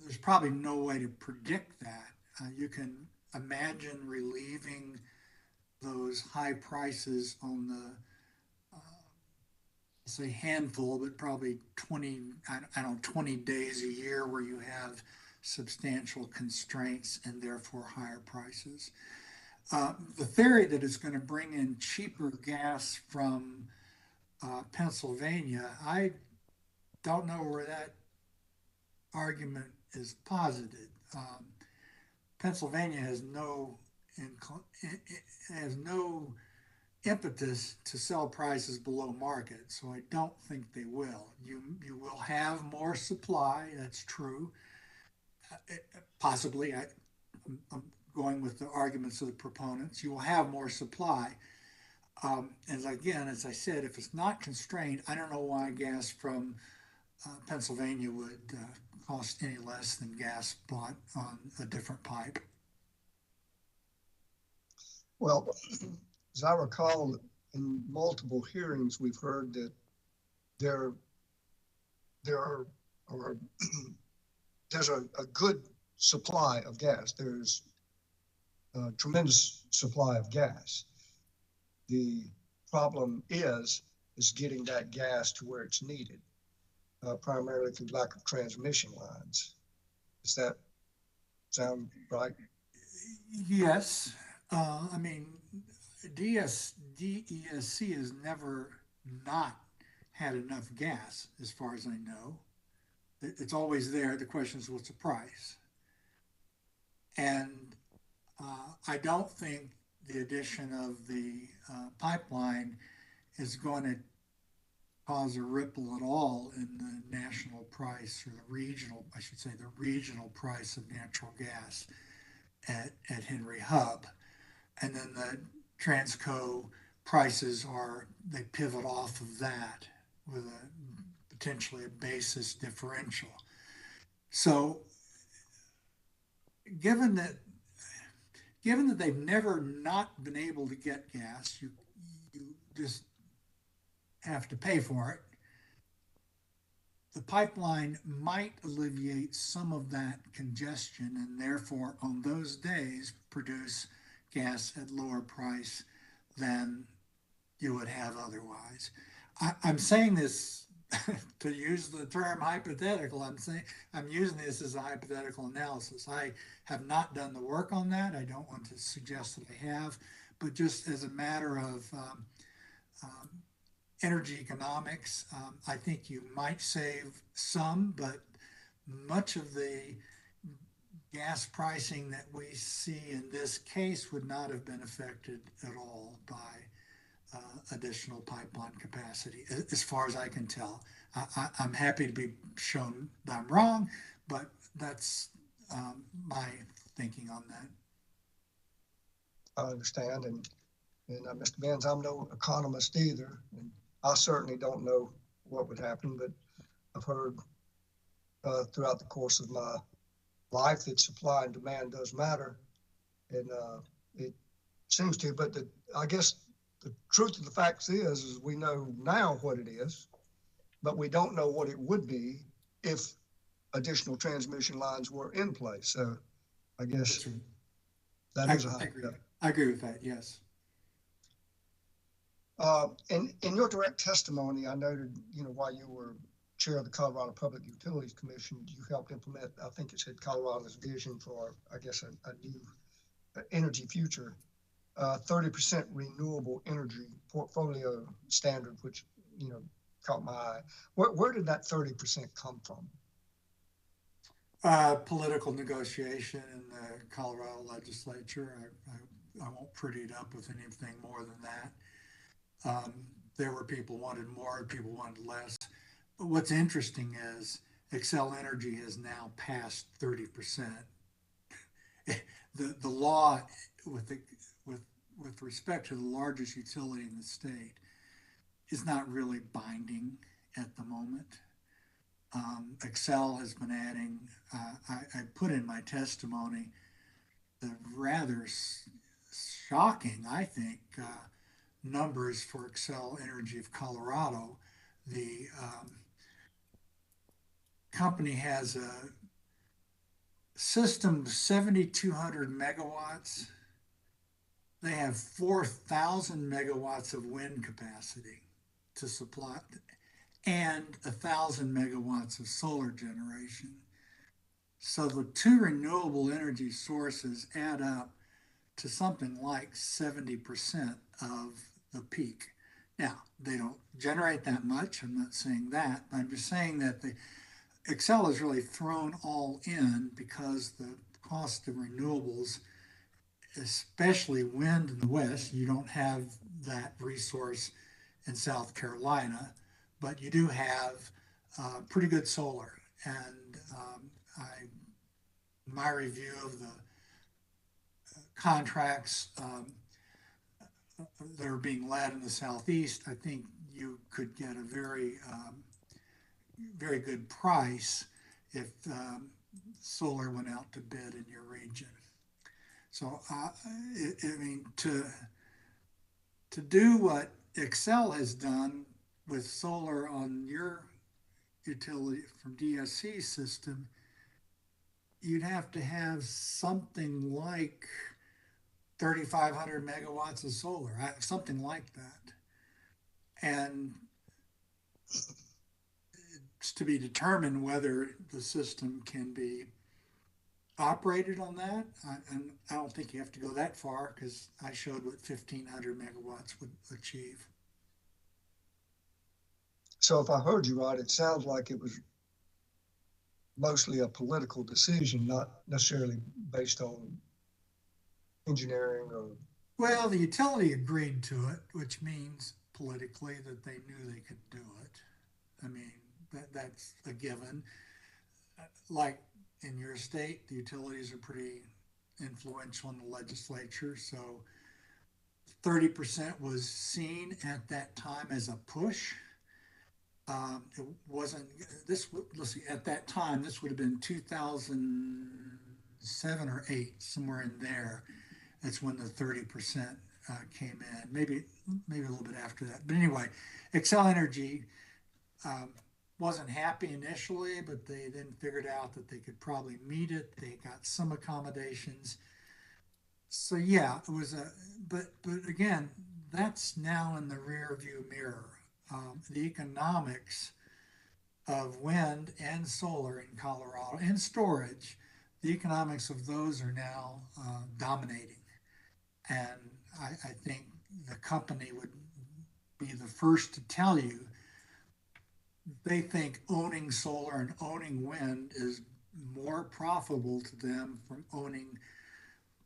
there's probably no way to predict that. You can imagine relieving those high prices on the say handful, but probably 20, I don't know, 20 days a year where you have substantial constraints and therefore higher prices. The theory that is going to bring in cheaper gas from Pennsylvania, I don't know where that argument is posited. Pennsylvania has no impetus to sell prices below market, so I don't think they will. You will have more supply, that's true. Possibly, I'm going with the arguments of the proponents. You will have more supply. And again, as I said, if it's not constrained, I don't know why gas from Pennsylvania would cost any less than gas bought on a different pipe. Well, as I recall, in multiple hearings, we've heard that there are there's a good supply of gas. There's a tremendous supply of gas. The problem is getting that gas to where it's needed, primarily through lack of transmission lines. Does that sound right? Yes. I mean, DESC has never not had enough gas, as far as I know. It's always there. The question is, what's the price? And I don't think the addition of the pipeline is going to cause a ripple at all in the national price, or the regional, I should say, the regional price of natural gas at Henry Hub. And then the Transco prices they pivot off of that with potentially a basis differential. So given that they've never not been able to get gas, you just have to pay for it. The pipeline might alleviate some of that congestion and therefore on those days produce gas at lower price than you would have otherwise. I'm saying this to use the term hypothetical. I'm using this as a hypothetical analysis. I have not done the work on that. I don't want to suggest that I have, but just as a matter of energy economics, I think you might save some, but much of the gas pricing that we see in this case would not have been affected at all by additional pipeline capacity, as far as I can tell. I'm happy to be shown that I'm wrong, but that's my thinking on that. I understand, and Mr. Benz, I'm no economist either, and I certainly don't know what would happen, but I've heard throughout the course of my life that supply and demand does matter, and it seems to. But I guess the truth of the facts is we know now what it is, but we don't know what it would be if additional transmission lines were in place. So I guess that is a hypothetical. I agree with that. Yes. In your direct testimony, I noted, while you were chair of the Colorado Public Utilities Commission, you helped implement, I think it said, Colorado's vision for, I guess, a new energy future, 30% renewable energy portfolio standard, which, caught my eye. Where did that 30% come from? Political negotiation in the Colorado legislature. I won't pretty it up with anything more than that. There were people wanted more, people wanted less. But what's interesting is Xcel Energy has now passed 30%. The law with respect to the largest utility in the state is not really binding at the moment. Xcel has been adding, I put in my testimony, the rather shocking, I think, numbers for Xcel Energy of Colorado. The company has a system of 7,200 megawatts. They have 4,000 megawatts of wind capacity to supply and 1,000 megawatts of solar generation. So the two renewable energy sources add up to something like 70% of the peak. Now, they don't generate that much. I'm not saying that. I'm just saying that the Xcel is really thrown all in because the cost of renewables, especially wind in the West, you don't have that resource in South Carolina, but you do have pretty good solar. And my review of the contracts that are being led in the Southeast, I think you could get a very, very good price if solar went out to bid in your region. So, I mean, to do what Xcel has done with solar on your utility from DSC system, you'd have to have something like 3,500 megawatts of solar, something like that. And it's to be determined whether the system can be operated on that. And I don't think you have to go that far because I showed what 1,500 megawatts would achieve. So if I heard you right, it sounds like it was mostly a political decision, not necessarily based on engineering or. Well, the utility agreed to it, which means politically that they knew they could do it. I mean, that's a given. Like in your state, the utilities are pretty influential in the legislature. So 30% was seen at that time as a push. It wasn't this. Let's see. At that time, this would have been 2007 or 8, somewhere in there. That's when the 30% came in. Maybe a little bit after that. But anyway, Xcel Energy wasn't happy initially, but they then figured out that they could probably meet it. They got some accommodations. So yeah, it was a. But again, that's now in the rear view mirror. The economics of wind and solar in Colorado and storage, the economics of those are now dominating. And I think the company would be the first to tell you they think owning solar and owning wind is more profitable to them from owning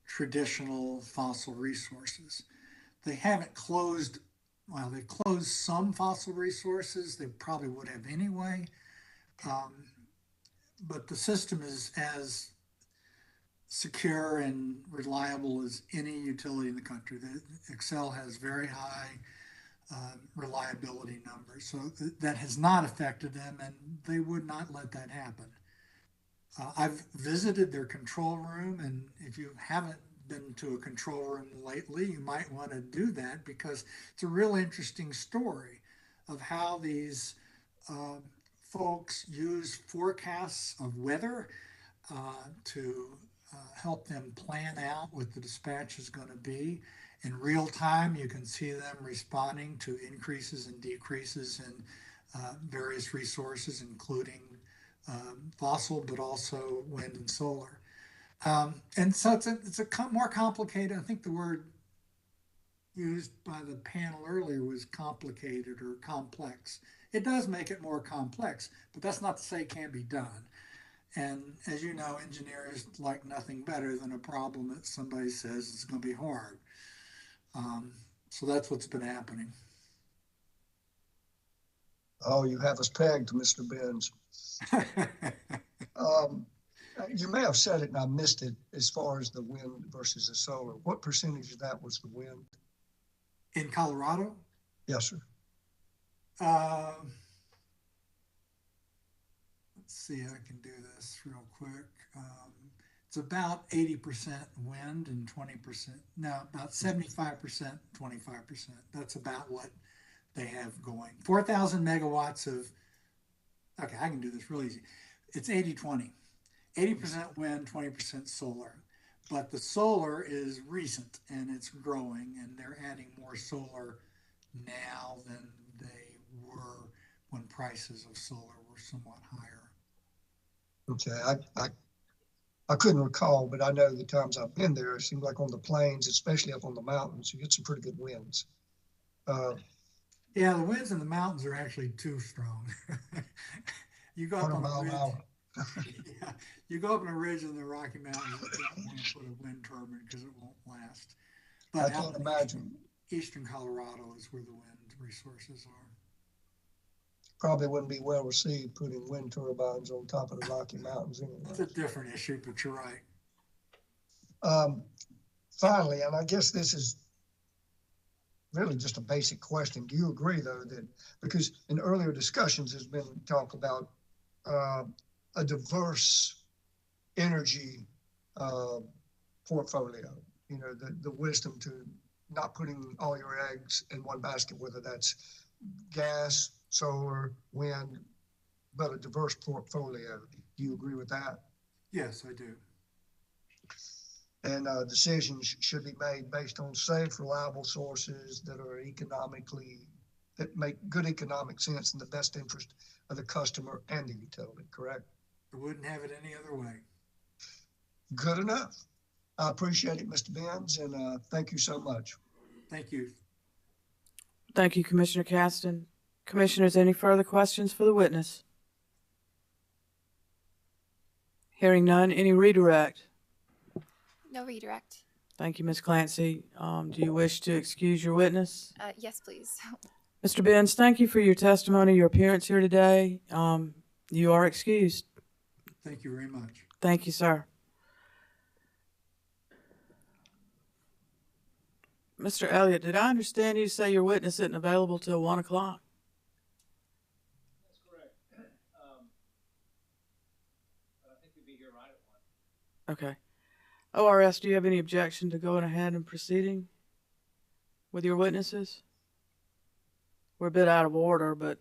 traditional fossil resources. They haven't closed. Well, they closed some fossil resources. They probably would have anyway. But the system is as secure and reliable as any utility in the country. Xcel has very high reliability numbers. So that has not affected them, and they would not let that happen. I've visited their control room, and if you haven't been to a control room lately, you might want to do that because it's a real interesting story of how these folks use forecasts of weather to help them plan out what the dispatch is going to be. In real time, you can see them responding to increases and decreases in various resources, including fossil, but also wind and solar. And so it's a more complicated. I think the word used by the panel earlier was complicated or complex. It does make it more complex, but that's not to say it can't be done. And as you know, engineers like nothing better than a problem that somebody says is going to be hard. So that's what's been happening. Oh, you have us pegged, Mr. Benz. You may have said it and I missed it as far as the wind versus the solar. What percentage of that was the wind? In Colorado? Yes, sir. Let's see, I can do this real quick. It's about 80% wind and 20%, no, about 75%, 25%. That's about what they have going. 4,000 megawatts of, okay, I can do this real easy. It's 80-20. 80% wind, 20% solar. But the solar is recent and it's growing, and they're adding more solar now than they were when prices of solar were somewhat higher. Okay, I couldn't recall, but I know the times I've been there, it seems like on the plains, especially up on the mountains, you get some pretty good winds. Yeah, the winds in the mountains are actually too strong. You go up on a ridge. Yeah, you go up on a ridge in the Rocky Mountains, you don't want to put a wind turbine because it won't last. But I can't imagine. Eastern Colorado is where the wind resources are. Probably wouldn't be well received putting wind turbines on top of the Rocky Mountains anyway. That's a different issue, but you're right. Finally, and I guess this is really just a basic question. Do you agree, though, that because in earlier discussions there's been talk about a diverse energy portfolio, you know, the wisdom to not putting all your eggs in one basket, whether that's gas, solar, wind, but a diverse portfolio. Do you agree with that? Yes, I do. And decisions should be made based on safe, reliable sources that are that make good economic sense in the best interest of the customer and the utility, correct? I wouldn't have it any other way. Good enough. I appreciate it, Mr. Benz, and thank you so much. Thank you. Thank you, Commissioner Caston. Commissioners, any further questions for the witness? Hearing none, any redirect? No redirect. Thank you, Ms. Clancy. Do you wish to excuse your witness? Yes, please. Mr. Benz, thank you for your testimony, your appearance here today. You are excused. Thank you very much. Thank you, sir. Mr. Elliott, did I understand you say your witness isn't available till 1 o'clock? That's correct. But I think we'd be here right at 1. Okay. ORS, do you have any objection to going ahead and proceeding with your witnesses? We're a bit out of order, but...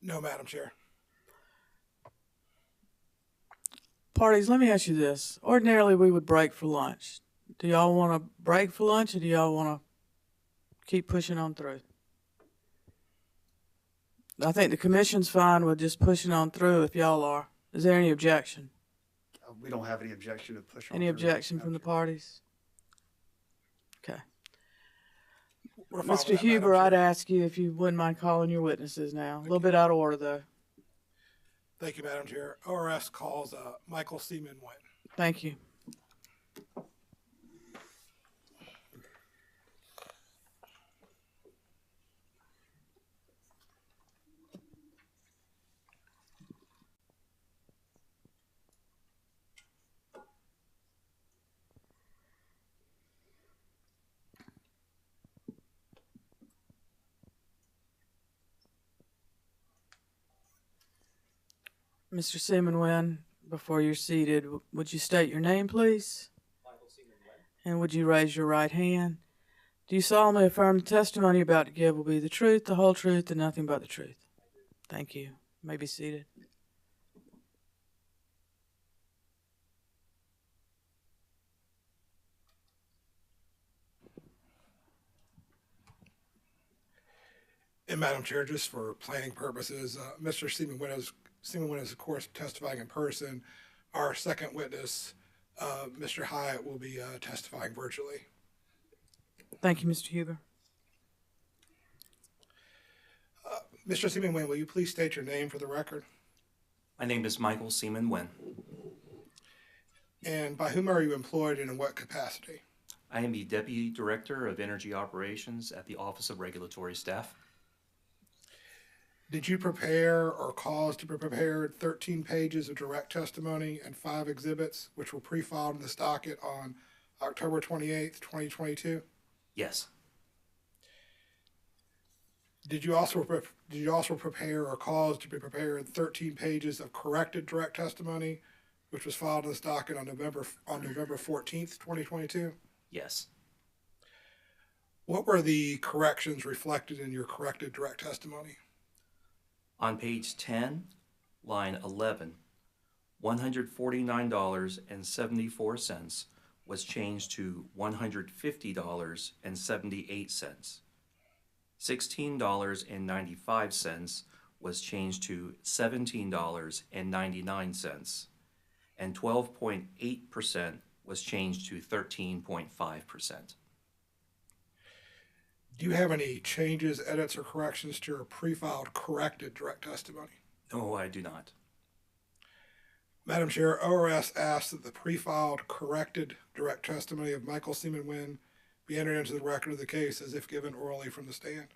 No, Madam Chair. Parties, let me ask you this. Ordinarily, we would break for lunch. Do y'all want to break for lunch, or do y'all want to keep pushing on through? I think the commission's fine with just pushing on through if y'all are. Is there any objection? We don't have any objection to push on. Any through. objection from the parties? Okay. We're fine with Mr. that, Huber, Madam I'd Chair. ask you if you wouldn't mind calling your witnesses now. A little bit out of order, though. Thank you, Madam Chair. ORS calls Michael Seaman Wynn. Thank you. Mr. Seaman Wynn, before you're seated, would you state your name, please? Michael Seaman Wynn. And would you raise your right hand? Do you solemnly affirm the testimony you're about to give will be the truth, the whole truth, and nothing but the truth? Thank you. You may be seated. And Madam Chair, just for planning purposes, Mr. Seaman Wynn is, of course, testifying in person. Our second witness, Mr. Hyatt, will be testifying virtually. Thank you, Mr. Huber. Mr. Seaman Wynn, will you please state your name for the record? My name is Michael Seaman Wynn. And by whom are you employed and in what capacity? I am the Deputy Director of Energy Operations at the Office of Regulatory Staff. Did you prepare or cause to be prepared 13 pages of direct testimony and 5 exhibits, which were pre-filed in this docket on October 28th, 2022? Yes. Did you also prepare or cause to be prepared 13 pages of corrected direct testimony, which was filed in this docket on November 14th, 2022? Yes. What were the corrections reflected in your corrected direct testimony? On page 10, line 11, $149.74 was changed to $150.78. $16.95 was changed to $17.99, and 12.8% was changed to 13.5%. Do you have any changes, edits, or corrections to your pre-filed corrected direct testimony? No, I do not. Madam Chair, ORS asks that the pre-filed corrected direct testimony of Michael Seaman Wynn be entered into the record of the case as if given orally from the stand.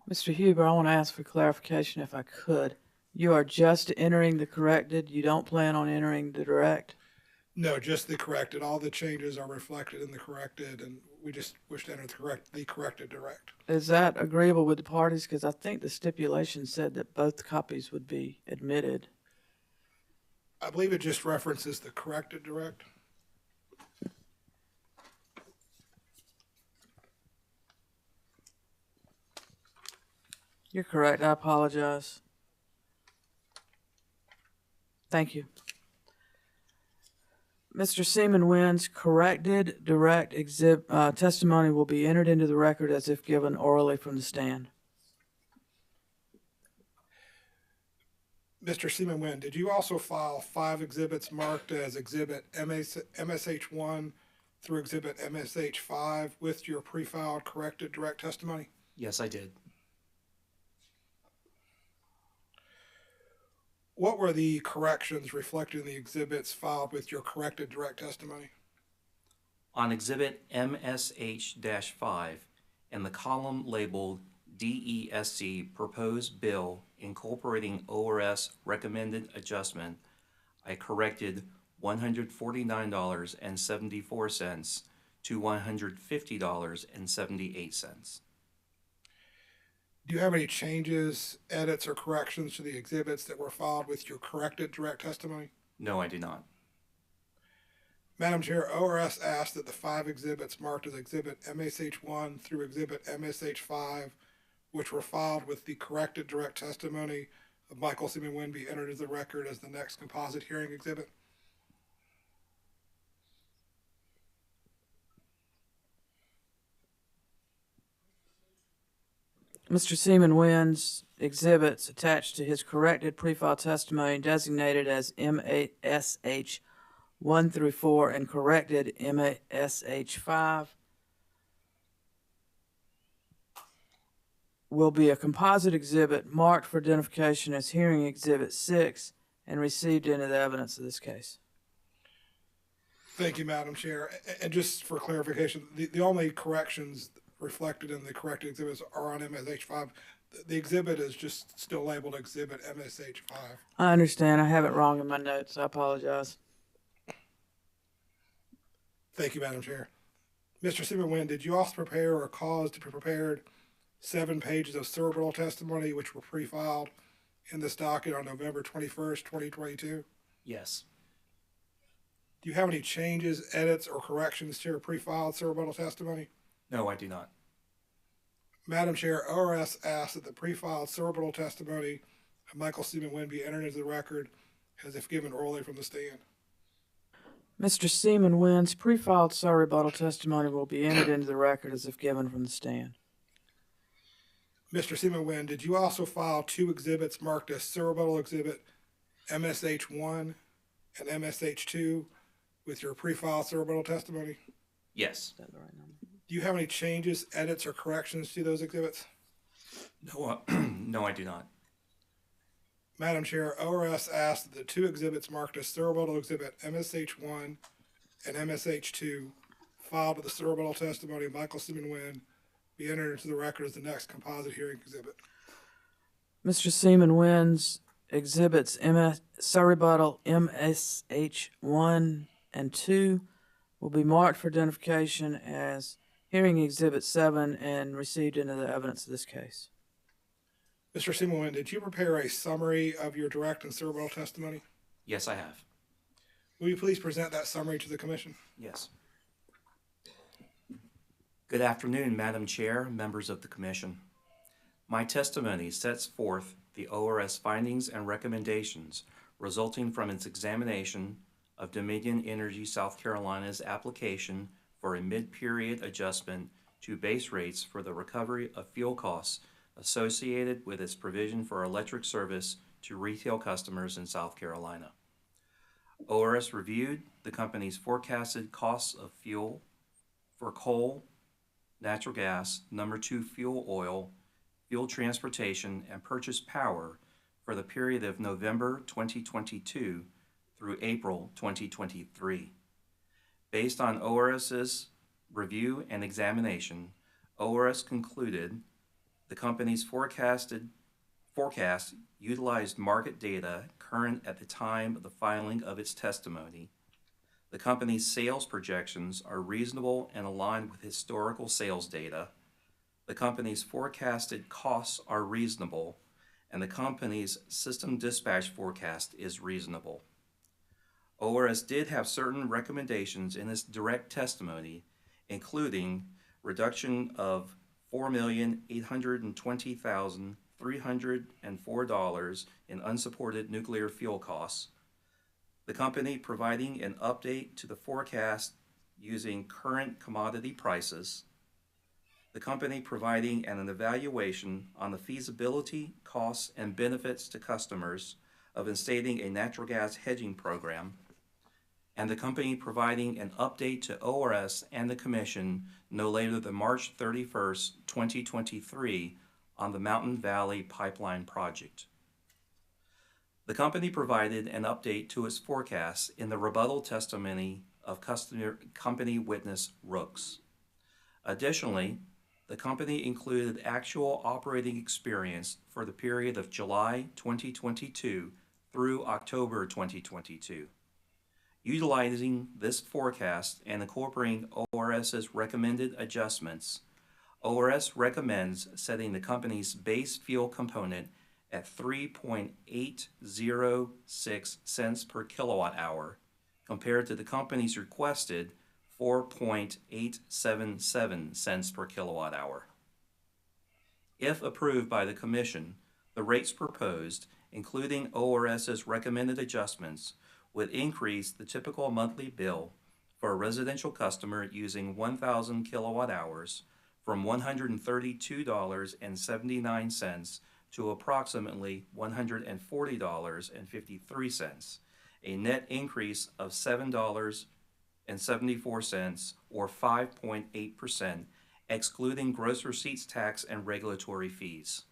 Mr. Huber, I want to ask for clarification if I could. You are just entering the corrected, you don't plan on entering the direct? No, just the corrected. All the changes are reflected in the corrected, and we just wish to enter the corrected direct. Is that agreeable with the parties? Because I think the stipulation said that both copies would be admitted. I believe it just references the corrected direct. You're correct. I apologize. Thank you. Mr. Seaman Wynn's corrected direct testimony will be entered into the record as if given orally from the stand. Mr. Seaman Wynn, did you also file 5 exhibits marked as Exhibit MSH1 through Exhibit MSH5 with your pre-filed corrected direct testimony? Yes, I did. What were the corrections reflected in the exhibits filed with your corrected direct testimony? On Exhibit MSH-5, in the column labeled DESC Proposed Bill Incorporating ORS Recommended Adjustment, I corrected $149.74 to $150.78. Do you have any changes, edits, or corrections to the exhibits that were filed with your corrected direct testimony? No, I do not. Madam Chair, ORS asks that the 5 exhibits marked as Exhibit MSH1 through Exhibit MSH5, which were filed with the corrected direct testimony of Michael Seaman Wynn, be entered into the record as the next composite hearing exhibit. Mr. Seaman Wynn's exhibits attached to his corrected pre-file testimony designated as MASH 1 through 4 and corrected MASH 5 will be a composite exhibit marked for identification as Hearing Exhibit 6 and received into the evidence of this case. Thank you, Madam Chair. And just for clarification, the only corrections reflected in the corrected exhibits are on MSH5. The exhibit is just still labeled Exhibit MSH5. I understand. I have it wrong in my notes. I apologize. Thank you, Madam Chair. Mr. Seaman Wynn, did you also prepare or cause to be prepared 7 pages of cerebral testimony which were pre-filed in this docket on November 21st, 2022? Yes. Do you have any changes, edits, or corrections to your pre-filed cerebral testimony? No, I do not. Madam Chair, ORS asks that the pre-filed cerebral testimony of Michael Seaman Wynn be entered into the record as if given orally from the stand. Mr. Seaman Wynn's pre-filed rebuttal testimony will be entered into the record as if given from the stand. Mr. Seaman Wynn, did you also file 2 exhibits marked as cerebral exhibit MSH1 and MSH2 with your pre-filed cerebral testimony? Yes. Do you have any changes, edits, or corrections to those exhibits? No, no, I do not. Madam Chair, ORS asks that the 2 exhibits marked as cerebral exhibit MSH1 and MSH2 filed with the cerebral testimony of Michael Seaman Wynn be entered into the record as the next composite hearing exhibit. Mr. Seaman Wynn's exhibits cerebuttal MSH1 and 2 will be marked for identification as Hearing Exhibit 7 and received into the evidence of this case. Mr. Seymour, did you prepare a summary of your direct and surrebuttal testimony? Yes, I have. Will you please present that summary to the commission? Yes. Good afternoon, Madam Chair, members of the Commission. My testimony sets forth the ORS findings and recommendations resulting from its examination of Dominion Energy South Carolina's application for a mid-period adjustment to base rates for the recovery of fuel costs associated with its provision for electric service to retail customers in South Carolina. ORS reviewed the company's forecasted costs of fuel for coal, natural gas, number 2 fuel oil, fuel transportation, and purchase power for the period of November 2022 through April 2023. Based on ORS's review and examination, ORS concluded the company's forecast utilized market data current at the time of the filing of its testimony. The company's sales projections are reasonable and aligned with historical sales data. The company's forecasted costs are reasonable, and the company's system dispatch forecast is reasonable. ORS did have certain recommendations in its direct testimony, including reduction of $4,820,304 in unsupported nuclear fuel costs, the company providing an update to the forecast using current commodity prices, the company providing an evaluation on the feasibility, costs, and benefits to customers of instating a natural gas hedging program, and the company providing an update to ORS and the Commission no later than March 31st, 2023 on the Mountain Valley Pipeline Project. The company provided an update to its forecasts in the rebuttal testimony of company witness Rooks. Additionally, the company included actual operating experience for the period of July 2022 through October 2022. Utilizing this forecast and incorporating ORS's recommended adjustments, ORS recommends setting the company's base fuel component at 3.806 cents per kilowatt hour compared to the company's requested 4.877 cents per kilowatt hour. If approved by the Commission, the rates proposed, including ORS's recommended adjustments, would increase the typical monthly bill for a residential customer using 1,000 kilowatt hours from $132.79 to approximately $140.53, a net increase of $7.74 or 5.8%, excluding gross receipts tax and regulatory fees.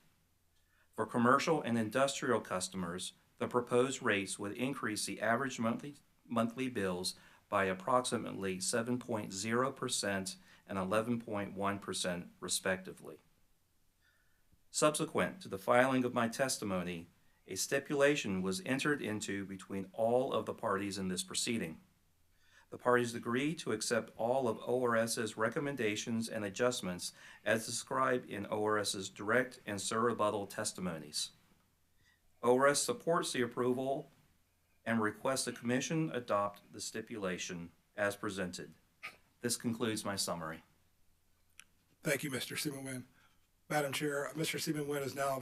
For commercial and industrial customers, the proposed rates would increase the average monthly bills by approximately 7.0% and 11.1% respectively. Subsequent to the filing of my testimony, a stipulation was entered into between all of the parties in this proceeding. The parties agreed to accept all of ORS's recommendations and adjustments as described in ORS's direct and surrebuttal testimonies. ORS supports the approval and requests the Commission adopt the stipulation as presented. This concludes my summary. Thank you, Mr. Seymour. Madam Chair, Mr. Seymour is now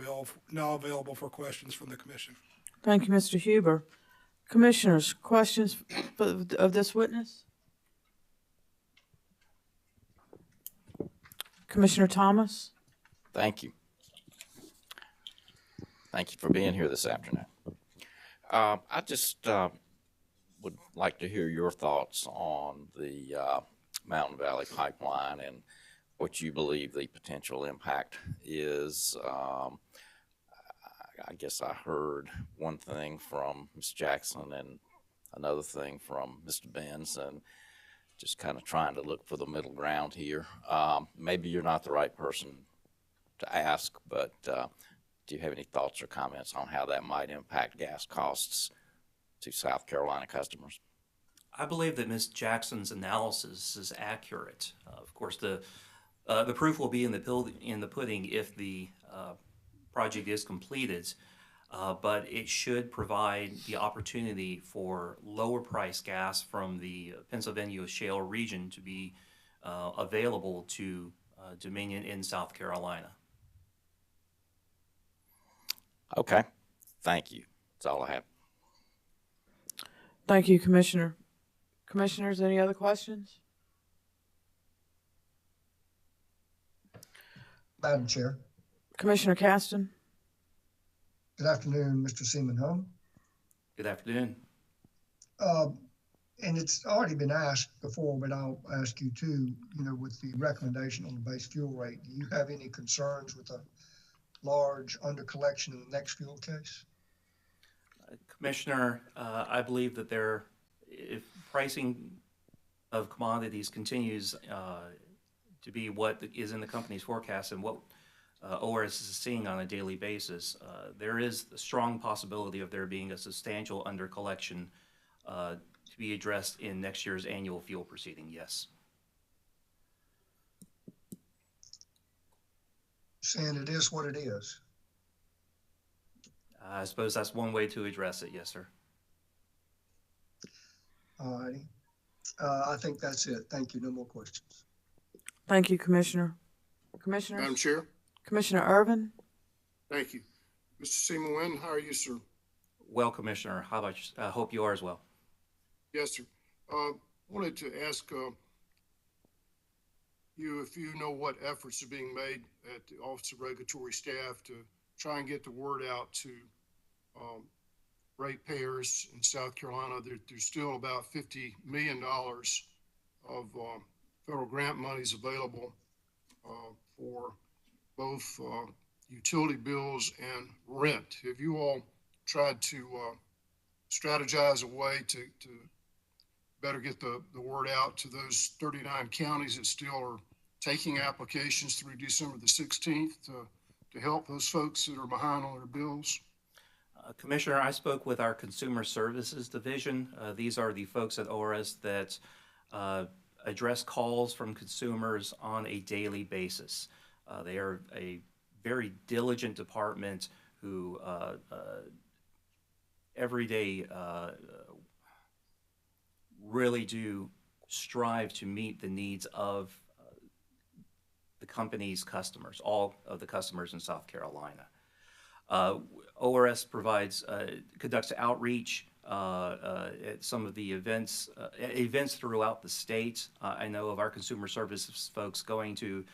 available for questions from the Commission. Thank you, Mr. Huber. Commissioners, questions of this witness? Commissioner Thomas? Thank you. Thank you for being here this afternoon. I just would like to hear your thoughts on the Mountain Valley Pipeline and what you believe the potential impact is. I guess I heard one thing from Ms. Jackson and another thing from Mr. Benz, and just kind of trying to look for the middle ground here. Maybe you're not the right person to ask, but do you have any thoughts or comments on how that might impact gas costs to South Carolina customers? I believe that Ms. Jackson's analysis is accurate. Of course, the proof will be in the pudding if the project is completed, but it should provide the opportunity for lower price gas from the Pennsylvania shale region to be available to Dominion in South Carolina. Okay, thank you. That's all I have. Thank you, Commissioner. Commissioners, any other questions? Madam Chair. Commissioner Caston? Good afternoon, Mr. Seaman Home. Good afternoon. And it's already been asked before, but I'll ask you too, with the recommendation on the base fuel rate, do you have any concerns with a large undercollection in the next fuel case? Commissioner, I believe that if pricing of commodities continues to be what is in the company's forecast and what ORS is seeing on a daily basis, there is a strong possibility of there being a substantial undercollection to be addressed in next year's annual fuel proceeding, yes. Saying it is what it is. I suppose that's one way to address it, yes, sir. All righty. I think that's it. Thank you. No more questions. Thank you, Commissioner. Commissioner? Madam Chair, Commissioner Irvin? thank you. Mr. Seaman Wynn, how are you, sir? Well, Commissioner, how about you? I hope you are as well. Yes, sir. Wanted to ask you if you know what efforts are being made at the Office of Regulatory Staff to try and get the word out to ratepayers in South Carolina. There's still about $50 million of federal grant monies available for both utility bills and rent. Have you all tried to strategize a way to better get the word out to those 39 counties that still are taking applications through December the 16th to help those folks that are behind on their bills? Commissioner, I spoke with our Consumer Services Division. These are the folks at ORS that address calls from consumers on a daily basis. They are a very diligent department who every day really do strive to meet the needs of the company's customers, all of the customers in South Carolina. ORS conducts outreach at some of the events throughout the state. I know of our consumer services folks going to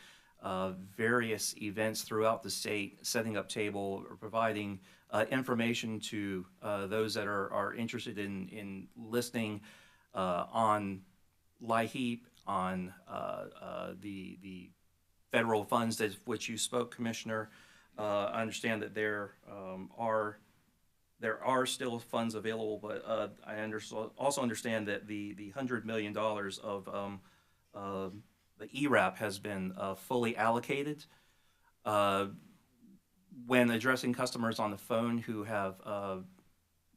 various events throughout the state, setting up table or providing information to those that are interested in listening on LIHEAP, on the federal funds that which you spoke, Commissioner. I understand that there are still funds available, but I also understand that the $100 million of the ERAP has been fully allocated. When addressing customers on the phone who have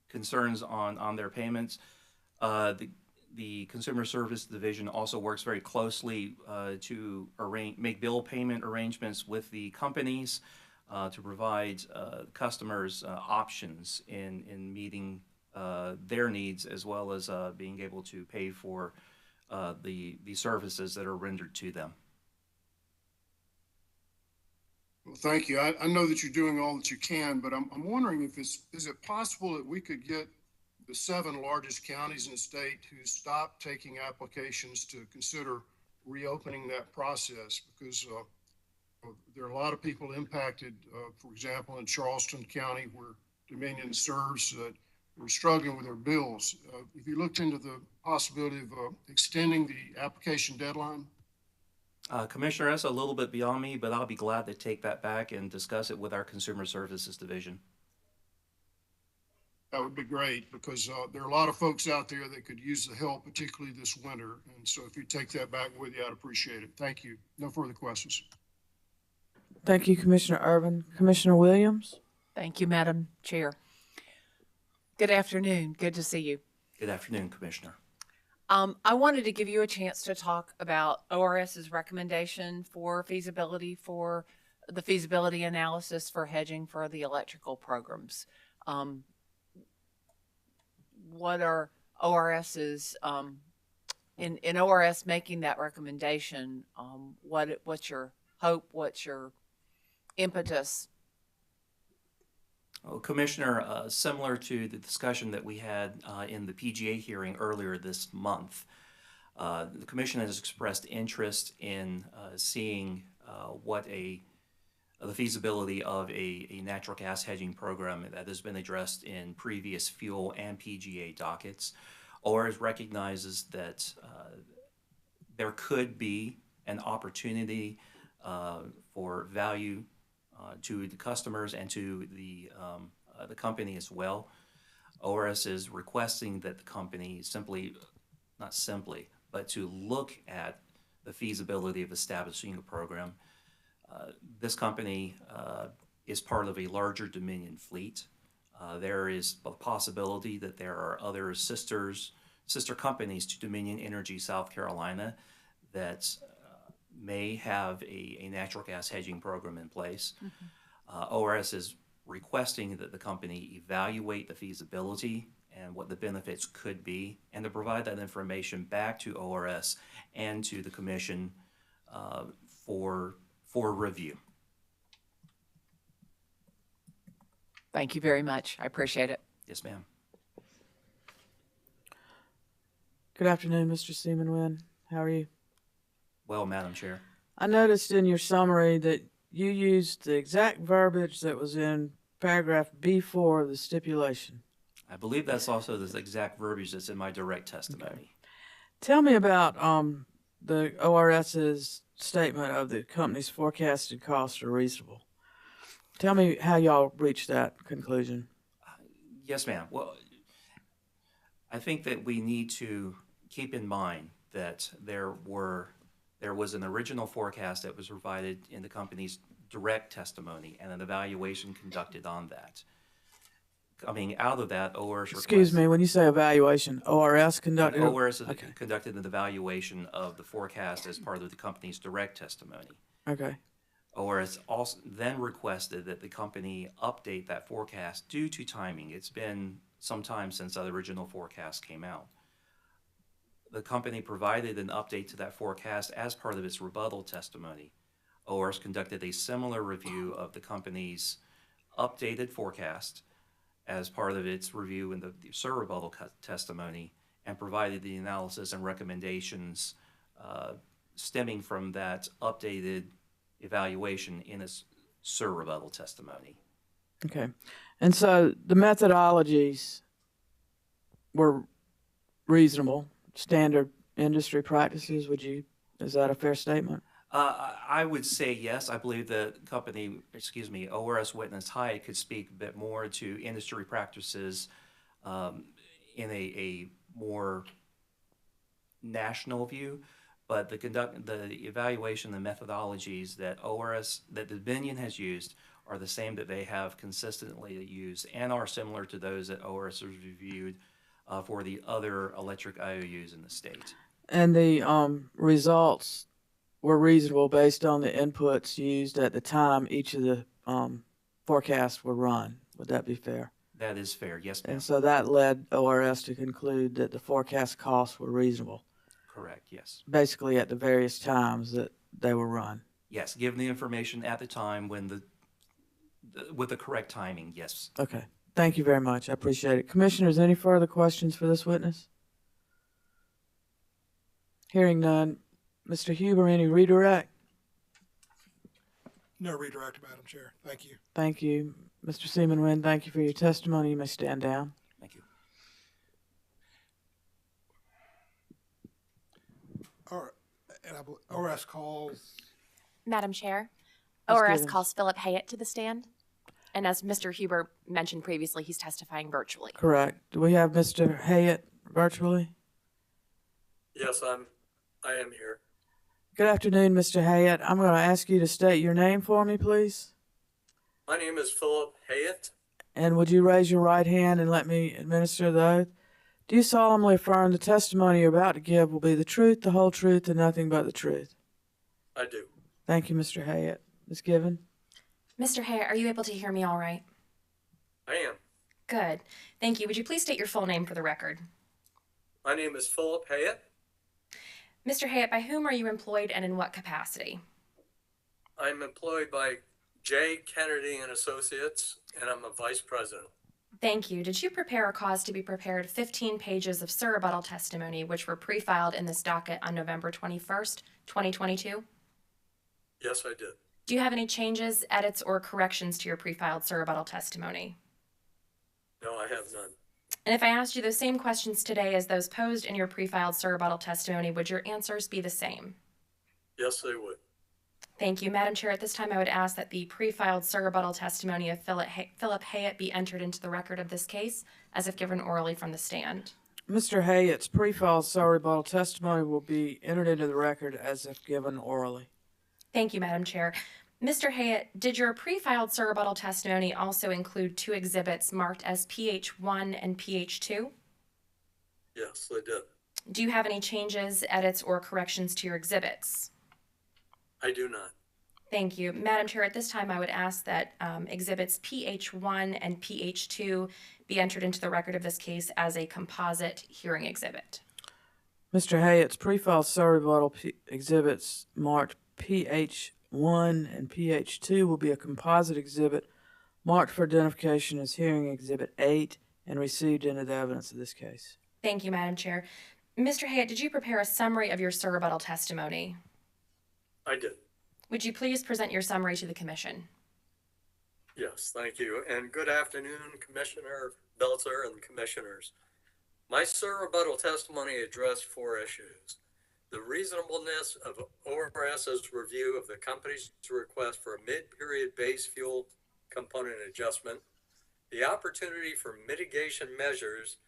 concerns on their payments, the Consumer Service Division also works very closely to make bill payment arrangements with the companies to provide customers options in meeting their needs, as well as being able to pay for the services that are rendered to them. Well, thank you. I know that you're doing all that you can, but I'm wondering if is it possible that we could get the 7 largest counties in the state who stopped taking applications to consider reopening that process, because there are a lot of people impacted, for example, in Charleston County, where Dominion serves, that are struggling with their bills. Have you looked into the possibility of extending the application deadline? Commissioner, that's a little bit beyond me, but I'll be glad to take that back and discuss it with our Consumer Services Division. That would be great, because there are a lot of folks out there that could use the help, particularly this winter. And so if you take that back with you, I'd appreciate it. Thank you. No further questions. Thank you, Commissioner Irvin. Commissioner Williams? Thank you, Madam Chair. Good afternoon. Good to see you. Good afternoon, Commissioner. I wanted to give you a chance to talk about ORS's recommendation for feasibility for the feasibility analysis for hedging for the electrical programs. What are ORS's, in ORS making that recommendation, what's your hope, what's your impetus? Well, Commissioner, similar to the discussion that we had in the PGA hearing earlier this month, the Commission has expressed interest in seeing what the feasibility of a natural gas hedging program that has been addressed in previous fuel and PGA dockets. ORS recognizes that there could be an opportunity for value to the customers and to the company as well. ORS is requesting that the company but to look at the feasibility of establishing a program. This company is part of a larger Dominion fleet. There is a possibility that there are other sister companies to Dominion Energy South Carolina that may have a natural gas hedging program in place. ORS is requesting that the company evaluate the feasibility and what the benefits could be, and to provide that information back to ORS and to the Commission for review. Thank you very much. I appreciate it. Yes, ma'am. Good afternoon, Mr. Seaman-Wynn. How are you? Well, Madam Chair. I noticed in your summary that you used the exact verbiage that was in paragraph B4 of the stipulation. I believe that's also the exact verbiage that's in my direct testimony. Okay. Tell me about the ORS's statement of the company's forecasted costs are reasonable. Tell me how y'all reached that conclusion. Yes, ma'am. Well, I think that we need to keep in mind that there was an original forecast that was provided in the company's direct testimony and an evaluation conducted on that. Coming out of that, ORS Excuse me, when you say evaluation, ORS conducted? ORS conducted an evaluation of the forecast as part of the company's direct testimony. Okay. ORS also then requested that the company update that forecast due to timing. It's been some time since the original forecast came out. The company provided an update to that forecast as part of its rebuttal testimony. ORS conducted a similar review of the company's updated forecast as part of its review in the rebuttal testimony, and provided the analysis and recommendations stemming from that updated evaluation in its rebuttal testimony. Okay. And so the methodologies were reasonable, standard industry practices, is that a fair statement? I would say yes. I believe the company, ORS witness Hyatt could speak a bit more to industry practices in a more national view, but the evaluation, the methodologies that Dominion has used are the same that they have consistently used and are similar to those that ORS has reviewed for the other electric IOUs in the state. And the results were reasonable based on the inputs used at the time each of the forecasts were run. Would that be fair? That is fair, yes, ma'am. And so that led ORS to conclude that the forecast costs were reasonable. Correct, yes. Basically at the various times that they were run. Yes, given the information at the time when with the correct timing, yes. Okay. Thank you very much. I appreciate it. Commissioners, any further questions for this witness? Hearing none. Mr. Huber, any redirect? No redirect, Madam Chair. Thank you. Thank you. Mr. Seaman-Wynn, thank you for your testimony. You may stand down. Thank you. ORS calls. Madam Chair, Ms. ORS Givens. calls Philip Hayett to the stand. And as Mr. Huber mentioned previously, he's testifying virtually. Correct. Do we have Mr. Hayett virtually? Yes, I am here. Good afternoon, Mr. Hayett. I'm going to ask you to state your name for me, please. My name is Philip Hayett. And would you raise your right hand and let me administer the oath? Do you solemnly affirm the testimony you're about to give will be the truth, the whole truth, and nothing but the truth? I do. Thank you, Mr. Hayett. Ms. Given? Mr. Hay, are you able to hear me all right? I am. Good. Thank you. Would you please state your full name for the record? My name is Philip Hayett. Mr. Hay, by whom are you employed and in what capacity? I'm employed by J. Kennedy and Associates, and I'm a vice president. Thank you. Did you prepare or cause to be prepared 15 pages of surrebuttal testimony which were pre-filed in this docket on November 21st, 2022? Yes, I did. Do you have any changes, edits, or corrections to your pre-filed surrebuttal testimony? No, I have none. And if I asked you the same questions today as those posed in your pre-filed surrebuttal testimony, would your answers be the same? Yes, they would. Thank you. Madam Chair, at this time I would ask that the pre-filed surrebuttal testimony of Philip Hayett be entered into the record of this case as if given orally from the stand. Mr. Hayett's pre-filed surrebuttal testimony will be entered into the record as if given orally. Thank you, Madam Chair. Mr. Hayett, did your pre-filed surrebuttal testimony also include 2 exhibits marked as PH1 and PH2? Yes, they did. Do you have any changes, edits, or corrections to your exhibits? I do not. Thank you. Madam Chair, at this time I would ask that exhibits PH1 and PH2 be entered into the record of this case as a composite hearing exhibit. Mr. Hayett's pre-filed surrebuttal exhibits marked PH1 and PH2 will be a composite exhibit marked for identification as hearing exhibit 8 and received into the evidence of this case. Thank you, Madam Chair. Mr. Hayett, did you prepare a summary of your surrebuttal testimony? I did. Would you please present your summary to the Commission? Yes, thank you. And good afternoon, Commissioner Belzer and Commissioners. My surrebuttal testimony addressed 4 issues. The reasonableness of ORS's review of the company's request for a mid-period base fuel component adjustment, the opportunity for mitigation measures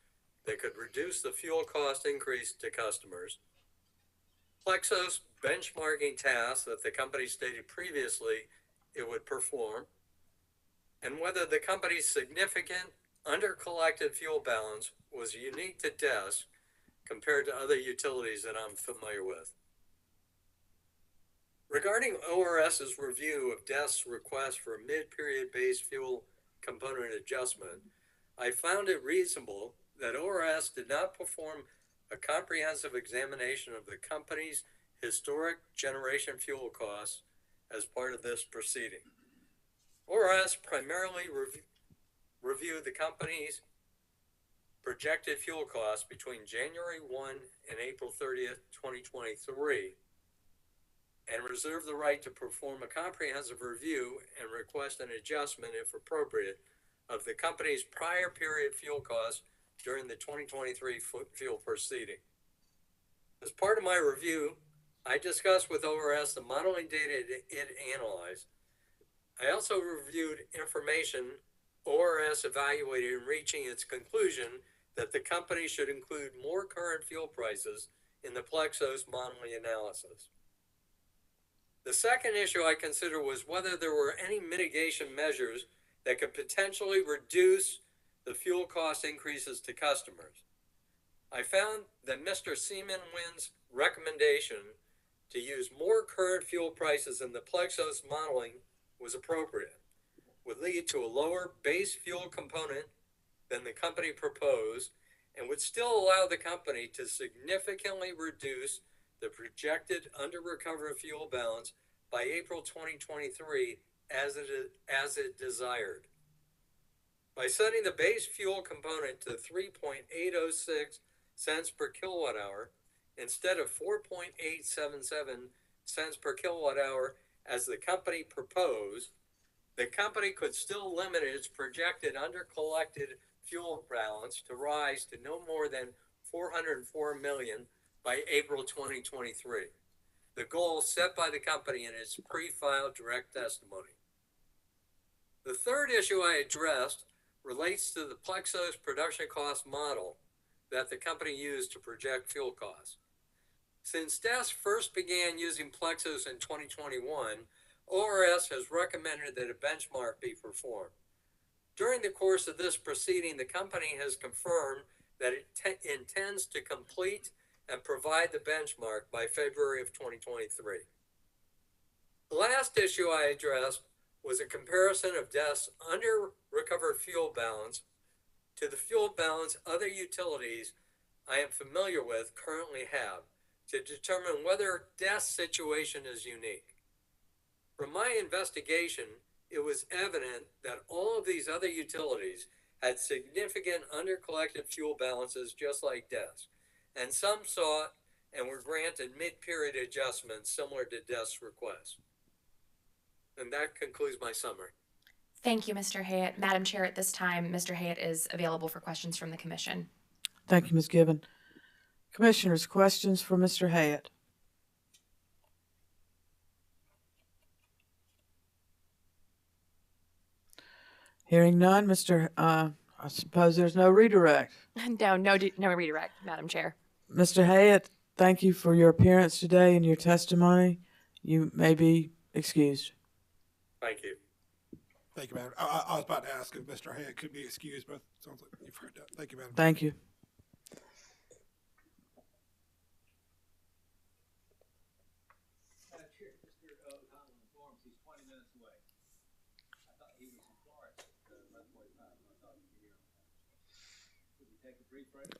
that could reduce the fuel cost increase to customers, Plexos benchmarking tasks that the company stated previously it would perform, and whether the company's significant under-collected fuel balance was unique to DES compared to other utilities that I'm familiar with. Regarding ORS's review of DES's request for a mid-period base fuel component adjustment, I found it reasonable that ORS did not perform a comprehensive examination of the company's historic generation fuel costs as part of this proceeding. ORS primarily reviewed the company's projected fuel costs between January 1 and April 30th, 2023, and reserved the right to perform a comprehensive review and request an adjustment, if appropriate, of the company's prior period fuel costs during the 2023 fuel proceeding. As part of my review, I discussed with ORS the modeling data it analyzed. I also reviewed information ORS evaluated in reaching its conclusion that the company should include more current fuel prices in the Plexos modeling analysis. The second issue I considered was whether there were any mitigation measures that could potentially reduce the fuel cost increases to customers. I found that Mr. Seaman-Wynn's recommendation to use more current fuel prices in the Plexos modeling was appropriate, would lead to a lower base fuel component than the company proposed, and would still allow the company to significantly reduce the projected under-recovered fuel balance by April 2023 as it desired. By setting the base fuel component to 3.806 cents per kilowatt hour instead of 4.877 cents per kilowatt hour as the company proposed, the company could still limit its projected under-collected fuel balance to rise to no more than $404 million by April 2023, the goal set by the company in its pre-filed direct testimony. The third issue I addressed relates to the Plexos production cost model that the company used to project fuel costs. Since DES first began using Plexos in 2021, ORS has recommended that a benchmark be performed. During the course of this proceeding, the company has confirmed that it intends to complete and provide the benchmark by February of 2023. The last issue I addressed was a comparison of DES's under recovered fuel balance to the fuel balance other utilities I am familiar with currently have to determine whether DES's situation is unique. From my investigation, it was evident that all of these other utilities had significant undercollected fuel balances just like DES, and some sought and were granted mid-period adjustments similar to DES's request. And that concludes my summary. Thank you, Mr. Hayett. Madam Chair, at this time, Mr. Hayett is available for questions from the commission. Thank you, Ms. Gibbon. Commissioners, questions for Mr. Hayett? Hearing none, I suppose there's no redirect. No redirect, Madam Chair. Mr. Hayett, thank you for your appearance today and your testimony. You may be excused. Thank you. Thank you, Madam. I was about to ask if Mr. Hayek could be excused, but it sounds like you've heard that. Thank you, Madam. Thank you.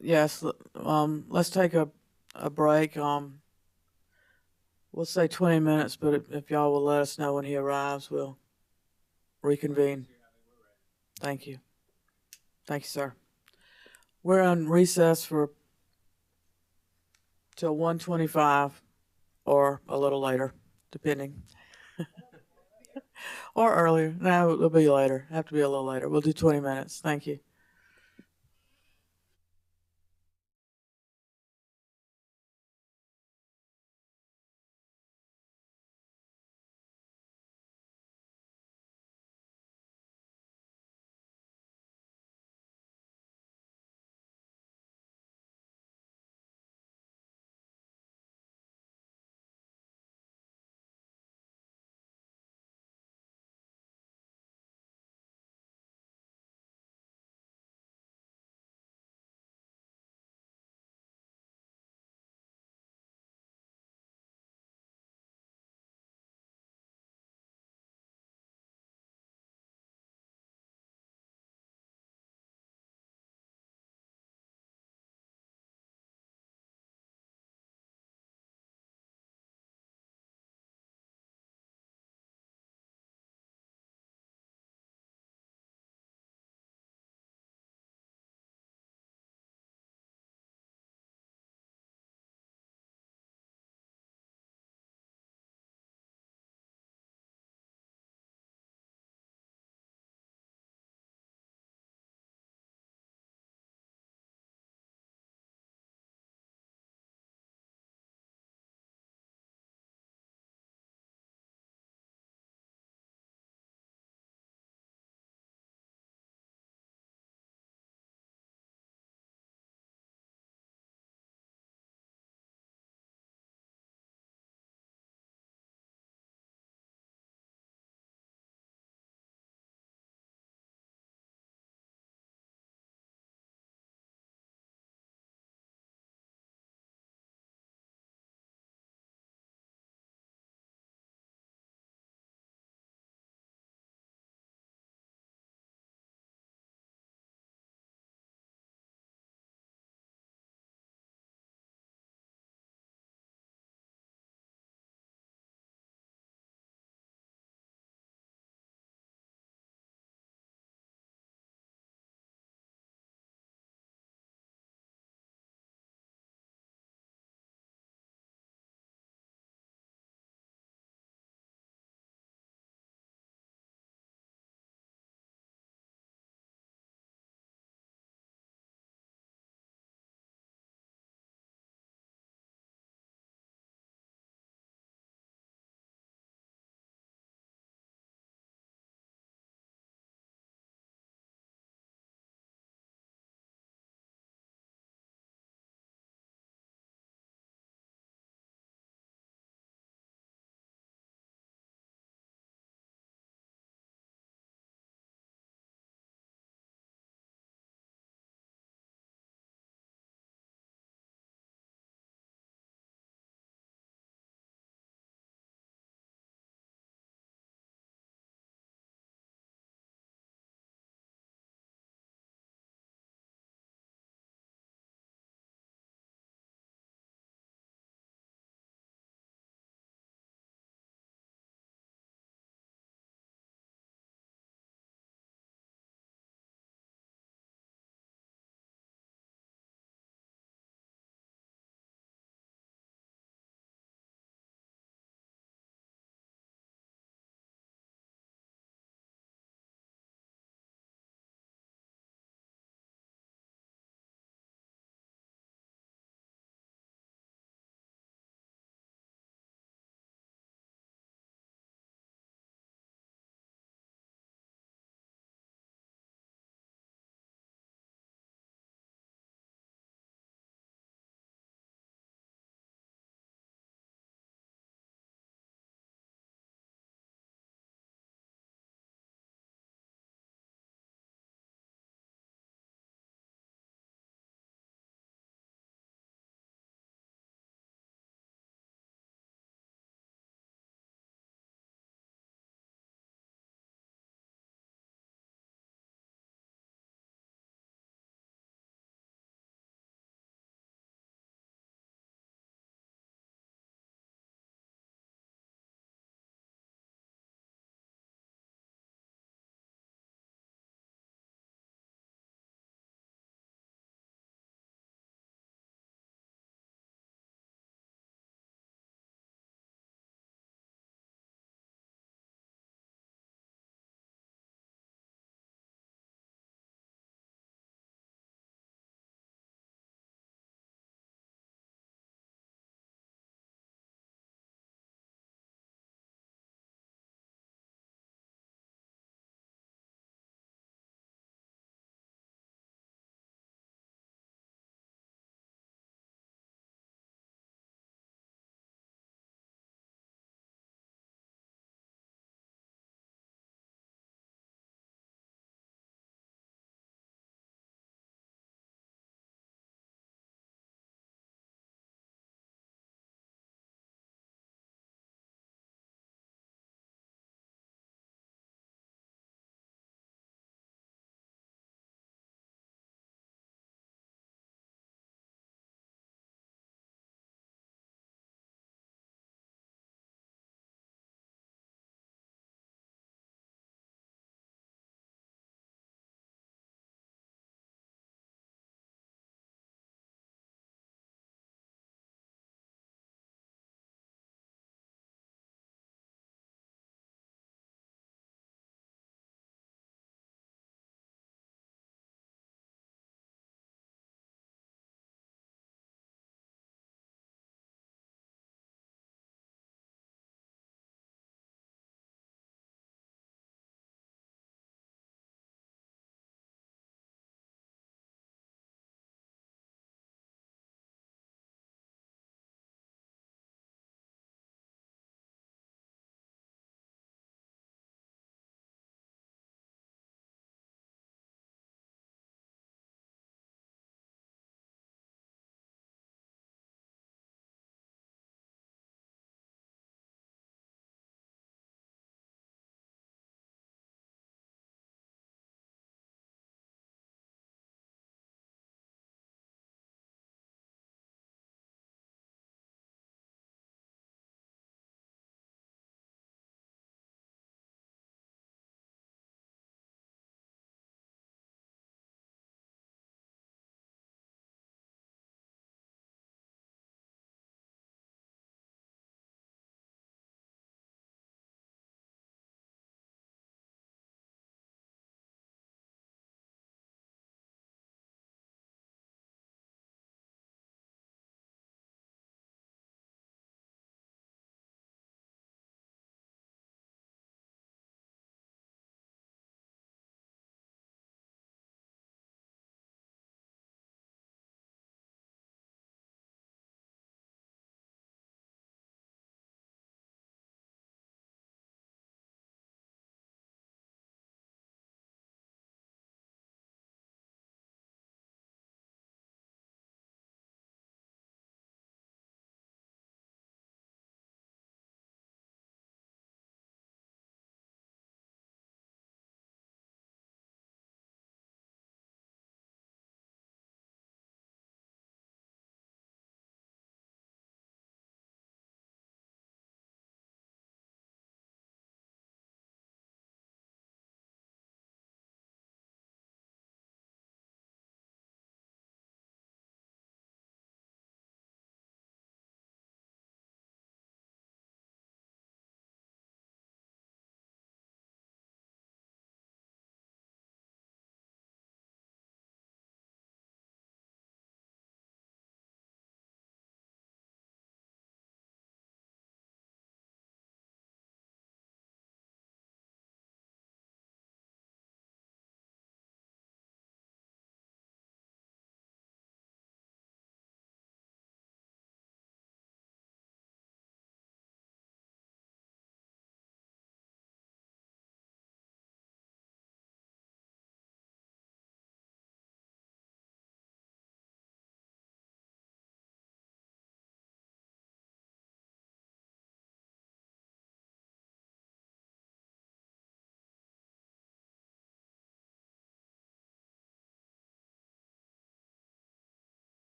Yes, let's take a break. We'll say 20 minutes, but if y'all will let us know when he arrives, we'll reconvene. Thank you. Thank you, sir. We're on recess till 1:25 or a little later, depending. Or earlier. No, it'll be later. Have to be a little later. We'll do 20 minutes. Thank you.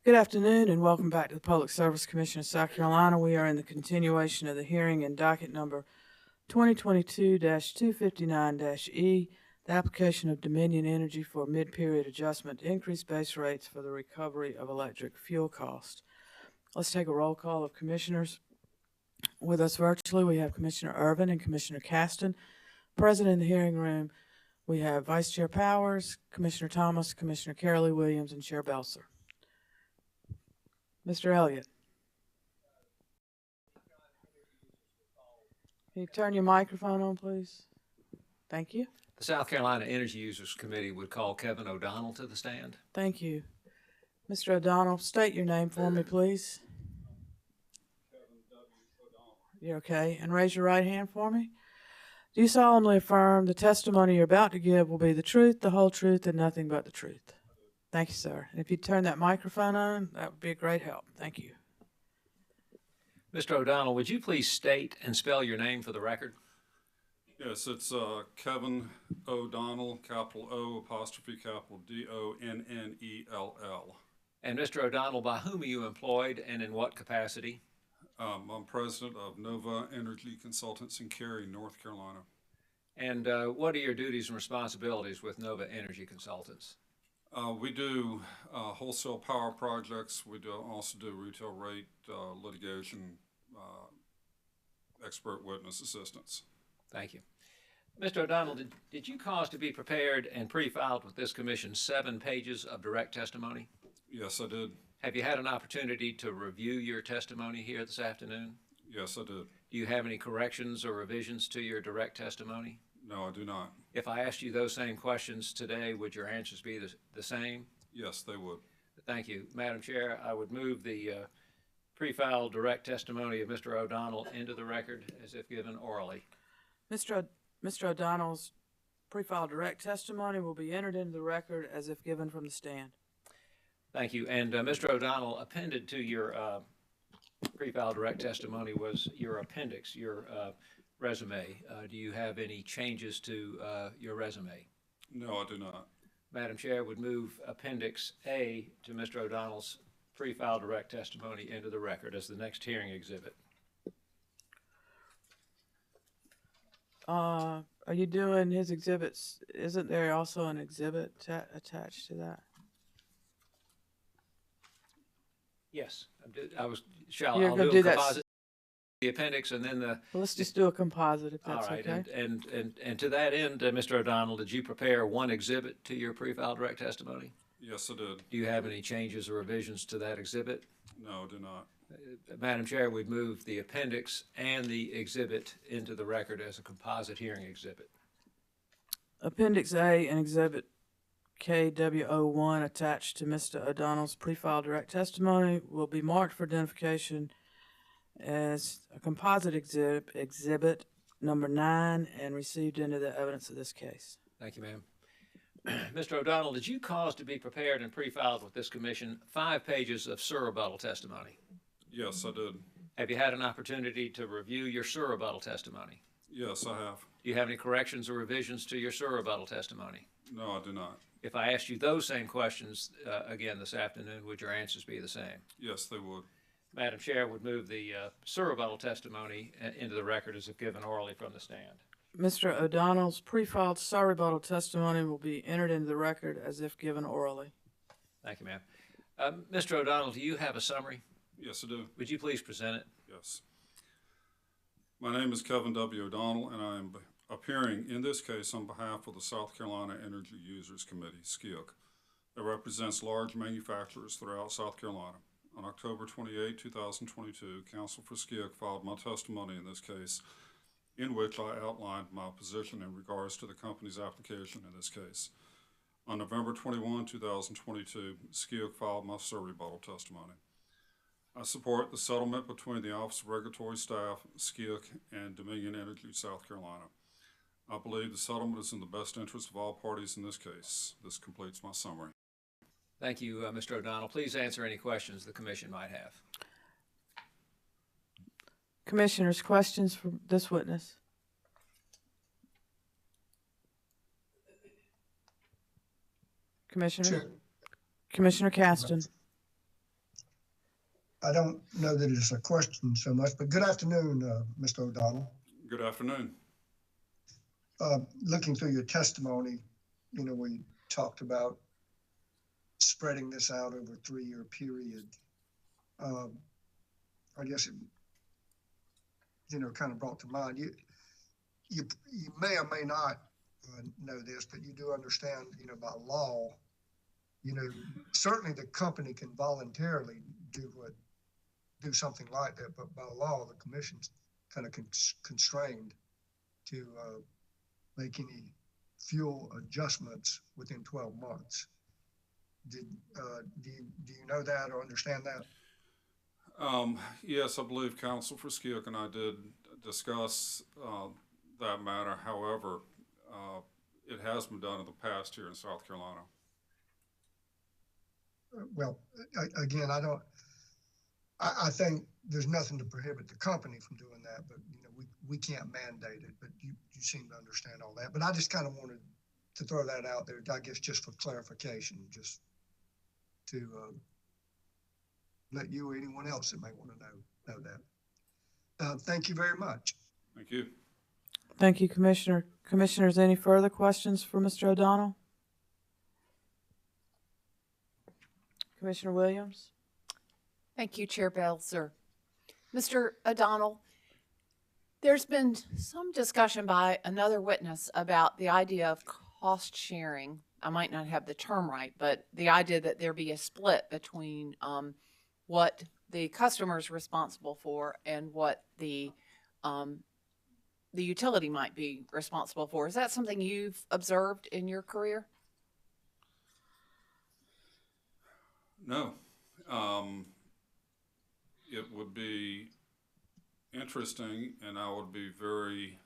Good afternoon and welcome back to the Public Service Commission of South Carolina. We are in the continuation of the hearing in docket number 2022-259-E, the application of Dominion Energy for mid-period adjustment to increase base rates for the recovery of electric fuel costs. Let's take a roll call of commissioners. With us virtually, we have Commissioner Irvin and Commissioner Caston. Present in the hearing room, we have Vice Chair Powers, Commissioner Thomas, Commissioner Carolee Williams, and Chair Belser. Mr. Elliott. Can you turn your microphone on, please? Thank you. The South Carolina Energy Users Committee would call Kevin O'Donnell to the stand. Thank you. Mr. O'Donnell, state your name for me, please. You're okay. And raise your right hand for me. Do you solemnly affirm the testimony you're about to give will be the truth, the whole truth, and nothing but the truth? Thank you, sir. And if you'd turn that microphone on, that would be a great help. Thank you. Mr. O'Donnell, would you please state and spell your name for the record? Yes, it's Kevin O'Donnell, capital O, apostrophe capital D-O-N-N-E-L-L. And Mr. O'Donnell, by whom are you employed and in what capacity? I'm president of Nova Energy Consultants in Cary, North Carolina. And what are your duties and responsibilities with Nova Energy Consultants? We do wholesale power projects. We also do retail rate litigation, expert witness assistance. Thank you. Mr. O'Donnell, did you cause to be prepared and pre-filed with this commission 7 pages of direct testimony? Yes, I did. Have you had an opportunity to review your testimony here this afternoon? Yes, I did. Do you have any corrections or revisions to your direct testimony? No, I do not. If I asked you those same questions today, would your answers be the same? Yes, they would. Thank you. Madam Chair, I would move the pre-filed direct testimony of Mr. O'Donnell into the record as if given orally. Mr. O'Donnell's pre-filed direct testimony will be entered into the record as if given from the stand. Thank you. And Mr. O'Donnell, appended to your pre-filed direct testimony was your appendix, your resume. Do you have any changes to your resume? No, I do not. Madam Chair, would move Appendix A to Mr. O'Donnell's pre-filed direct testimony into the record as the next hearing exhibit. Are you doing his exhibits? Isn't there also an exhibit attached to that? Yes, I'll You're do do a that. composite, the appendix, and then the. Well, let's just do a composite if that's all right, okay. and to that end, Mr. O'Donnell, did you prepare one exhibit to your pre-filed direct testimony? Yes, I did. Do you have any changes or revisions to that exhibit? No, I do not. Madam Chair, we'd move the appendix and the exhibit into the record as a composite hearing exhibit. Appendix A and Exhibit KW01 attached to Mr. O'Donnell's pre-filed direct testimony will be marked for identification as a composite exhibit number 9 and received into the evidence of this case. Thank you, ma'am. Mr. O'Donnell, did you cause to be prepared and pre-filed with this commission 5 pages of surrebuttal testimony? Yes, I did. Have you had an opportunity to review your surrebuttal testimony? Yes, I have. Do you have any corrections or revisions to your surrebuttal testimony? No, I do not. If I asked you those same questions again this afternoon, would your answers be the same? Yes, they would. Madam Chair, would move the surrebuttal testimony into the record as if given orally from the stand. Mr. O'Donnell's pre-filed surrebuttal testimony will be entered into the record as if given orally. Thank you, ma'am. Mr. O'Donnell, do you have a summary? Yes, I do. Would you please present it? Yes. My name is Kevin W. O'Donnell, and I am appearing in this case on behalf of the South Carolina Energy Users Committee, SCIC, that represents large manufacturers throughout South Carolina. On October 28, 2022, Counsel for SCIC filed my testimony in this case, in which I outlined my position in regards to the company's application in this case. On November 21, 2022, SCIC filed my surrebuttal testimony. I support the settlement between the Office of Regulatory Staff, SCIC, and Dominion Energy, South Carolina. I believe the settlement is in the best interest of all parties in this case. This completes my summary. Thank you, Mr. O'Donnell. Please answer any questions the commission might have. Commissioners, questions for this witness? Commissioner? Chair. Commissioner Caston? I don't know that it's a question so much, but good afternoon, Mr. O'Donnell. Good afternoon. Looking through your testimony, we talked about spreading this out over a 3-year period. I guess it, kind of brought to mind, you may or may not know this, but you do understand, by law, certainly the company can voluntarily do something like that, but by law, the commission's kind of constrained to make any fuel adjustments within 12 months. Do you know that or understand that? Yes, I believe Counsel for Skiok and I did discuss that matter. However, it has been done in the past here in South Carolina. Well, again, I think there's nothing to prohibit the company from doing that, but we can't mandate it, but you seem to understand all that. But I just kind of wanted to throw that out there, I guess, just for clarification, just to let you or anyone else that may want to know that. Thank you very much. Thank you. Thank you, Commissioner. Commissioners, any further questions for Mr. O'Donnell? Commissioner Williams? Thank you, Chair Belzer. Mr. O'Donnell, there's been some discussion by another witness about the idea of cost sharing. I might not have the term right, but the idea that there be a split between what the customer is responsible for and what the utility might be responsible for. Is that something you've observed in your career? No. It would be interesting, and I would be very,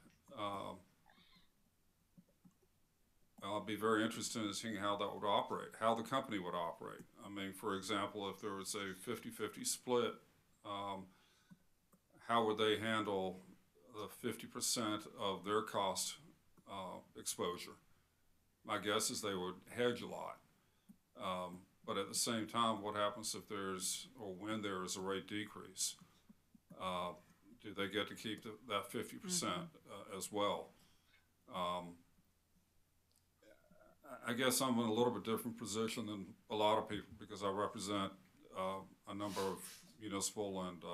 I'll be very interested in seeing how that would operate, how the company would operate. I mean, for example, if there was a 50-50 split, how would they handle the 50% of their cost exposure? My guess is they would hedge a lot. But at the same time, what happens if there's, or when there is a rate decrease? Do they get to keep that 50% as well? I guess I'm in a little bit different position than a lot of people because I represent a number of municipal and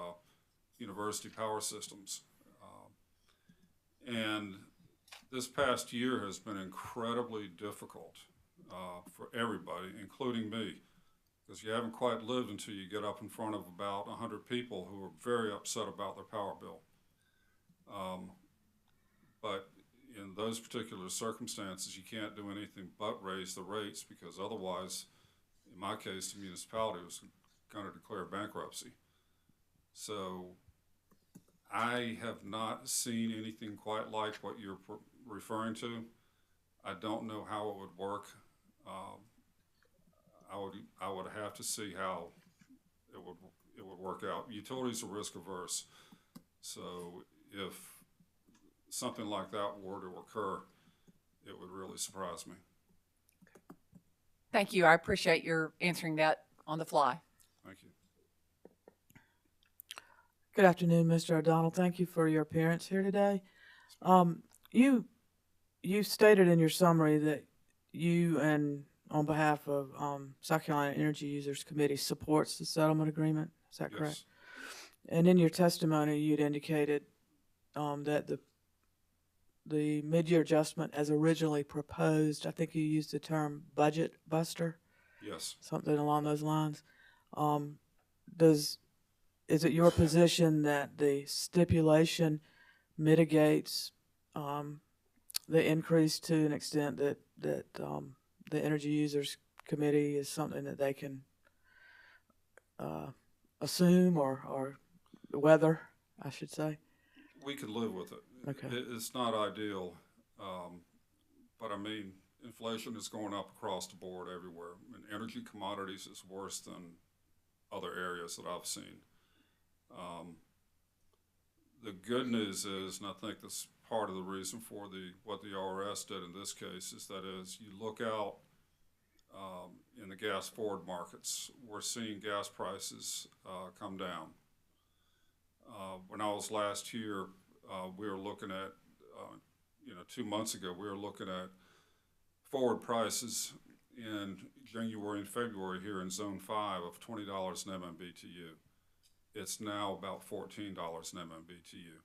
university power systems. And this past year has been incredibly difficult for everybody, including me, because you haven't quite lived until you get up in front of about 100 people who are very upset about their power bill. But in those particular circumstances, you can't do anything but raise the rates because otherwise, in my case, the municipality was going to declare bankruptcy. So I have not seen anything quite like what you're referring to. I don't know how it would work. I would have to see how it would work out. Utilities are risk averse, so if something like that were to occur, it would really surprise me. Thank you. I appreciate your answering that on the fly. Thank you. Good afternoon, Mr. O'Donnell. Thank you for your appearance here today. You stated in your summary that you and on behalf of South Carolina Energy Users Committee supports the settlement agreement. Is that correct? Yes. And in your testimony, you'd indicated that the mid-year adjustment as originally proposed, I think you used the term budget buster. Yes. Something along those lines. Is it your position that the stipulation mitigates the increase to an extent that the Energy Users Committee is something that they can assume or weather, I should say? We could live with it. Okay. It's not ideal, but I mean, inflation is going up across the board everywhere. And energy commodities is worse than other areas that I've seen. The good news is, and I think that's part of the reason for what the IRS did in this case, is that as you look out in the gas forward markets. We're seeing gas prices come down. When I was last here, we were looking at, 2 months ago, we were looking at forward prices in January and February here in Zone 5 of $20 an MMBTU. It's now about $14 an MMBTU.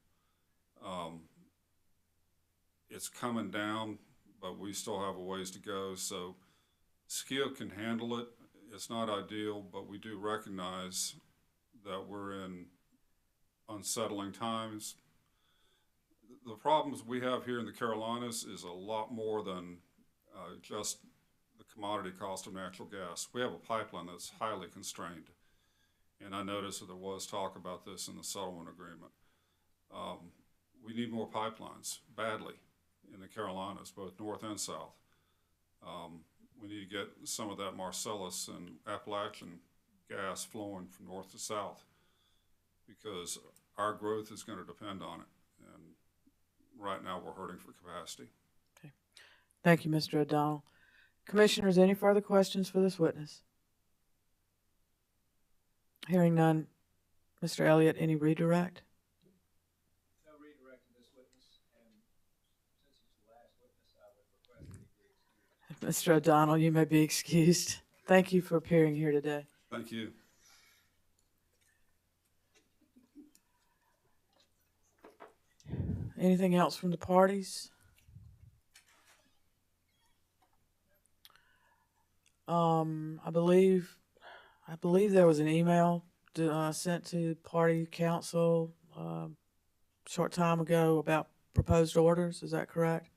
It's coming down, but we still have a ways to go. So SCIA can handle it. It's not ideal, but we do recognize that we're in unsettling times. The problems we have here in the Carolinas is a lot more than just the commodity cost of natural gas. We have a pipeline that's highly constrained. And I noticed that there was talk about this in the settlement agreement. We need more pipelines badly in the Carolinas, both north and south. We need to get some of that Marcellus and Appalachian gas flowing from north to south because our growth is going to depend on it. And right now we're hurting for capacity. Okay. Thank you, Mr. O'Donnell. Commissioners, any further questions for this witness? Hearing none. Mr. Elliott, any redirect? No redirect to this witness, and since he's the last witness, I would request that he be excused. Mr. O'Donnell, you may be excused. Thank you for appearing here today. Thank you. Anything else from the parties? I believe there was an email sent to party council short time ago about proposed orders. Is that correct?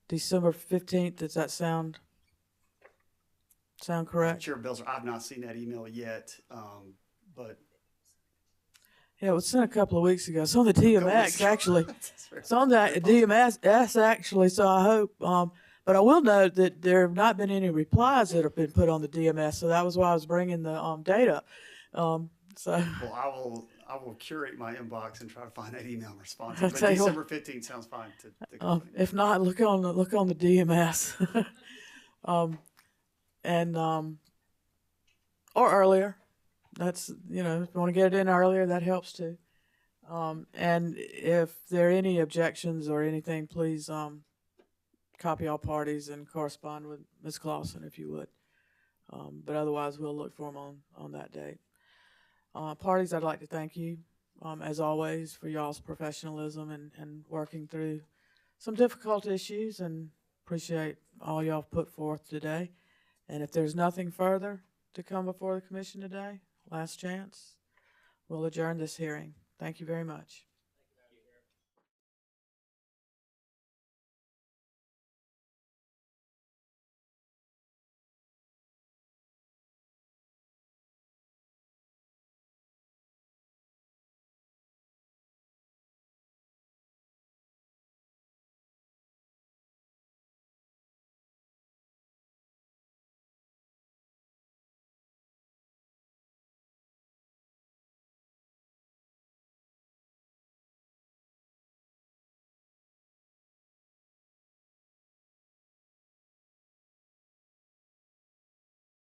December 15th. Does that sound correct? Chair Belzer, I've not seen that email yet, but Yeah, it was sent a couple of weeks ago. It's on the DMX, actually. It's on the DMS, actually, so I hope. But I will note that there have not been any replies that have been put on the DMS, so that was why I was bringing the data. Well, I will curate my inbox and try to find that email response. I'll But tell you December 15th sounds fine to company. If not, look on the DMS, or earlier. That's, if you want to get it in earlier, that helps too. And if there are any objections or anything, please copy all parties and correspond with Ms. Clausen if you would. But otherwise, we'll look for them on that date. Parties, I'd like to thank you, as always, for y'all's professionalism and working through some difficult issues, and appreciate all y'all put forth today. And if there's nothing further to come before the commission today, last chance, we'll adjourn this hearing. Thank you very much.